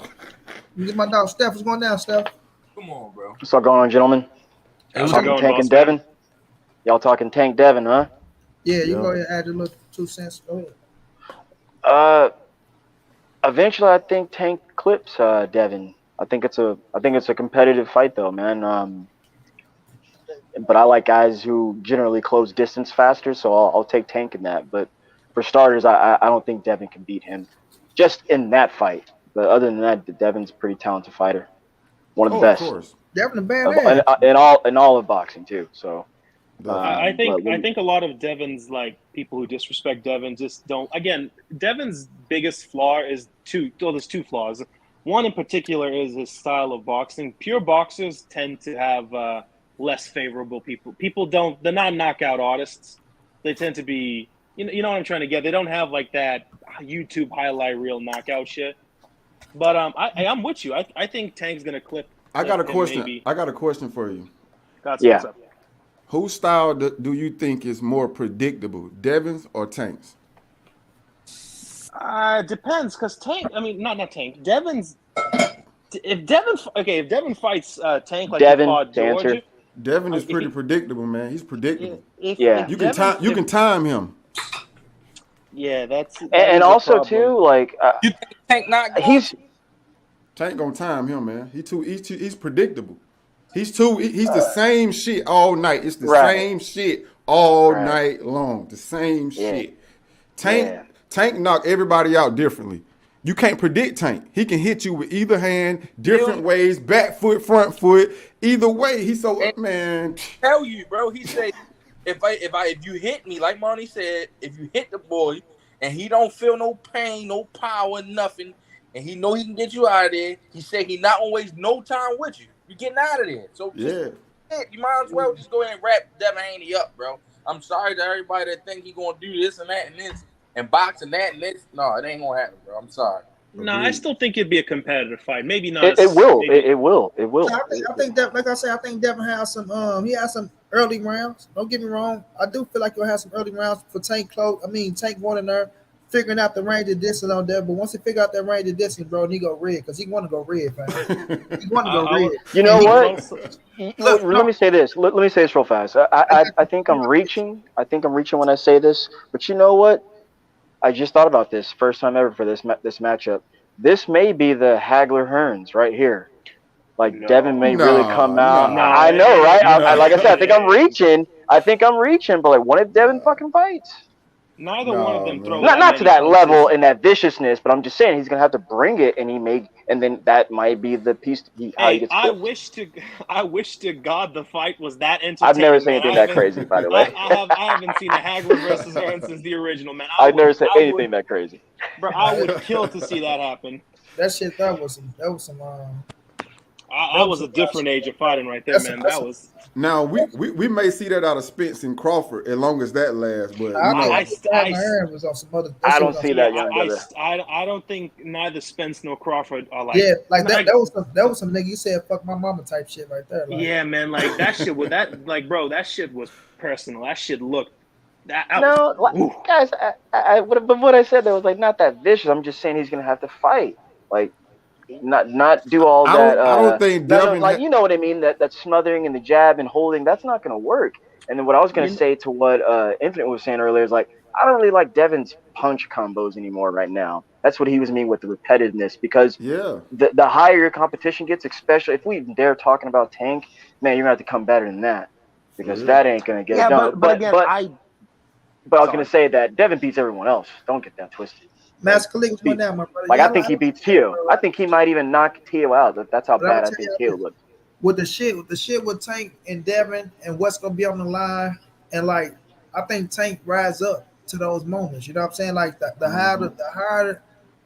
Get my dog Steph. What's going down, Steph? Come on, bro. What's up going on, gentlemen? What's Talking going Tank on, and Devin. Y'all talking Tank Devin, huh? Yeah, you go ahead and add your little 2 cents. Go ahead. Eventually, I think Tank clips Devin. I think it's a competitive fight, though, man. But I like guys who generally close distance faster, so I'll take Tank in that. But for starters, I don't think Devin can beat him, just in that fight. But other than that, Devin's a pretty talented fighter, one of the best. Of course. Devin a badass. In all of boxing too. So. I think a lot of Devin's like people who disrespect Devin just don't. Again, Devin's biggest flaw is there's two flaws. One in particular is his style of boxing. Pure boxers tend to have less favorable people. They're not knockout artists. They tend to be, you know what I'm trying to get. They don't have like that YouTube highlight reel knockout shit. But I'm with you. I think Tank's gonna clip. I got a question. Maybe. I got a question for you. Yeah. What's up? Whose style do you think is more predictable, Devin's or Tank's? Depends, because Tank. I mean, not Tank. Devin's. If Devin fights Tank like Devin, he fought Georgia, Devin is pretty predictable, man. He's predictable. If You can time him. Yeah, that And also too, like You think Tank not? Tank gonna time him, man. He's predictable. He's the same shit all night. It's the same shit all night long. The same shit. Tank knock everybody out differently. You can't predict Tank. He can hit you with either hand, different ways, back foot, front foot, either way. He's so man. Tell you, bro. He said, if you hit me, like Monty said, if you hit the boy and he don't feel no pain, no power, nothing, and he know he can get you out of there, he said he not gonna waste no time with you. You're getting out of there. So you might as well just go ahead and wrap Devin Haney up, bro. I'm sorry to everybody that think he gonna do this and that and this and box and that and this. No, it ain't gonna happen, bro. I'm sorry. No, I still think it'd be a competitive fight. Maybe not. It will. It will. I think that, like I said, I think Devin has some. He has some early rounds. Don't get me wrong. I do feel like he'll have some early rounds for Tank. Tank going in there, figuring out the range of distance on there. But once he figure out that range of distance, bro, he go red because he want to go red, man. He want to go red. You know what? Let me say this. Let me say this real fast. I think I'm reaching. I think I'm reaching when I say this. But you know what? I just thought about this first time ever for this matchup. This may be the Hagler-Hearns right here. Like Devin may really come out. I know, right? Like I said, I think I'm reaching. But like, what if Devin fucking fights? Neither one of them throw. Not to that level and that viciousness, but I'm just saying he's gonna have to bring it, and then that might be the piece. How he gets I wish to God the fight was that entertaining. I've never seen anything that crazy, by the way. I haven't seen a Hagler versus Hearns since the original, man. I've never seen anything that crazy. Bro, I would kill to see that happen. That shit, that was some. I was a different age of fighting right there, man. That was. Now we may see that out of Spence and Crawford as long as that lasts, but I don't see that young brother. I don't think neither Spence nor Crawford are like. Yeah, like that was some nigga you said fuck my mama type shit right there. Like. Yeah, man, like that shit was that like bro, that shit was personal. That shit looked No, guys, what I said there was like not that vicious. I'm just saying he's gonna have to fight, like not do all that. I don't think Devin. Like you know what I mean? That smothering and the jab and holding, that's not gonna work. And then what I was gonna say to what Infinite was saying earlier is like I don't really like Devin's punch combos anymore right now. That's what he was meaning with the repetitiveness because the higher your competition gets, especially if we dare talking about Tank, man, you're gonna have to come better than that because that ain't gonna get it done. But again, But I was going to say that Devin beats everyone else. Don't get that twisted. Master Khalid was going down, my brother. Like, I think he beats Tio. I think he might even knock Tio out. That's how bad I think Tio looks. With the shit with Tank and Devin and what's going to be on the line, and, like, I think Tank rise up to those moments. You know what I'm saying? Like, the higher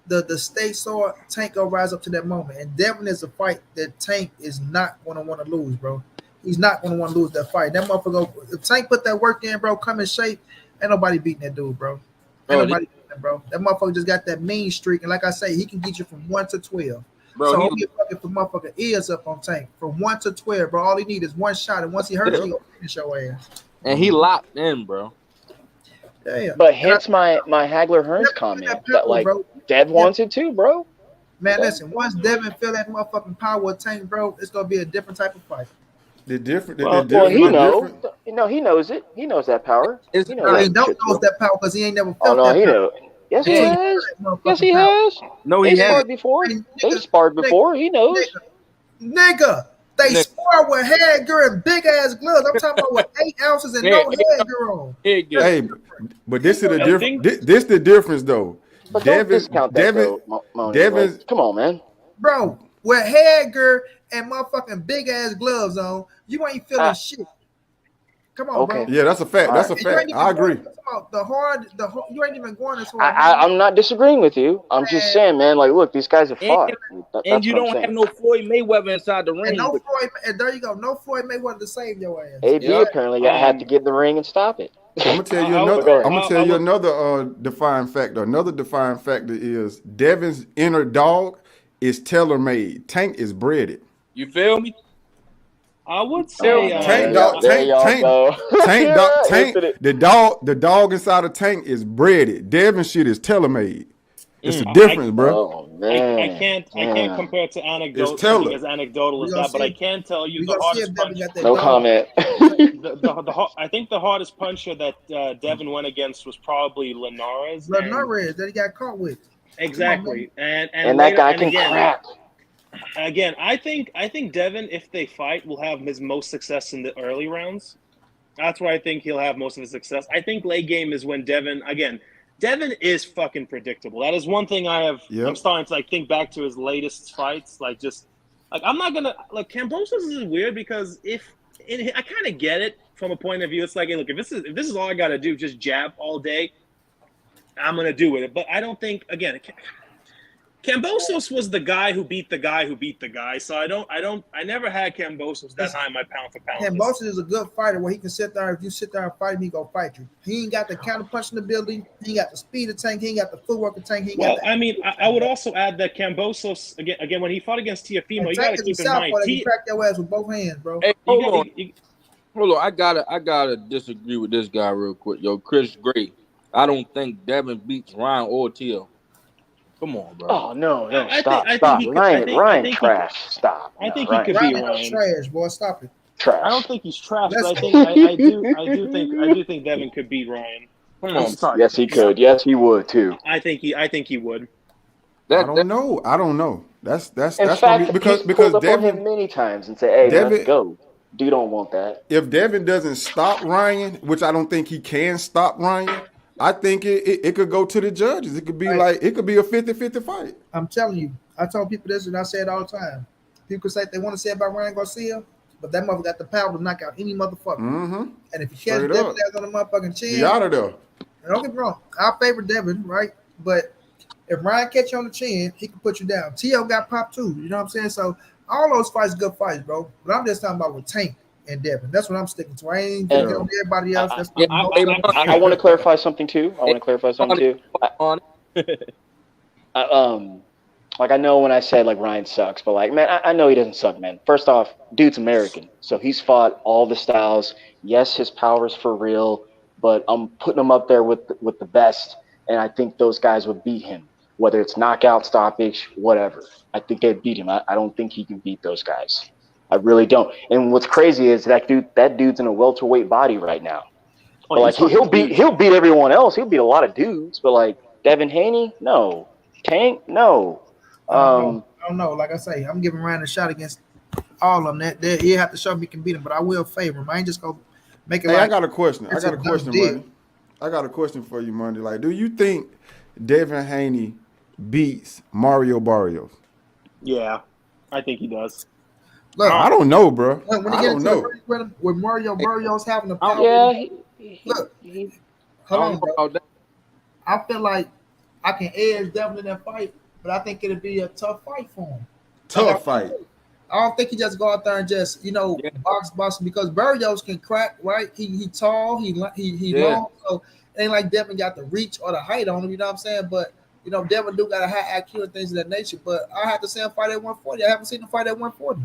the stakes are, Tank will rise up to that moment. And Devin is a fight that Tank is not going to want to lose, bro. He's not going to want to lose that fight. That motherfucker, if Tank put that work in, bro, come in shape, ain't nobody beating that dude, bro. Ain't nobody beating him, bro. That motherfucker just got that mean streak, and like I say, he can get you from 1 to 12. Bro, so he fucking for motherfucker ears up on Tank from 1 to 12, bro. All he need is one shot, and once he hurts you, he gonna finish your ass. And he locked in, bro. Yeah. But hence my Hagler Hearns comment that like Dev wants it too, bro. Man, listen. Once Devin feel that motherfucking power of Tank, bro, it's gonna be a different type of fight. Well, he knows. You know, he knows it. He knows that power. He don't know that power because he ain't never felt that he power. Knows. Yes, he has. Yes, he has. No, he has. They sparred before. He knows. Nigga, they sparred with headgear and big ass gloves. I'm talking about with 8 ounces and no headgear on. Hey, but this is the difference. This the difference though. But Devin, come on, man. Bro, with headgear and motherfucking big ass gloves on, you ain't feeling shit. Come on, bro. Yeah, that's a fact. That's a fact. I agree. You ain't even going as hard. I'm not disagreeing with you. I'm just saying, man. Like, look, these guys have fought. And you don't have no Floyd Mayweather inside the ring. And there you go. No Floyd Mayweather to save your ass. AB apparently had to get in the ring and stop it. I'm gonna tell you another defining factor. Another defining factor is Devin's inner dog is tailor-made. Tank is breaded. You feel me? I would say Tank, the dog inside of Tank is breaded. Devin shit is tailor-made. It's a difference, bro. Oh, man. I can't compare it to anecdotal as anecdotal as that, but I can tell you the hardest puncher. No comment. I think the hardest puncher that Devin went against was probably Linares. Linares that he got caught with. Exactly, and that guy can crack. Again, I think Devin, if they fight, will have his most success in the early rounds. That's where I think he'll have most of his success. I think late game is when Devin is fucking predictable. That is one thing I have. Yep. I'm starting to think back to his latest fights. I'm not gonna Kambosos is weird because I kind of get it from a point of view. It's like, hey, look, if this is all I gotta do, just jab all day, I'm gonna do it. But I don't think Kambosos was the guy who beat the guy who beat the guy. So I never had Kambosos that high in my pound for pound. Kambosos is a good fighter where he can sit there. If you sit there and fight him, he gonna fight you. He ain't got the counter punching ability. He ain't got the speed of Tank. He ain't got the footwork of Tank. I would also add that Kambosos again when he fought against Tiafimo, you gotta keep in mind he cracked your ass with both hands, bro. Hey, hold on. I gotta disagree with this guy real quick. Yo, Chris Gray. I don't think Devin beats Ryan or Teal. Come on, bro. Oh no! Stop! Ryan trash. Stop. I think he could be Ryan. Trash, boy. Stop it. Trash. I don't think he's trash, but I do think Devin could beat Ryan. Come on. Yes, he could. Yes, he would too. I think he would. I don't know. That's in fact, because Devin many times and say, "Hey, let's go." Dude, don't want that. If Devin doesn't stop Ryan, which I don't think he can stop Ryan. I think it could go to the judges. It could be it could be a 50-50 fight. I'm telling you. I told people this and I say it all the time. People say they want to say about Ryan Garcia, but that mother got the power to knock out any motherfucker. Mm-hmm. And if you catch Devin on the motherfucking chin, he out of there. Don't get me wrong. I favor Devin, right? But if Ryan catch you on the chin, he can put you down. T.O. got popped too. You know what I'm saying? So all those fights good fights, bro. But I'm just talking about with Tank and Devin. That's what I'm sticking to. I ain't thinking on everybody else. I want to clarify something too. I know when I said Ryan sucks, but man, I know he doesn't suck, man. First off, dude's American, so he's fought all the styles. Yes, his power's for real. but I'm putting him up there with the best, and I think those guys would beat him, whether it's knockout, stoppage, whatever. I think they'd beat him. I don't think he can beat those guys. I really don't. And what's crazy is that dude's in a welterweight body right now. But like he'll beat everyone else. He'll beat a lot of dudes, but like Devin Haney, no. Tank, no. I don't know. Like I say, I'm giving Ryan a shot against all of them. That he have to show me can beat him, but I will favor him. I ain't just gonna make it. Hey, like, I got a question. Money. I got a question for you, Monday. Like, do you think Devin Haney beats Mario Barrios? Yeah, I think he does. Look, I don't know, bro. When you I get don't into know. with Mario Barrios having the power, look, hold on, bro. I feel like I can edge Devin in that fight, but I think it'll be a tough fight for him. Tough fight. I don't think he just go out there and just box because Barrios can crack, right? He tall, he long, so it ain't like Devin got the reach or the height on him. You know what I'm saying? But Devin do got a high IQ and things of that nature. But I have to see him fight at 140. I haven't seen him fight at 140.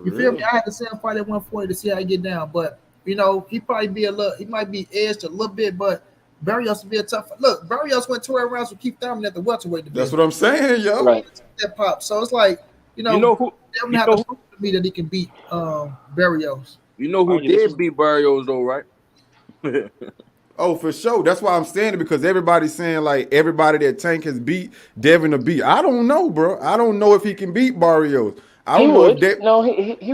You feel me? I had to see him fight at 140 to see how he get down. But he probably he might be edged a little bit, but Barrios will be a tough. Look, Barrios went 12 rounds with Keith Thurman at the welterweight division. That's what I'm saying, yo. Right. That pop. So it's like who? Devin have to prove to me that he can beat Barrios. You know who did beat Barrios though, right? Oh, for sure. That's why I'm saying it, because everybody's saying like everybody that Tank has beat, Devin to beat. I don't know, bro. I don't know if he can beat Barrios. I don't know if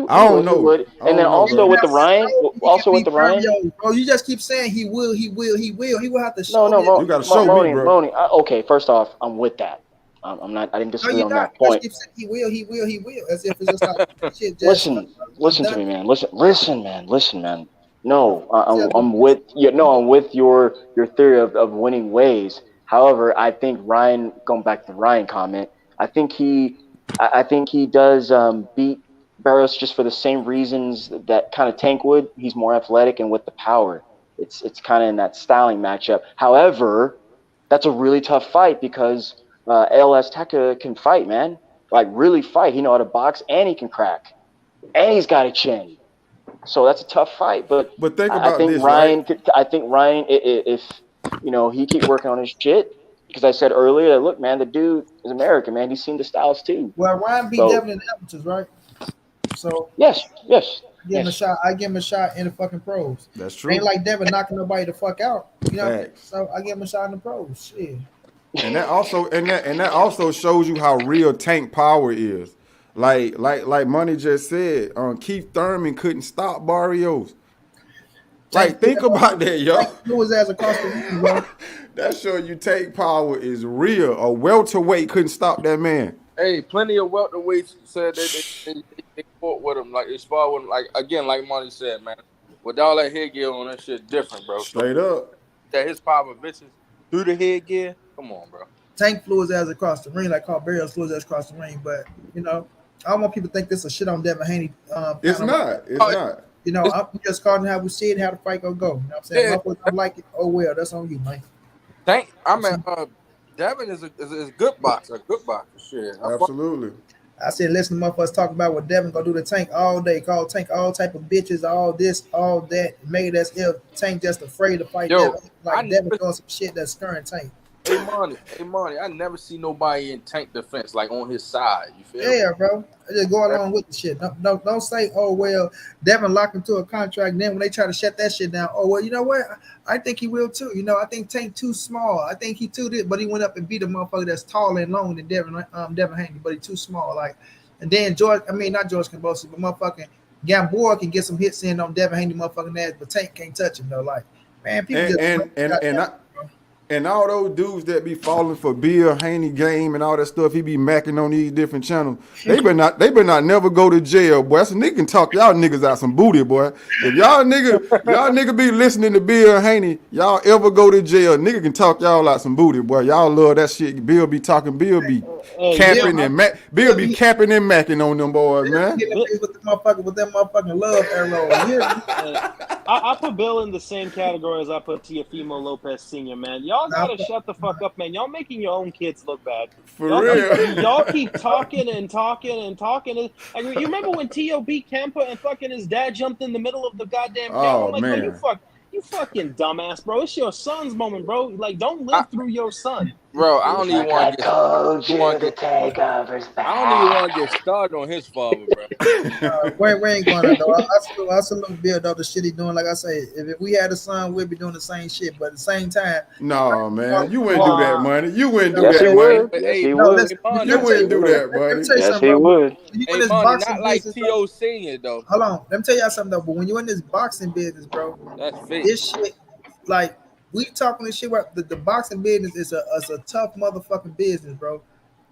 I don't know. And then also with the Ryan, bro, you just keep saying he will. He will have to show. No, you got to show me, bro. Okay, first off, I'm with that. I'm not. I didn't disagree on that point. Keep saying he will. As if it's just like shit. Listen to me, man. Listen, man. No, I'm with you. No, I'm with your theory of winning ways. However, I think Ryan, going back to the Ryan comment, I think he does beat Barrios just for the same reasons that kind of Tank would. He's more athletic and with the power. It's kind of in that styling matchup. However, that's a really tough fight because ALS Teka can fight, man. Like really fight. He know how to box and he can crack, and he's got a chin. So that's a tough fight. But think about I think this, Ryan. right? I think Ryan, if he keep working on his shit. Because I said earlier that, look, man, the dude is American, man. He's seen the styles too. Well, Ryan beat Devin in the amateurs, right? So yes. I give him a shot in the fucking pros. That's true. Ain't like Devin knocking nobody the fuck out, Facts. So I give him a shot in the pros. Shit. And that also shows you how real Tank power is. Like Money just said, Keith Thurman couldn't stop Barrios. Like, think about that, yo. Who was as across the room, bro? That show you Tank power is real. A welterweight couldn't stop that man. Hey, plenty of welterweights said they fought with him, like they sparred with him. Like again, like Monty said, man, with all that headgear on, that shit different, bro. Straight up. That his power vicious through the headgear. Come on, bro. Tank flew his ass across the ring, like Carl Barrios flew his ass across the ring. But I don't want people to think this is a shit on Devin Haney. It's not. It's not. I'm just calling how we see it, how the fight gonna go. You know what I'm saying? Yeah. I like it. Oh well, that's on you, man. Devin is a good boxer, shit. Absolutely. I said, listen to motherfuckers talk about what Devin gonna do to Tank all day. Call Tank all type of bitches, all this, all that. Make it as if Tank just afraid to fight Devin. Like Devin doing some shit that's scaring Tank. Hey Monty, I never see nobody in Tank defense like on his side. You feel? Yeah, bro. I just go along with the shit. Don't say, oh well, Devin locked him to a contract. And then when they try to shut that shit down, oh well, you know what? I think he will too. I think Tank too small. I think he too did, but he went up and beat a motherfucker that's taller and long than Devin Haney, but he too small. Like, and then not George Kambosos, but motherfucking Gamboa can get some hits in on Devin Haney motherfucking ass, but Tank can't touch him though. Like, man, people and all those dudes that be falling for Bill Haney game and all that stuff, he be macking on these different channels. They better not never go to jail, boy. That's a nigga can talk y'all niggas out some booty, boy. If y'all nigga be listening to Bill Haney, y'all ever go to jail, nigga can talk y'all out some booty, boy. Y'all love that shit. Bill be capping Bill be capping and macking on them boys, man. With that motherfucking love Errol. I put Bill in the same category as I put Teofimo Lopez Sr., man. Y'all gotta shut the fuck up, man. Y'all making your own kids look bad. For real. Y'all keep talking and talking and talking. Like, you remember when Tio beat Kempa and fucking his dad jumped in the middle of the goddamn camera? Oh, I'm like, man. you You fucking dumbass, bro. It's your son's moment, bro. Like, don't live through your son. Bro, I don't even want to get. told you to take overs back. I don't even want to get started on his father, bro. We ain't going to though. I salute Bill though. The shit he doing, like I say, if we had a son, we'd be doing the same shit. But at the same time, No, man, you wouldn't do that, money. You wouldn't do Yes, that, he money. would. Yes, he no, would. listen, You wouldn't do that, let me buddy. tell you Yes, something, he bro. would. When you Hey, in this money, boxing not like business, T.O. Senior though. hold on, let me tell y'all something though. But when you in this boxing business, bro, That's fake. this shit, like we talking this shit about the boxing business is a tough motherfucking business, bro.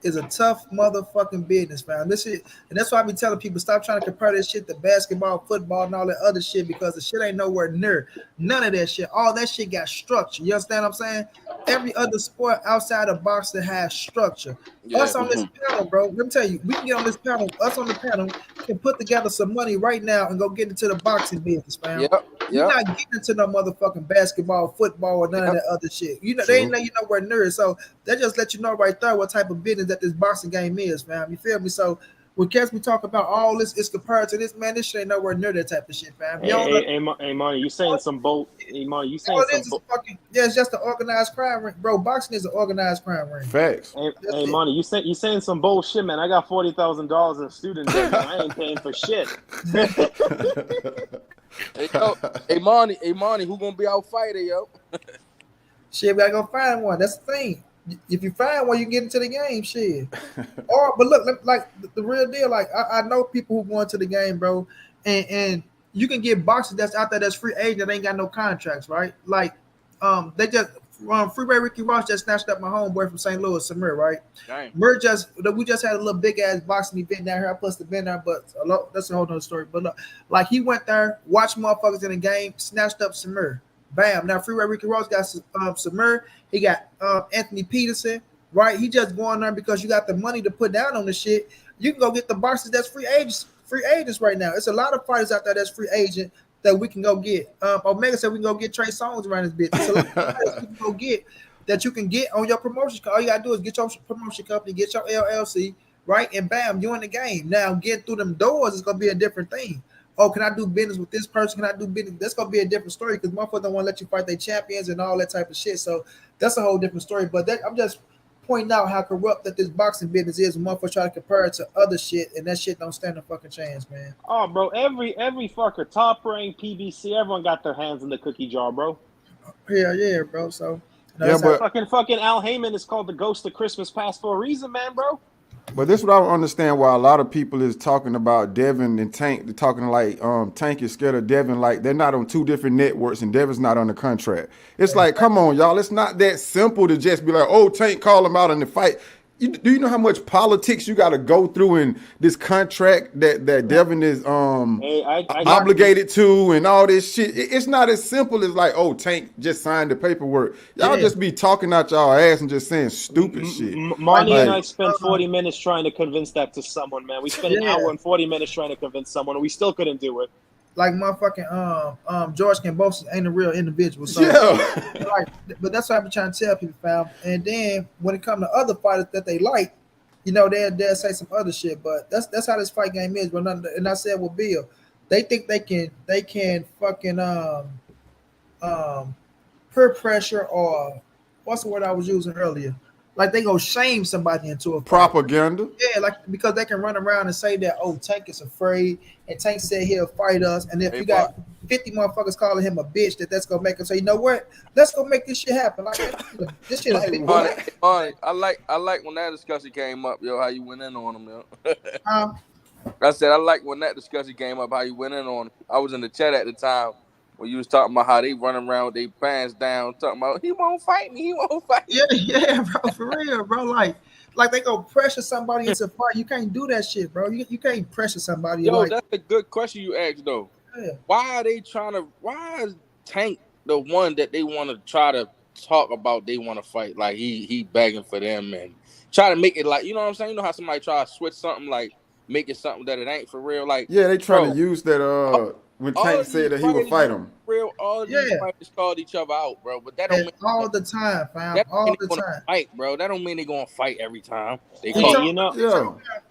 Is a tough motherfucking business, fam. This shit, and that's why I be telling people stop trying to compare this shit to basketball, football, and all that other shit because the shit ain't nowhere near none of that shit. All that shit got structure. You understand what I'm saying? Every other sport outside of boxing has structure. Yeah. Us on this panel, bro. Let me tell you, we can get on this panel. Us on the panel can put together some money right now and go get into the boxing business, fam. Yep. You're Yep. not getting into no motherfucking basketball, football, or none of that other shit. You know, they ain't letting you nowhere near it. So that just let you know right there what type of business that this boxing game is, fam. You feel me? So when cats we talk about all this, it's compared to this, man. This shit ain't nowhere near that type of shit, fam. You don't know- Hey, Money, you saying some bolt? Hey, Money, you saying all it some is bolt? fucking it's just an organized crime ring, bro. Boxing is an organized crime ring. Facts. That's Hey, it. Money, you saying some bullshit, man. I got $40,000 in student debt, man. I ain't paying for shit. Hey, yo, hey, Money, who gonna be our fighter, yo? Shit, we gotta go find one. That's the thing. If you find one, you get into the game, shit. But look, like the real deal, like I know people who go into the game, bro, and you can get boxers that's out there that's free agent, ain't got no contracts, right? Like, they just Freeway Ricky Ross just snatched up my homeboy from St. Louis, Samir, right? Dang. We just had a little big ass boxing event down here. I plus the event there, but that's a whole nother story. But look, like he went there, watched motherfuckers in the game, snatched up Samir. Bam. Now Freeway Ricky Ross got Samir. He got Anthony Peterson, right? He just going there because you got the money to put down on the shit. You can go get the boxers that's free agents right now. It's a lot of fighters out there that's free agent that we can go get. Omega said we can go get Trey Songz around this bitch. It's a lot of fighters we can go get that you can get on your promotion. All you gotta do is get your promotion company, get your LLC, right? And bam, you in the game. Now getting through them doors is gonna be a different thing. Oh, can I do business with this person? Can I do business? That's gonna be a different story because motherfuckers don't want to let you fight their champions and all that type of shit. So that's a whole different story. But I'm just pointing out how corrupt that this boxing business is. When motherfuckers try to compare it to other shit, and that shit don't stand a fucking chance, man. Oh, bro, every fucker, top rank, PBC, everyone got their hands in the cookie jar, bro. Yeah, bro. So Yeah, but Fucking Al Heyman is called the ghost of Christmas past for a reason, man, bro. But this is what I don't understand why a lot of people is talking about Devin and Tank. They're talking like Tank is scared of Devin, like they're not on two different networks and Devin's not on the contract. It's like, come on, y'all. It's not that simple to just be like, oh, Tank call him out in the fight. Do you know how much politics you got to go through in this contract that Devin is obligated to and all this shit? It's not as simple as like, oh, Tank just signed the paperwork. Y'all just be talking out y'all ass and just saying stupid shit. Money and I spent 40 minutes trying to convince that to someone, man. We spent an hour and 40 minutes trying to convince someone, and we still couldn't do it. Like motherfucking George Kambosos ain't a real individual. So but that's what I be trying to tell people, fam. And then when it comes to other fighters that they like, you know, they'll say some other shit. But that's how this fight game is. But and I said with Bill, they think they can fucking peer pressure or what's the word I was using earlier? Like they go shame somebody into a fight. Propaganda. Yeah, like because they can run around and say that, oh, Tank is afraid, and Tank said he'll fight us. And if you got 50 motherfuckers calling him a bitch, that's gonna make him say, you know what? Let's go make this shit happen. Like this shit is big. I like when that discussion came up, yo, how you went in on him, yo. I said I like when that discussion came up, how you went in on him. I was in the chat at the time when you was talking about how they running around with their pants down, talking about he won't fight me, he won't fight me. Yeah, bro, for real, bro. Like they go pressure somebody into a fight. You can't do that shit, bro. You can't pressure somebody. Yo, like, that's a good question you asked though. Yeah. Why is Tank the one that they want to try to talk about they want to fight? Like he begging for them and try to make it like, you know what I'm saying? You know how somebody try to switch something, like make it something that it ain't for real? Like, yeah, they trying to use that when All Tank of said these that he would fighters, fight him. real, all of these Yeah. fighters called each other out, bro. But that don't And mean all the time, fam. that All mean the they gonna time. fight, bro. That don't mean they gonna fight every time. They Hey, call. you know,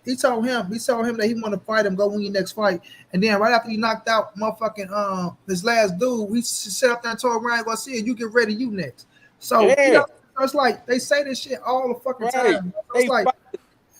He told him that he want to fight him, go win your next fight. And then right after he knocked out motherfucking his last dude, we sat up there and told Ryan Garcia, you get ready, you next. So Yeah. you know, it's like they say this shit all the fucking Right. time. So They it's like, fight.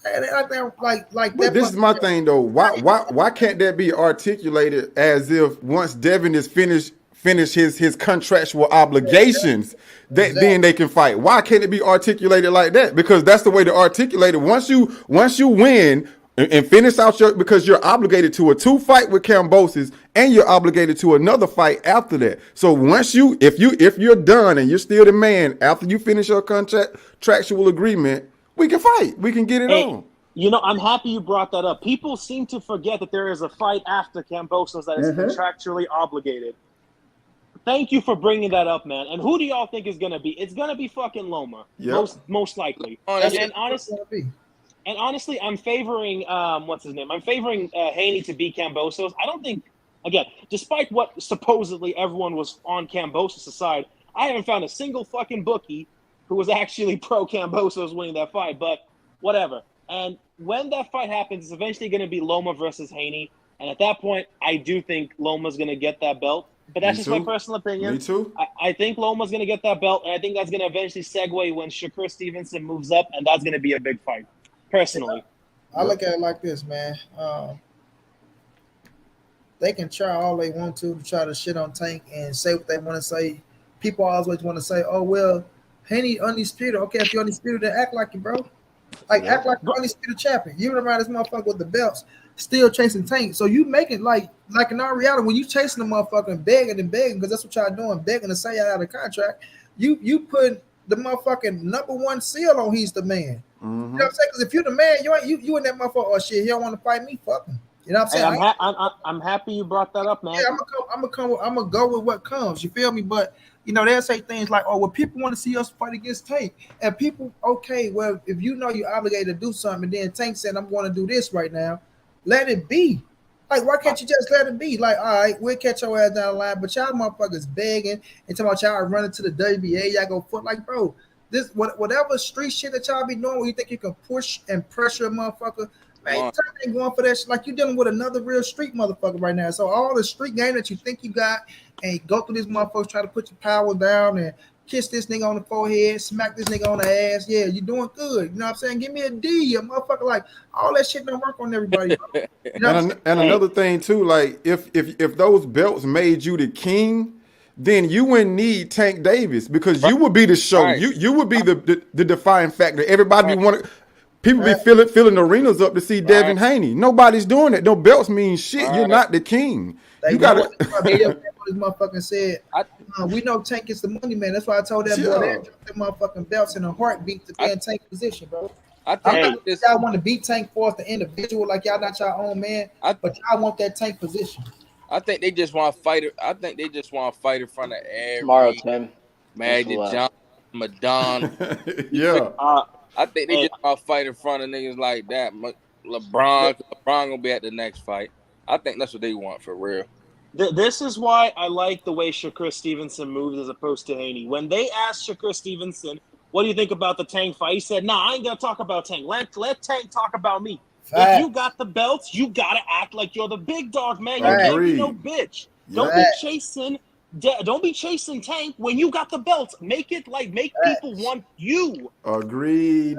hey, they like that, like But that. this is my thing though. Why can't that be articulated as if once Devin is finish his contractual obligations, that then they can fight? Why can't it be articulated like that? Because that's the way to articulate it. Once you win and finish out because you're obligated to a 2-fight with Kambosos and you're obligated to another fight after that. So once if you're done and you're still the man after you finish your contractual agreement, we can fight. We can get it hey, on. you know, I'm happy you brought that up. People seem to forget that there is a fight after Kambosos that is contractually obligated. Thank you for bringing that up, man. And who do y'all think is gonna be? It's gonna be fucking Loma, Yep. most likely. That's And honestly, I'm favoring what's his name? I'm favoring Haney to beat Kambosos. I don't think, again, despite what supposedly everyone was on Kambosos' side, I haven't found a single fucking bookie who was actually pro Kambosos winning that fight. But whatever. And when that fight happens, it's eventually going to be Loma versus Haney. And at that point, I do think Loma's going to get that belt. But that's just my personal opinion. Me too. I think Loma's going to get that belt, and I think that's going to eventually segue when Shakur Stevenson moves up, and that's going to be a big fight, personally. I look at it like this, man. They can try all they want to try to shit on Tank and say what they want to say. People always want to say, oh, well, Haney undisputed. Okay, if you're undisputed, then act like it, bro. Like, act like you're undisputed champion. You around this motherfucker with the belts, still chasing Tank. So you make it like in our reality, when you chasing the motherfucker begging, because that's what y'all doing, begging to say out of contract, you put the motherfucking #1 seal on he's the man. You know what I'm saying? Because if you're the man, you in that motherfucker, oh shit, he don't want to fight me, fuck him. You know what I'm saying? Hey, I'm happy you brought that up, man. Yeah, I'm gonna go with what comes. You feel me? But you know, they'll say things like, "Oh, well, people want to see us fight against Tank," and people, okay, well, if you know you're obligated to do something, and then Tank said, "I'm going to do this right now," let it be. Like, why can't you just let it be? Like, all right, we'll catch your ass down the line, but y'all motherfuckers begging and talking about y'all running to the WBA, y'all go foot like, bro. This whatever street shit that y'all be doing, where you think you can push and pressure a motherfucker. Man, Tank ain't going for that shit. Like, you dealing with another real street motherfucker right now. So all the street game that you think you got, and go through this motherfucker, try to put your power down and kiss this nigga on the forehead, smack this nigga on the ass. Yeah, you doing good. You know what I'm saying? Give me a D, you motherfucker. Like, all that shit don't work on everybody. Bro. You know and another thing too, like if those belts made you the king, then you wouldn't need Tank Davis because you would be the show. Right. You would be the defining factor. Everybody wanted. People be filling arenas up to see Devin Haney. Nobody's doing that. No belts mean shit. You're not the king. You got to. This motherfucker said, we know Tank is the money man. That's why I told that boy that drop the motherfucking belts in a heartbeat to be in Tank position, bro. I think y'all want to beat Tank for us, the individual, like y'all not your own man, but y'all want that Tank position. I think they just want to fight it. I think they just want to fight in front of every Tomorrow, Tim. Magic Johnson, Madonna. I think they just want to fight in front of niggas like that. LeBron gonna be at the next fight. I think that's what they want for real. This is why I like the way Shakur Stevenson moves as opposed to Haney. When they asked Shakur Stevenson, what do you think about the Tank fight? He said, nah, I ain't going to talk about Tank. Let Tank talk about me. If you got the belts, you got to act like you're the big dog, man. You can't be no bitch. Don't be chasing Tank when you got the belts. Make people want you. Agreed.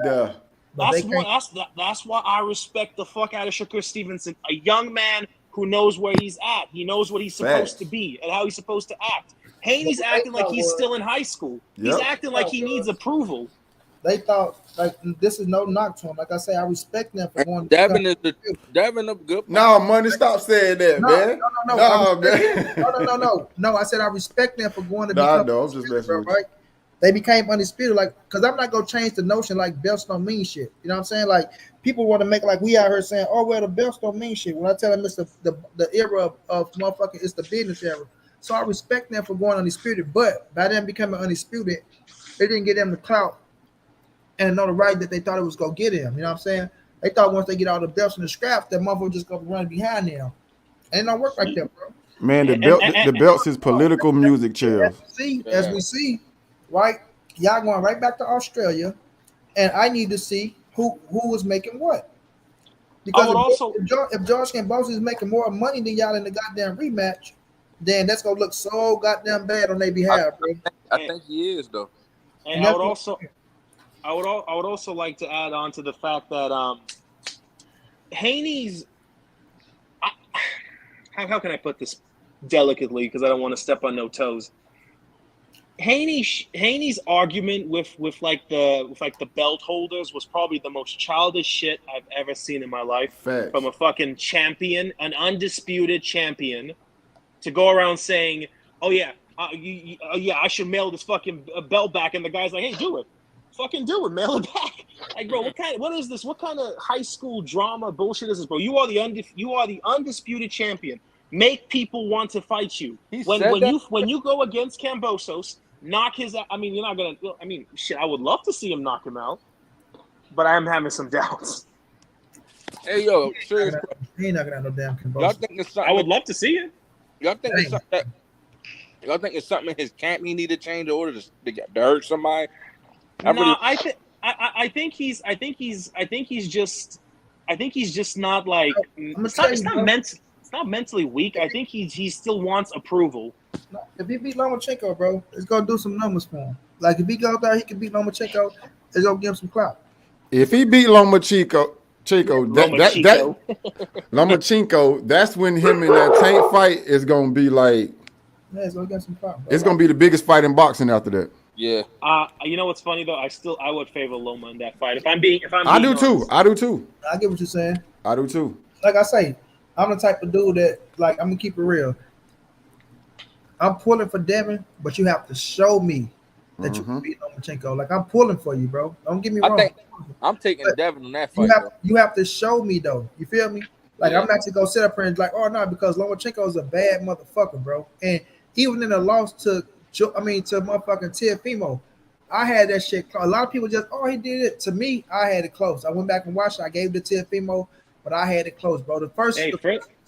That's why I respect the fuck out of Shakur Stevenson, a young man who knows where he's at. He knows what he's supposed to be and how he's supposed to act. Haney's acting like he's still in high school. He's acting like he needs approval. They thought, like, this is no knock to him. Like I say, I respect them for going. Devin is Devin a good. No, money. Stop saying that, man. No. I said I respect them for going to. I know. I'm just messing with you. Right? They became undisputed, like, because I'm not gonna change the notion like belts don't mean shit. You know what I'm saying? Like, people want to make like we out here saying, oh well, the belts don't mean shit. When I tell them it's the era of motherfucking, it's the business era. So I respect them for going undisputed, but by them becoming undisputed, they didn't get them the clout and notoriety that they thought it was gonna get him. You know what I'm saying? They thought once they get all the belts and the scraps, that motherfucker just gonna run behind them. And it don't work like that, bro. Man, the belts is political music chairs. As we see, right? Y'all going right back to Australia, and I need to see who was making what. Because if George Cambosos is making more money than y'all in the goddamn rematch, then that's gonna look so goddamn bad on their behalf, bro. I think he is though. And I would also like to add on to the fact that Haney's. How can I put this delicately? Because I don't want to step on no toes. Haney's argument with the belt holders was probably the most childish shit I've ever seen in my life. Facts. From a fucking champion, an undisputed champion, to go around saying, "Oh yeah, I should mail this fucking belt back," and the guy's like, "Hey, do it, fucking do it, mail it back." Like, bro, what is this? What kind of high school drama bullshit is this, bro? You are the undisputed champion. Make people want to fight you. When you go against Cambosos, knock his. I mean, you're not gonna. I mean, shit. I would love to see him knock him out, but I am having some doubts. Hey, yo, serious. He ain't not gonna have no damn Cambosos. Y'all think it's something? I would love to see it. Y'all think it's something? Y'all think it's something in his camp he need to change in order to hurt somebody? I think he's just not like. It's not mentally weak. I think he still wants approval. If he beat Lomachenko, bro, it's gonna do some numbers for him. Like if he go out there, he can beat Lomachenko. It's gonna give him some clout. If he beat Lomachenko, Lomachenko, that's when him and that Tank fight is gonna be like. Yeah, it's gonna get some clout. It's gonna be the biggest fight in boxing after that. Yeah. You know what's funny though? I would favor Loma in that fight. If I'm being I do too. I get what you're saying. I do too. Like I say, I'm the type of dude that, like, I'm gonna keep it real. I'm pulling for Devin, but you have to show me that you can beat Lomachenko. Like, I'm pulling for you, bro. Don't get me wrong. I'm taking Devin on that fight. You have to show me though. You feel me? Like, I'm not gonna sit up here and like, oh no, because Lomachenko is a bad motherfucker, bro. And even in the loss to motherfucking Teofimo, I had that shit. A lot of people just, oh, he did it. To me, I had it close. I went back and watched it. I gave it to Teofimo, but I had it close, bro. The first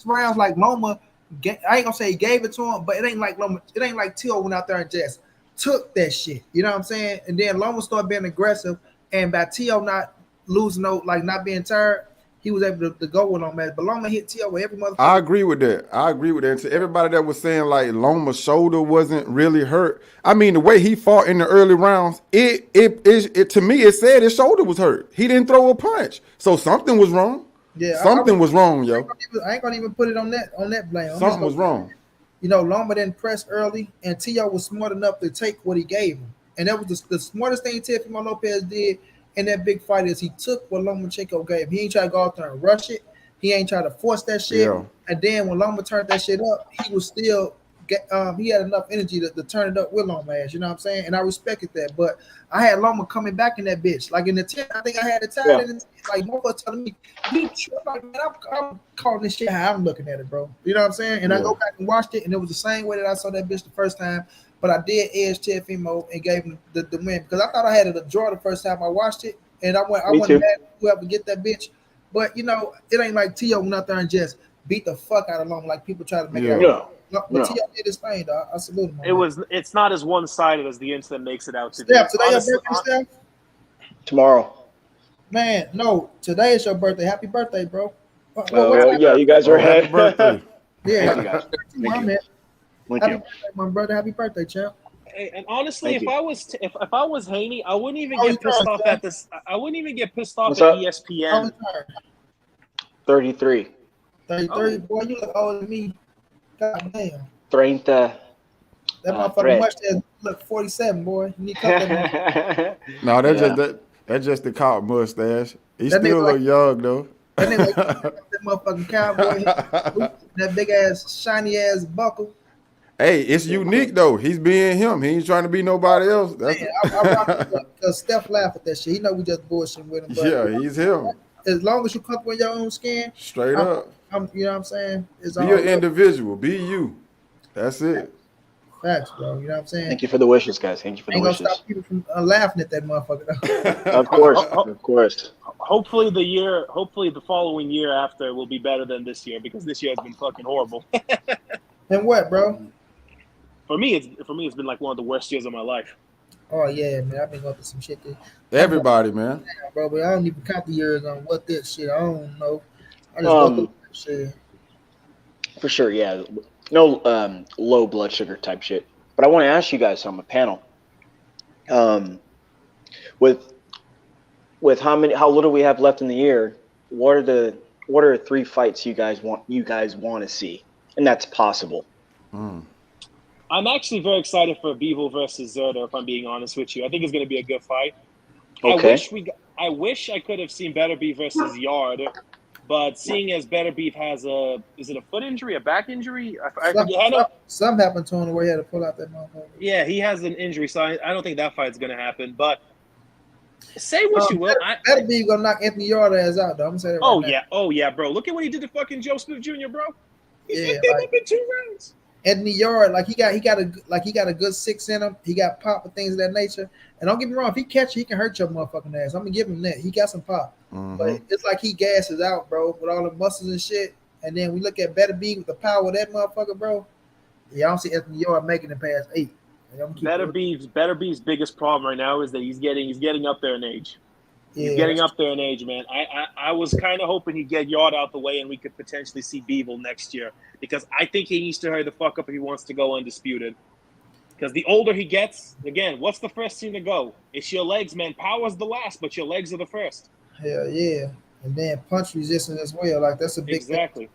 rounds, like Loma, I ain't gonna say he gave it to him, but it ain't like Loma. It ain't like Teo went out there and just took that shit. You know what I'm saying? And then Loma started being aggressive, and by Teo not losing not being tired, he was able to go with Loma. But Loma hit Teo with every motherfucker. I agree with that. And to everybody that was saying like Loma's shoulder wasn't really hurt, I mean the way he fought in the early rounds, it to me it said his shoulder was hurt. He didn't throw a punch, so something was wrong. Yeah, something was wrong, yo. I ain't gonna even put it on that blame. Something was wrong. You know, Loma didn't press early, and Teo was smart enough to take what he gave him, and that was the smartest thing Teofimo Lopez did in that big fight is he took what Lomachenko gave him. He ain't try to go out there and rush it. He ain't try to force that shit. Yeah. And then when Loma turned that shit up, he was still he had enough energy to turn it up with Loma ass. You know what I'm saying? And I respected that. But I had Loma coming back in that bitch. Like in the 10, I think I had the time in the 10. Like motherfucker telling me, like, man, I'm calling this shit how I'm looking at it, bro. You know what I'm saying? And I go back and watched it, and it was the same way that I saw that bitch the first time. But I did edge Teofimo and gave him the win because I thought I had a draw the first time I watched it, and I wasn't mad at whoever get that bitch. But you know, it ain't like Teo went out there and just beat the fuck out of Loma like people try to make it. But Teo did his thing, dog. I salute him. It's not as one-sided as the incident makes it out to be. Steph, today your birthday, Steph? Tomorrow. Man, no, today is your birthday. Happy birthday, bro. Yeah, you guys are ahead. Birthday. Yeah, Thank you, guys. Thank you. Thank Happy you. birthday, my brother. Happy birthday, champ. Hey, and honestly, if I was Haney, I wouldn't even get pissed off at this. I wouldn't even get pissed off at ESPN. 33. 33, boy, you look older than me. God damn. 30. That motherfucker mustache look 47, boy. You need to cut that. No, that's just the cop mustache. He still look young though. That nigga that motherfucking cowboy, that big ass shiny ass buckle. Hey, it's unique though. He's being him. He ain't trying to be nobody else. I rock it because Steph laughed at that shit. He know we just bullshitting with him. But yeah, he's him. As long as you comfortable in your own skin, straight up. You know what I'm saying? Be an individual. Be you. That's it. Facts, bro. You know what I'm saying? Thank you for the wishes, guys. Thank you for the wishes. Ain't gonna stop people from laughing at that motherfucker. Of course, of course. Hopefully the following year after will be better than this year because this year has been fucking horrible. And what, bro? For me, it's been like one of the worst years of my life. Oh yeah, man. I've been going through some shit. Everybody, man. Bro, but I don't even count the years on what this shit. I don't know. I just go through that shit. For sure, yeah. No low blood sugar type shit. But I want to ask you guys on the panel. With how little we have left in the year, what are 3 fights you guys want to see? And that's possible. I'm actually very excited for Bivol versus Zerda, if I'm being honest with you. I think it's going to be a good fight. Okay. I wish I could have seen Better Beef versus Yard, but seeing as Better Beef has is it a foot injury, a back injury? Something happened to him where he had to pull out that motherfucker. Yeah, he has an injury, so I don't think that fight's going to happen. But say what you will. Better Beef going to knock Anthony Yard ass out, though. I'm going to say that right now. Oh, yeah, bro. Look at what he did to fucking Joe Smith Jr., bro. He fucked him up in 2 rounds. Anthony Yard, he got a good 6 in him. He got pop and things of that nature. And don't get me wrong, if he catch you, he can hurt your motherfucking ass. I'm gonna give him that. He got some pop. But it's like he gasses out, bro, with all the muscles and shit. And then we look at Better Beef with the power of that motherfucker, bro. Yeah, I don't see Anthony Yard making it past 8. Better Beef's biggest problem right now is that he's getting up there in age. Yeah, he's getting up there in age, man. I was kind of hoping he'd get Yard out the way and we could potentially see Bivol next year, because I think he needs to hurry the fuck up if he wants to go undisputed. Because the older he gets, again, what's the first thing to go? It's your legs, man. Power's the last, but your legs are the first. Hell yeah. And then punch resistance as well. Like, that's a big thing.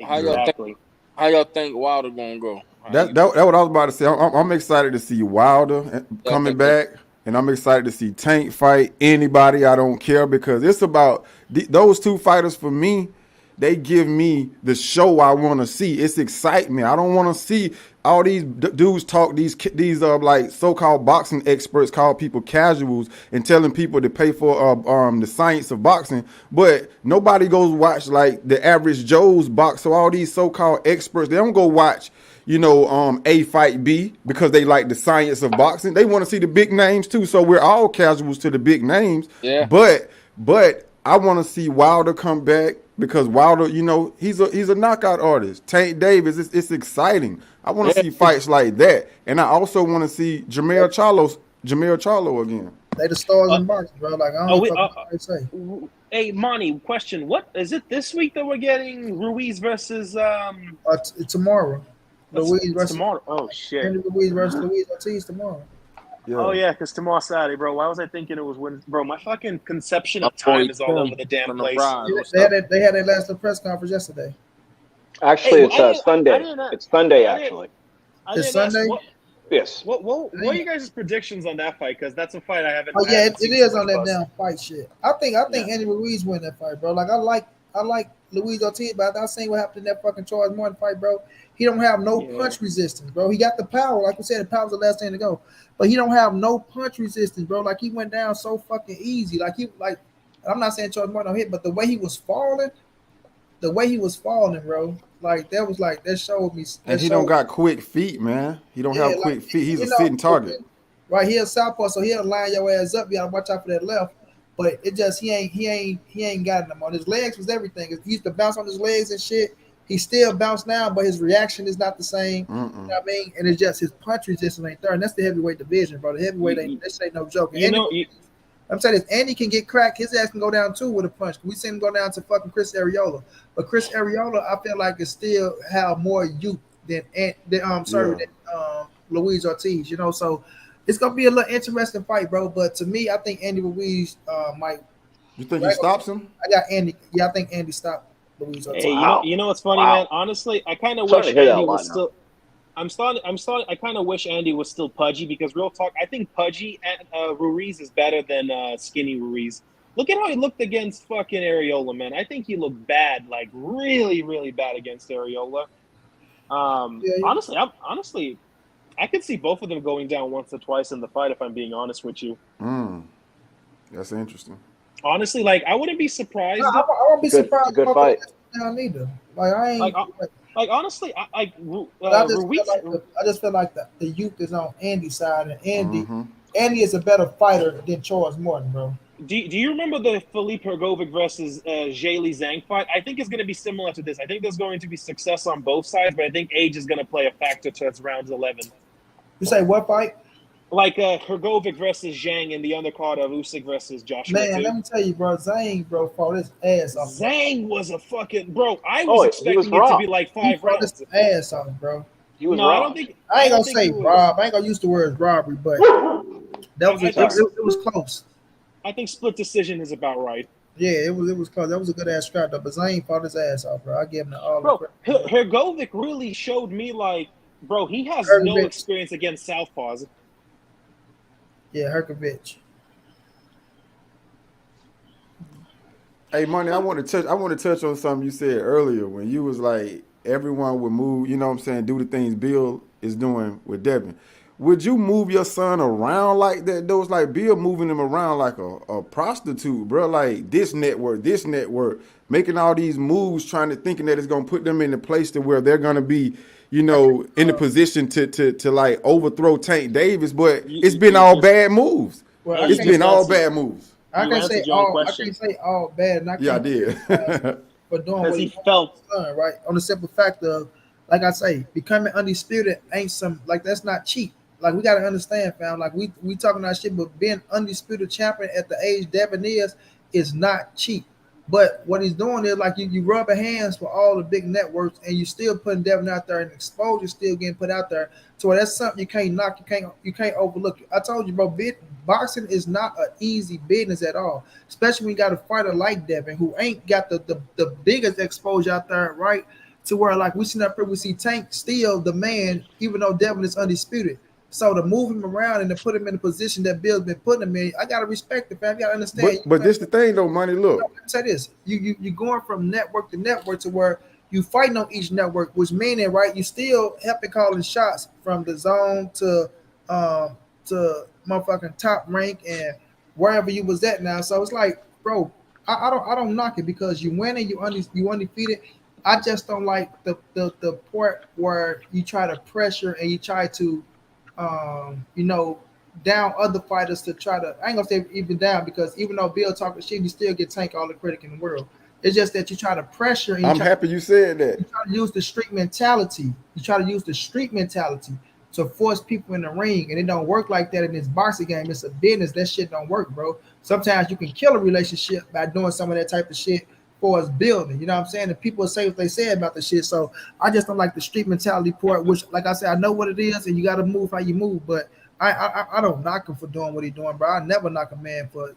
How y'all think Wilder gonna go? That what I was about to say. I'm excited to see Wilder coming back. And I'm excited to see Tank fight anybody. I don't care, because it's about those 2 fighters for me. They give me the show I want to see. It's excitement. I don't want to see all these dudes talk, these like so-called boxing experts call people casuals and telling people to pay for the science of boxing, but nobody goes watch like the average Joe's box. So all these so-called experts, they don't go watch A fight B because they like the science of boxing. They want to see the big names too. So we're all casuals to the big names. Yeah. But I want to see Wilder come back, because Wilder, he's a knockout artist. Tank Davis, it's exciting. I want to see fights like that, and I also want to see Jamel Charlo again. They the stars in boxing, bro. Like, I don't know what to say. Hey, Monty, question: what is it this week that we're getting Ruiz versus tomorrow? Luis versus tomorrow. Oh shit! Henry Ruiz versus Luis Ortiz tomorrow. Yeah. Oh yeah, because tomorrow's Saturday, bro. Why was I thinking it was when? Bro, my fucking conception of time is all over the damn place. They had their last press conference yesterday. Actually, it's Sunday. It's Sunday, actually. It's Sunday? Yes. What are you guys' predictions on that fight? Because that's a fight I haven't. Oh yeah, it is on that damn fight shit. I think Andy Ruiz win that fight, bro. Like, I like Luis Ortiz, but I seen what happened in that fucking Charles Martin fight, bro. He don't have no punch resistance, bro. He got the power, like we said, the power's the last thing to go, but he don't have no punch resistance, bro. Like, he went down so fucking easy. I'm not saying Charles Martin don't hit, but the way he was falling, bro. Like, that showed me. And he don't got quick feet, man. He don't have quick feet. He's a sitting target. Right, he a southpaw, so he'll line your ass up. You gotta watch out for that left. But it just he ain't got them on his legs. Was everything. He used to bounce on his legs and shit. He still bounced now, but his reaction is not the same. You know what I mean? And it's just his punch resistance ain't there. And that's the heavyweight division, bro. The heavyweight this ain't no joke. I'm saying if Andy can get cracked, his ass can go down too with a punch. We seen him go down to fucking Chris Arreola. But Chris Arreola, I feel like, is still have more youth than Luis Ortiz, So it's gonna be a little interesting fight, bro. But to me, I think Andy Ruiz might. You think he stops him? I got Andy. Yeah, I think Andy stopped Luis Ortiz. Hey, you know what's funny, man? Honestly, I kind of wish Andy was still. I'm starting. I kind of wish Andy was still pudgy, because real talk, I think pudgy and Ruiz is better than skinny Ruiz. Look at how he looked against fucking Arreola, man. I think he looked bad, like really, really bad against Arreola. Honestly, I could see both of them going down once or twice in the fight, if I'm being honest with you. That's interesting. Honestly, like, I wouldn't be surprised. I won't be surprised. Good fight. Down either. Like, I ain't. Like honestly, I just feel like the youth is on Andy's side, and Andy is a better fighter than Charles Martin, bro. Do you remember the Felipe Hergovic versus Zhayli Zhang fight? I think it's going to be similar to this. I think there's going to be success on both sides, but I think age is going to play a factor towards rounds 11. You say what fight? Like Hergovic versus Zhang in the undercard of Usyk versus Joshua. Man, let me tell you, bro. Zhang, bro, fought his ass off. Zhang was a fucking bro. I was expecting it to be like 5 rounds. His ass off, bro. He was No, I wrong. don't think. I ain't gonna say rob. I ain't gonna use the word robbery, but that was it was close. I think split decision is about right. Yeah, it was close. That was a good ass scrap though. But Zane fought his ass off, bro. I give him the all. Bro, Hergovic really showed me like, bro, he has no experience against southpaws. Yeah, Hergovic. Hey, Money, I want to touch on something you said earlier when you was like everyone would move, you know what I'm saying, do the things Bill is doing with Devin. Would you move your son around like that? Those like Bill moving him around like a prostitute, bro. Like this network, making all these moves, thinking that it's gonna put them in a place to where they're gonna be, you know, in a position to like overthrow Tank Davis. But it's been all bad moves. Well, it's been all bad moves. I can't say all bad. And I did. For doing what he felt done, right? On the simple fact of, like I say, becoming undisputed ain't some like that's not cheap. Like we gotta understand, fam. Like we talking that shit, but being undisputed champion at the age Devin is not cheap. But what he's doing is like you rubbing hands for all the big networks, and you still putting Devin out there, and exposure still getting put out there. So that's something you can't knock, you can't overlook. I told you, bro, boxing is not an easy business at all, especially when you got a fighter like Devin who ain't got the biggest exposure out there, right? To where like we see Tank still the man, even though Devin is undisputed. So to move him around and to put him in the position that Bill's been putting him in, I gotta respect it, fam. You gotta understand. But this the thing though, Money. Look, say this: you going from network to network to where you fighting on each network, which meaning right, you still helping calling shots from the zone to motherfucking Top Rank and wherever you was at now. So it's like, bro, I don't knock it because you winning, you undefeated. I just don't like the part where you try to pressure and you try to down other fighters to try to, I ain't gonna say even down because even though Bill talking shit, you still get Tank all the credit in the world. It's just that you try to pressure. And I'm happy you said that. You try to use the street mentality. To force people in the ring, and it don't work like that in this boxing game. It's a business. That shit don't work, bro. Sometimes you can kill a relationship by doing some of that type of shit for us building. You know what I'm saying? And people say what they say about the shit. So I just don't like the street mentality part, which, like I said, I know what it is, and you got to move how you move, but I don't knock him for doing what he's doing, bro. I never knock a man for,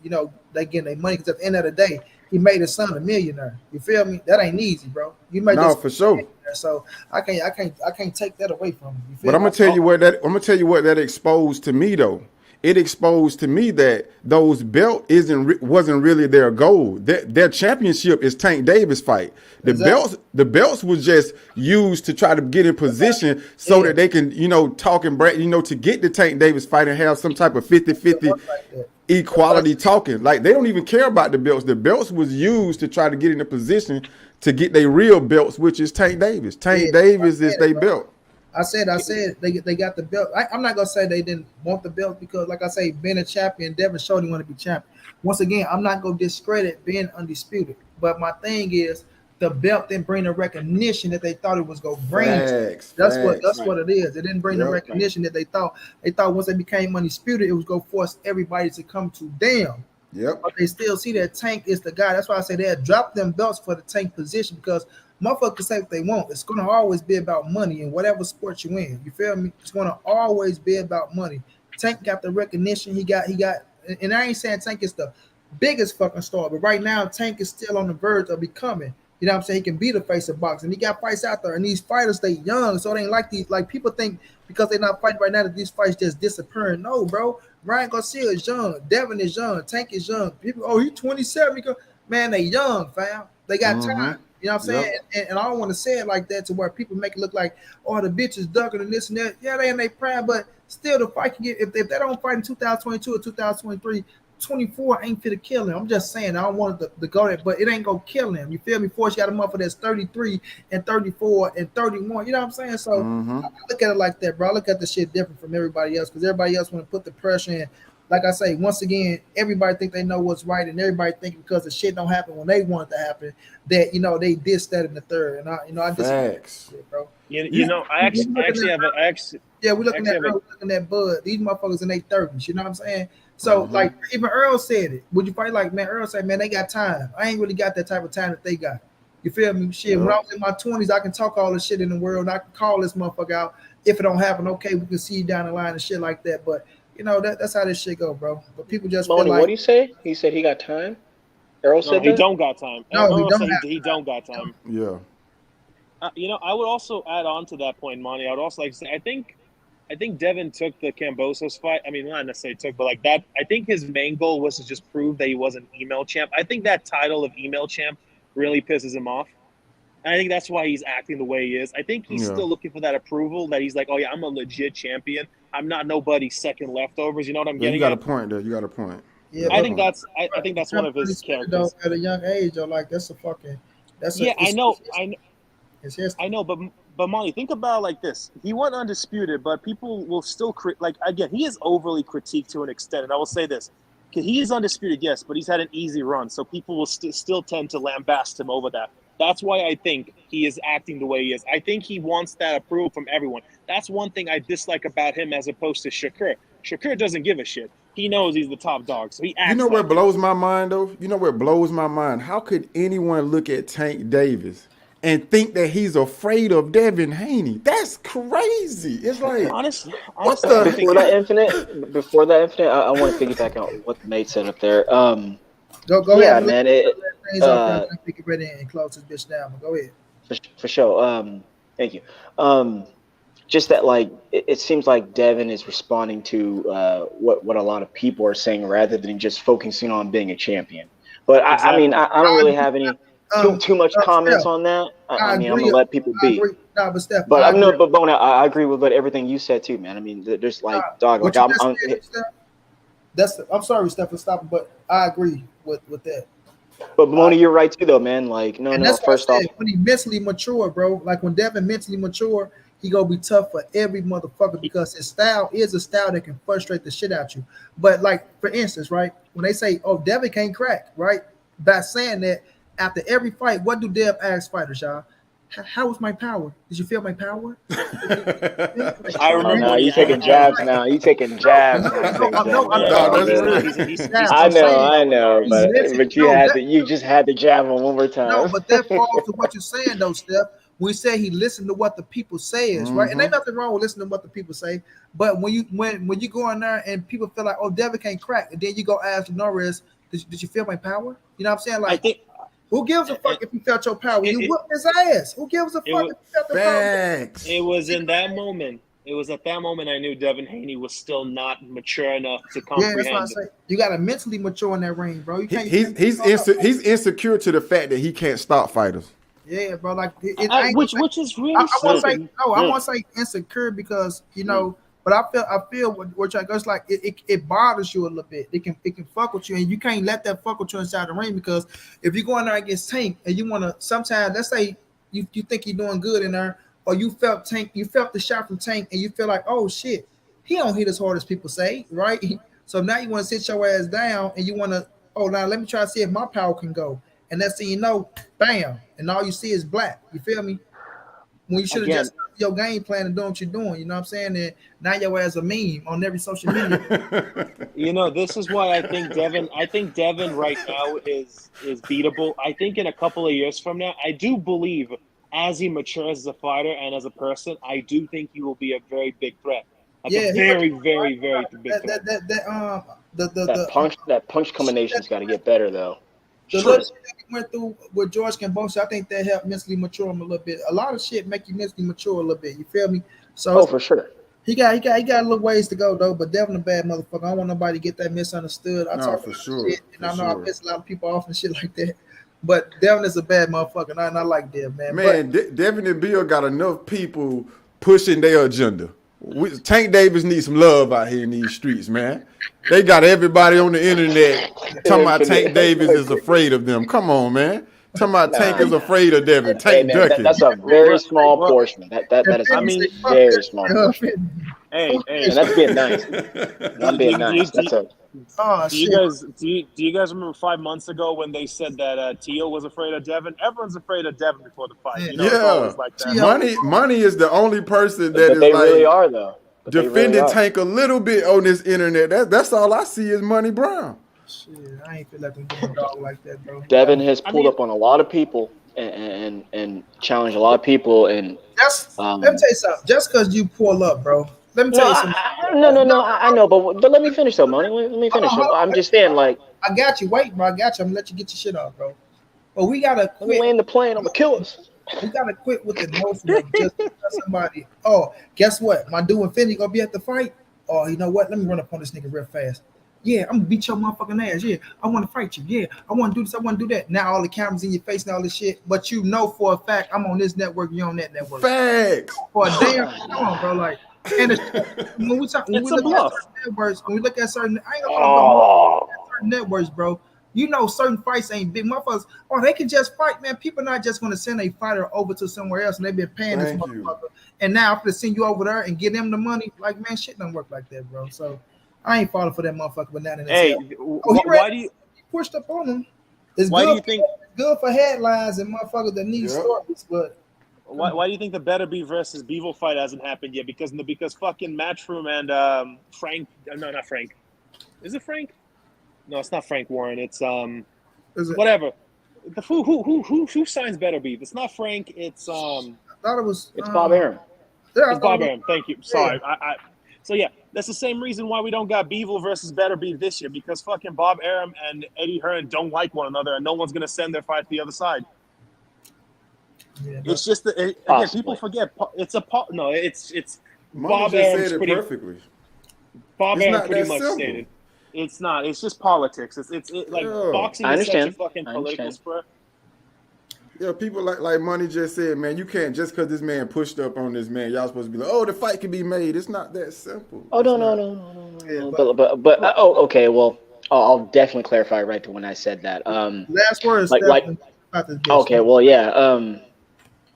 they getting their money, because at the end of the day, he made his son a millionaire. You feel me? That ain't easy, bro. You made for sure. So I can't take that away from him. But I'm gonna tell you what that exposed to me though. It exposed to me that those belt wasn't really their goal. Their championship is Tank Davis fight. The belts was just used to try to get in position so that they can, talk and brag, to get the Tank Davis fight and have some type of 50-50 equality talking. Like they don't even care about the belts. The belts was used to try to get in a position to get their real belts, which is Tank Davis. Tank Davis is their belt. I said they got the belt. I'm not gonna say they didn't want the belt because, like I say, being a champion, Devin showed he want to be champion. Once again, I'm not gonna discredit being undisputed, but my thing is the belt didn't bring the recognition that they thought it was gonna bring. That's what it is. It didn't bring the recognition that they thought. They thought once they became undisputed, it was gonna force everybody to come to them. Yep. But they still see that Tank is the guy. That's why I say they had dropped them belts for the Tank position because motherfuckers say what they want. It's gonna always be about money in whatever sport you in. You feel me? It's gonna always be about money. Tank got the recognition he got, and I ain't saying Tank is the biggest fucking star, but right now Tank is still on the verge of becoming. You know what I'm saying? He can be the face of boxing. He got fights out there, and these fighters they young, so they ain't like these. Like people think because they're not fighting right now that these fights just disappearing. No, bro. Ryan Garcia is young. Devin is young. Tank is young. People, he's 27. Man, they young, fam. They got time. You know what I'm saying? Yep. And I don't want to say it like that to where people make it look like, the bitch is ducking and this and that. Yeah, they in their prime, but still the fight can get, if they don't fight in 2022 or 2023, 24 ain't fit to kill him. I'm just saying, I don't want it to go there, but it ain't gonna kill him. You feel me? Force got a motherfucker that's 33 and 34 and 31. You know what I'm saying? So I look at it like that, bro. I look at the shit different from everybody else because everybody else want to put the pressure in like I say, once again, everybody think they know what's right, and everybody think because the shit don't happen when they want it to happen, that they dissed that in the third. And I disagree with Facts. that shit, bro. You know, I actually have Yeah, we looking actually at have a- Earl, looking at Bud. These motherfuckers in their 30s. You know what I'm saying? So like even Earl said it. Would you fight like man? Earl said, man, they got time. I ain't really got that type of time that they got. You feel me? Shit. When I was in my 20s, I can talk all the shit in the world. I can call this motherfucker out. If it don't happen, okay, we can see you down the line and shit like that. But that's how this shit go, bro. But people just Money, feel like what do you say? He said he got time. Errol no, said he that. don't got time. No, he Earl don't said have he don't got time. Yeah. I would also add on to that point, Monty. I would also like to say, I think Devin took the Kambosos fight. I mean, not necessarily took, but like that. I think his main goal was to just prove that he was an email champ. I think that title of email champ really pisses him off. And I think that's why he's acting the way he is. I think he's still looking for that approval that he's like, oh yeah, I'm a legit champion. I'm not nobody's second leftovers. You know what I'm getting? You got a point there. You got a point. Yeah, I think that's one of his characters. At a young age, though, like that's a fucking. I know, It's history. I know, but Molly, think about it like this: he went undisputed, but people will still he is overly critiqued to an extent, and I will say this: he is undisputed, yes, but he's had an easy run, so people will still tend to lambast him over that. That's why I think he is acting the way he is. I think he wants that approval from everyone. That's one thing I dislike about him as opposed to Shakur. Shakur doesn't give a shit. He knows he's the top dog, so he acts. You know what blows my mind though? You know what blows my mind? How could anyone look at Tank Davis and think that he's afraid of Devin Haney? That's crazy. It's like honestly, before that infinite, I want to piggyback on what Nate said up there. Go yeah, ahead, man. Get ready and close this bitch down. Go ahead. For sure. Thank you. Just that, like, it seems like Devin is responding to what a lot of people are saying rather than just focusing on being a champion. But I mean, I don't really have any too much comments on that. I mean, I'm gonna let people be. Nah, but Steph, but Bona, I agree with everything you said too, man. I mean, there's like dog. Like, I'm sorry, Steph, for stopping, but I agree with that. But Bona, you're right too, though, man. Like, no. First off, when he mentally mature, bro, like when Devin mentally mature, he gonna be tough for every motherfucker because his style is a style that can frustrate the shit out you. But like, for instance, right, when they say, "Oh, Devin can't crack," right? By saying that, after every fight, what do Dev ask fighters, y'all? How was my power? Did you feel my power? I remember. No, you taking jabs now. You taking jabs. I know, but you just had to jab him one more time. No, but that falls to what you're saying, though, Steph. When you say he listened to what the people says, right? And ain't nothing wrong with listening to what the people say. But when you go in there and people feel like, oh, Devin can't crack, and then you go ask Norris, did you feel my power? You know what I'm saying? Like, who gives a fuck if you felt your power? You whooped his ass. Who gives a fuck if you felt the power? It was in that moment. It was at that moment I knew Devin Haney was still not mature enough to comprehend. Yeah, that's what I say. You got to mentally mature in that ring, bro. You can't. He's insecure to the fact that he can't stop fighters. Yeah, bro. Like, which is really. I want to say insecure because but I feel what trying to go. It's like it bothers you a little bit. It can fuck with you, and you can't let that fuck with you inside the ring because if you go in there against Tank and you want to, sometimes let's say you think you're doing good in there, or you felt the shot from Tank, and you feel like, oh shit, he don't hit as hard as people say, right? So now you want to sit your ass down and you want to, now let me try to see if my power can go, and that's bam, and all you see is black. You feel me? When you should have just your game plan and doing what you're doing, you know what I'm saying? And now your ass a meme on every social media. This is why I think Devin right now is beatable. I think in a couple of years from now, I do believe as he matures as a fighter and as a person, I do think he will be a very big threat. A very, very, very big threat. That punch combination's got to get better though. The little shit that we went through with George Kambosos, I think that helped mentally mature him a little bit. A lot of shit make you mentally mature a little bit. You feel me? So for sure. He got a little ways to go though. But Devin a bad motherfucker. I don't want nobody to get that misunderstood. I talk for sure. Shit, and I know I piss a lot of people off and shit like that. But Devin is a bad motherfucker, and I like Devin, man. Man, Devin and Bill got enough people pushing their agenda. Tank Davis needs some love out here in these streets, man. They got everybody on the internet talking about Tank Davis is afraid of them. Come on, man. Talking about Tank is afraid of Devin. Tank ducking. That's a very small portion. That is very small portion. Hey, And that's being nice. I'm being nice. That's a. Oh Do you shit. guys do you guys remember 5 months ago when they said that Tio was afraid of Devin? Everyone's afraid of Devin before the fight. Yeah. You know, it's always like that. Money is the only person that But is they like really are though. But they really defending are. Tank a little bit on this internet. That's all I see is Money Brown. Shit, I ain't feel like them doing dog like that, bro. Devin has I pulled mean- up on a lot of people and challenged a lot of people. And Let me tell you something. Just because you pull up, bro. Let me tell you something. no. I know, but let me finish though, Money. Let me finish. I'm just saying, like, I got you. Wait, bro. I got you. I'm gonna let you get your shit off, bro. But we gotta let me quit. land the plane. I'm gonna kill us. We gotta quit with the notion of just because somebody. Oh, guess what? My dude Infinity gonna be at the fight. Oh, you know what? Let me run up on this nigga real fast. Yeah, I'm gonna beat your motherfucking ass. Yeah, I want to fight you. Yeah, I want to do this. I want to do that. Now all the cameras in your face and all this shit. But you know for a fact I'm on this network. You on that network. Facts. For a damn, come on, bro. Like, and when we talk, when It's we a look at bluff. certain networks, when we look at certain, I ain't gonna talk about certain networks, bro. You know, certain fights ain't big motherfuckers. Or they can just fight, man. People not just gonna send a fighter over to somewhere else, and they've been paying this Thank you. motherfucker. And now I'm gonna send you over there and get them the money. Like, man, shit don't work like that, bro. So I ain't falling for that motherfucker banana in his Hey, head. why do you He pushed up on him. It's Why good. do you think- It's good for headlines and motherfuckers that need Yep. stories, but. why do you think the Better Be versus Bevo fight hasn't happened yet? Because fucking Matchroom and Frank, no, not Frank. Is it Frank? No, it's not Frank Warren. It's Is it? whatever. The who signs Better Be? It's not Frank. It's I thought it was. It's Bob Arum. Yeah, I It's thought Bob it was- Arum. Thank you. Sorry. So yeah, that's the same reason why we don't got Bevel versus Better Be this year, because fucking Bob Arum and Eddie Hearn don't like one another, and no one's gonna send their fight to the other side. Yeah, but- It's just that again, Possibly. people forget it's no, it's Money Bob just Arum's said it pretty. perfectly. Bob It's Arum not pretty that much simple. stated. It's not. It's just politics. It's like Yeah. boxing I is such a understand. fucking I political understand. sport. Yeah, people like Money just said, man, you can't just because this man pushed up on this man, y'all supposed to be like, oh, the fight can be made. It's not that simple. Oh It's no. Yeah, But okay. Well, I'll definitely clarify right to when I said that. Last words, Like- Steph, about this bitch. Okay. Well, yeah.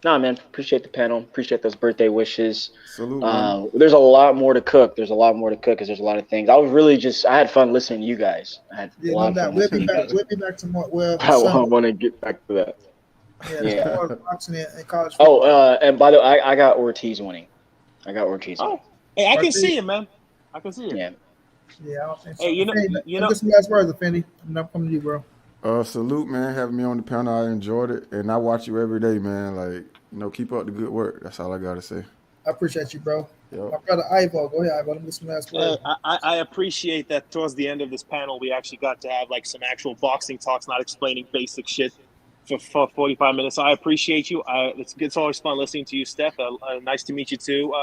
Nah, man. Appreciate the panel. Appreciate those birthday wishes. Salute, man. There's a lot more to cook. There's a lot more to cook because there's a lot of things. I was really I had fun listening to you guys. I had Yeah, a no lot of doubt. fun We'll be listening. back. We'll be back tomorrow. Well, I Sunday. want to get back to that. Yeah, tomorrow, boxing and college Oh, football. and by the way, I got Ortiz winning. Oh, hey, I can see it, man. I can see it. Yeah. Yeah, I don't think so. Hey, you know- Fendi, you know- get some last words, Fendi. I'm not coming to you, bro. Salute, man, having me on the panel. I enjoyed it, and I watch you every day, man. Like, keep up the good work. That's all I gotta say. I appreciate you, bro. Yep. My brother Ivo, go ahead, Ivo. Let me get some last words. I appreciate that towards the end of this panel, we actually got to have like some actual boxing talks, not explaining basic shit for 45 minutes. So I appreciate you. It's always fun listening to you, Steph. Nice to meet you too,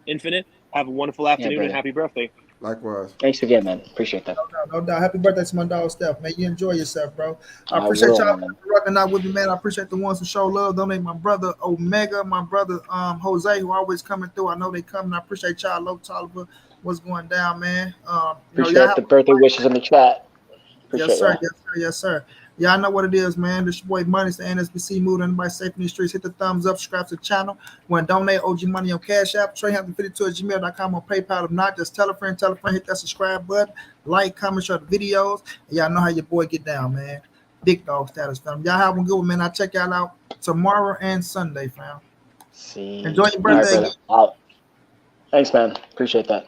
Infinite. Have a wonderful afternoon and brother. happy birthday. Likewise. Thanks again, man. Appreciate that. No doubt. Happy birthday to my dog, Steph. Man, you enjoy yourself, bro. I I appreciate will, y'all man. for rocking out with me, man. I appreciate the ones who show love. Donate my brother Omega, my brother Jose, who always coming through. I know they coming. I appreciate y'all. Low Tolliver, what's going down, man? Appreciate the birthday wishes in the chat. Appreciate Yes, sir. y'all. Yes, sir. Yes, sir. Y'all know what it is, man. This your boy Money, the NSBC Mood. Anybody safe in the streets, hit the thumbs up, subscribe to the channel. Want to donate OG Money on Cash App, TreyHampton52@gmail.com on PayPal. If not, just tell a friend, hit that subscribe button, like, comment, share the videos. And y'all know how your boy get down, man. Big dog status, fam. Y'all have one good one, man. I'll check y'all out tomorrow and Sunday, fam. See. Enjoy your All right, birthday. brother. Thanks, man. Appreciate that.